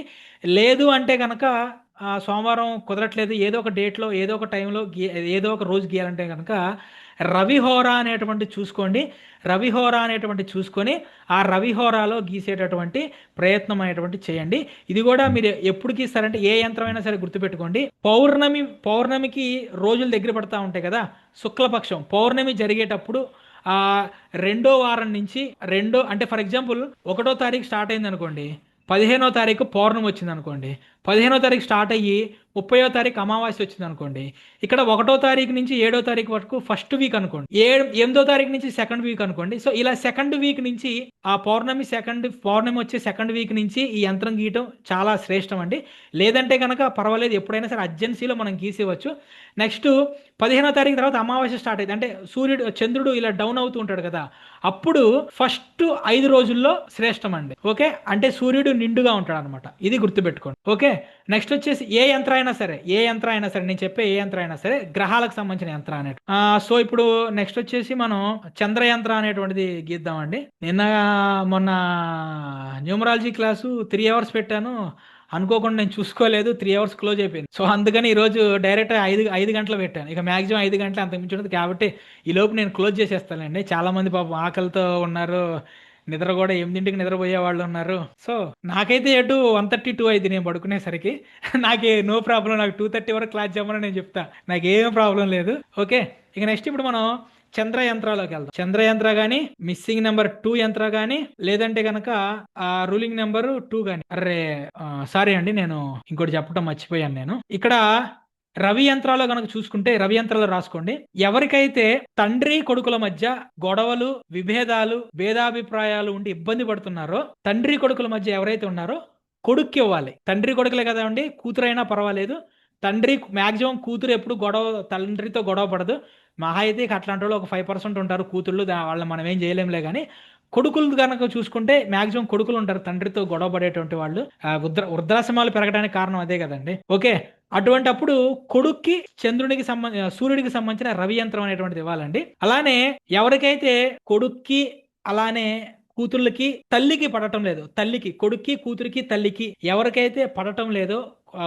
లేదు అంటే కనుక సోమవారం కుదరట్లేదు, ఏదో ఒక డేట్లో ఏదో ఒక టైంలో ఏదో ఒక రోజు గీయాలంటే కనుక రవిహోరా అనేటువంటి చూసుకోండి. రవిహోరా అనేటువంటి చూసుకొని ఆ రవిహోరాలో గీసేటటువంటి ప్రయత్నం అనేటువంటి చేయండి. ఇది కూడా మీరు ఎప్పుడు గీస్తారంటే ఏ యంత్రమైనా సరే గుర్తుపెట్టుకోండి, పౌర్ణమికి రోజులు దగ్గర పడతా ఉంటాయి కదా, శుక్లపక్షం పౌర్ణమి జరిగేటప్పుడు ఆ రెండో వారం నుంచి అంటే ఫర్ ఎగ్జాంపుల్ 1వ తారీఖు స్టార్ట్ అయింది అనుకోండి, 15వ తారీఖు పౌర్ణమి వచ్చింది అనుకోండి, 15వ తారీఖు స్టార్ట్ అయ్యి 30వ తారీఖు అమావాస్య వచ్చింది అనుకోండి, ఇక్కడ 1వ తారీఖు నుంచి 7వ తారీఖు వరకు ఫస్ట్ వీక్ అనుకోండి, 8వ తారీఖు నుంచి సెకండ్ వీక్ అనుకోండి. సో ఇలా సెకండ్ వీక్ నుంచి ఆ పౌర్ణమి వచ్చే సెకండ్ వీక్ నుంచి ఈ యంత్రం గీయటం చాలా శ్రేష్టం అండి. లేదంటే కనుక పర్వాలేదు, ఎప్పుడైనా సరే అర్జెన్సీలో మనం గీసేవచ్చు. నెక్స్ట్ 15వ తారీఖు తర్వాత అమావాస్య స్టార్ట్ అయింది అంటే చంద్రుడు ఇలా డౌన్ అవుతూ ఉంటాడు కదా, అప్పుడు ఫస్ట్ 5 రోజుల్లో శ్రేష్టం అండి. ఓకే, అంటే సూర్యుడు నిండుగా ఉంటాడు అనమాట, ఇది గుర్తుపెట్టుకోండి. ఓకే, నెక్స్ట్ వచ్చేసి ఏ యంత్రం అయినా సరే నేను చెప్పే ఏ యంత్రం అయినా సరే గ్రహాలకు సంబంధించిన యంత్రం అనేటు. సో ఇప్పుడు నెక్స్ట్ వచ్చేసి మనం చంద్ర యంత్రం అనేటువంటిది గీద్దామండి. మొన్న న్యూమరాలజీ క్లాసు 3 hours పెట్టాను, అనుకోకుండా నేను చూసుకోలేదు, 3 hours క్లోజ్ అయిపోయింది. సో అందుకని ఈరోజు డైరెక్ట్ 5 గంటలు పెట్టాను. ఇక మాక్సిమం 5 గంటలు అంత మించి ఉంటుంది కాబట్టి ఈ లోపు నేను క్లోజ్ చేసేస్తానండి. చాలా మంది పాపం ఆకలితో ఉన్నారు, నిద్ర కూడా 8ంటికి నిద్రపోయే వాళ్ళు ఉన్నారు. సో నాకైతే 1:32 అయింది నేను పడుకునేసరికి. నాకే నో ప్రాబ్లం, నాకు 2:30 వరకు క్లాస్ చేయమని నేను చెప్తా, నాకేం ప్రాబ్లం లేదు. ఓకే, ఇక నెక్స్ట్ ఇప్పుడు మనం చంద్ర యంత్రాలోకి వెళ్దాం. చంద్ర యంత్ర కానీ, మిస్సింగ్ నెంబర్ 2 యంత్ర కానీ, లేదంటే కనుక రూలింగ్ నెంబర్ 2 కానీ. సారీ అండి, నేను ఇంకోటి చెప్పడం మర్చిపోయాను. నేను ఇక్కడ రవి యంత్రాల్లో కనుక చూసుకుంటే, రవి యంత్రాలు రాసుకోండి. ఎవరికైతే తండ్రి కొడుకుల మధ్య గొడవలు, విభేదాలు, భేదాభిప్రాయాలు ఉండి ఇబ్బంది పడుతున్నారో, తండ్రి కొడుకుల మధ్య ఎవరైతే ఉన్నారో కొడుక్కి ఇవ్వాలి. తండ్రి కొడుకులే కదా అండి, కూతురైనా పర్వాలేదు. తండ్రి మాక్సిమం కూతురు ఎప్పుడు తండ్రితో గొడవ పడదు. మహా అయితే అట్లాంటి వాళ్ళు ఒక 5% ఉంటారు కూతుళ్ళు, వాళ్ళని మనం ఏం చేయలేంలే. కానీ కొడుకులు కనుక చూసుకుంటే మాక్సిమం కొడుకులు ఉంటారు తండ్రితో గొడవ పడేటువంటి వాళ్ళు. వృద్ధాశ్రమాలు పెరగడానికి కారణం అదే కదండి. ఓకే, అటువంటి అప్పుడు కొడుక్కి సూర్యుడికి సంబంధించిన రవి యంత్రం అనేటువంటిది ఇవ్వాలండి. అలానే ఎవరికైతే కొడుక్కి అలానే కూతుర్లకి తల్లికి పడటం లేదు, కొడుక్కి కూతురికి తల్లికి ఎవరికైతే పడటం లేదో,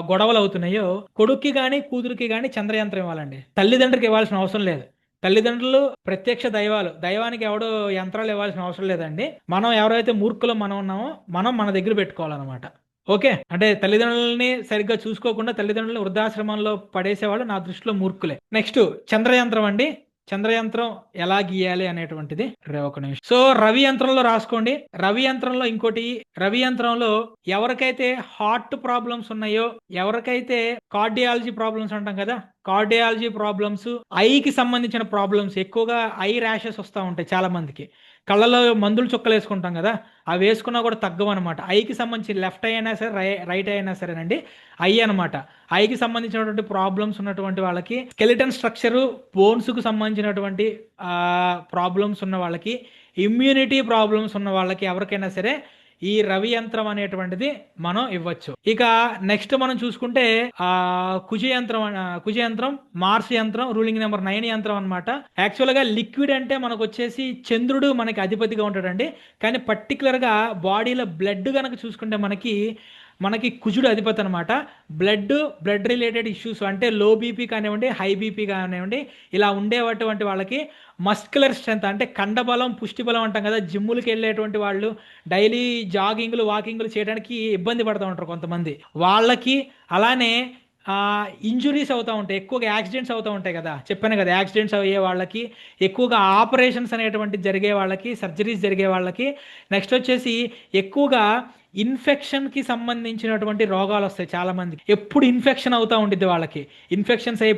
గొడవలు అవుతున్నాయో, కొడుక్కి గాని కూతురికి గాని చంద్రయంత్రం ఇవ్వాలండి. తల్లిదండ్రులకి ఇవ్వాల్సిన అవసరం లేదు. తల్లిదండ్రులు ప్రత్యక్ష దైవాలు, దైవానికి ఎవడో యంత్రాలు ఇవ్వాల్సిన అవసరం లేదండి. మనం ఎవరైతే మూర్ఖులు మనం ఉన్నామో మనం మన దగ్గర పెట్టుకోవాలన్నమాట. ఓకే, అంటే తల్లిదండ్రులని సరిగ్గా చూసుకోకుండా తల్లిదండ్రులను వృద్ధాశ్రమంలో పడేసేవాళ్ళు నా దృష్టిలో మూర్ఖులే. నెక్స్ట్ చంద్రయంత్రం అండి. చంద్రయంత్రం ఎలా గీయాలి అనేటువంటిది ఒక నిమిషం. సో రవి యంత్రంలో రాసుకోండి. రవి యంత్రంలో ఎవరికైతే హార్ట్ ప్రాబ్లమ్స్ ఉన్నాయో, ఎవరికైతే కార్డియాలజీ ప్రాబ్లమ్స్ అంటాం కదా, కార్డియాలజీ ప్రాబ్లమ్స్, ఐకి సంబంధించిన ప్రాబ్లమ్స్, ఎక్కువగా ఐ ర్యాషెస్ వస్తూ ఉంటాయి చాలా మందికి. కళ్ళలో మందులు చుక్కలు వేసుకుంటాం కదా, అవి వేసుకున్నా కూడా తగ్గవన్నమాట. ఐకి సంబంధించి లెఫ్ట్ ఐ అయినా సరే రైట్ ఐ అయినా సరేనండి, ఐ అనమాట. ఐకి సంబంధించినటువంటి ప్రాబ్లమ్స్ ఉన్నటువంటి వాళ్ళకి, స్కెలిటన్ స్ట్రక్చరు, బోన్స్కు సంబంధించినటువంటి ప్రాబ్లమ్స్ ఉన్న వాళ్ళకి, ఇమ్యూనిటీ ప్రాబ్లమ్స్ ఉన్న వాళ్ళకి ఎవరికైనా సరే ఈ రవి యంత్రం అనేటువంటిది మనం ఇవ్వచ్చు. ఇక నెక్స్ట్ మనం చూసుకుంటే కుజ యంత్రం, మార్స్ యంత్రం, రూలింగ్ నెంబర్ 9 యంత్రం అనమాట. యాక్చువల్ గా లిక్విడ్ అంటే మనకు వచ్చేసి చంద్రుడు మనకి అధిపతిగా ఉంటాడండి. కానీ పర్టికులర్ గా బాడీలో బ్లడ్ కనుక చూసుకుంటే మనకి కుజుడు అధిపతి అనమాట. బ్లడ్ రిలేటెడ్ ఇష్యూస్ అంటే లో బీపీ కానివ్వండి, హై బీపీ కానివ్వండి, ఇలా ఉండేటువంటి వాళ్ళకి మస్కులర్ స్ట్రెంత్ అంటే కండబలం, పుష్టి బలం అంటాం కదా, జిమ్ములకి వెళ్ళేటువంటి వాళ్ళు డైలీ జాగింగ్లు, వాకింగ్లు చేయడానికి ఇబ్బంది పడుతూ ఉంటారు కొంతమంది వాళ్ళకి. అలానే ఇంజురీస్ అవుతూ ఉంటాయి, ఎక్కువగా యాక్సిడెంట్స్ అవుతూ ఉంటాయి కదా, చెప్పాను కదా, యాక్సిడెంట్స్ అయ్యే వాళ్ళకి, ఎక్కువగా ఆపరేషన్స్ అనేటువంటి జరిగే వాళ్ళకి, సర్జరీస్ జరిగే వాళ్ళకి, నెక్స్ట్ వచ్చేసి ఎక్కువగా ఇన్ఫెక్షన్కి సంబంధించినటువంటి రోగాలు వస్తాయి చాలా మందికి. ఎప్పుడు ఇన్ఫెక్షన్ అవుతూ ఉంటుంది వాళ్ళకి, ఇన్ఫెక్షన్స్ అయ్యి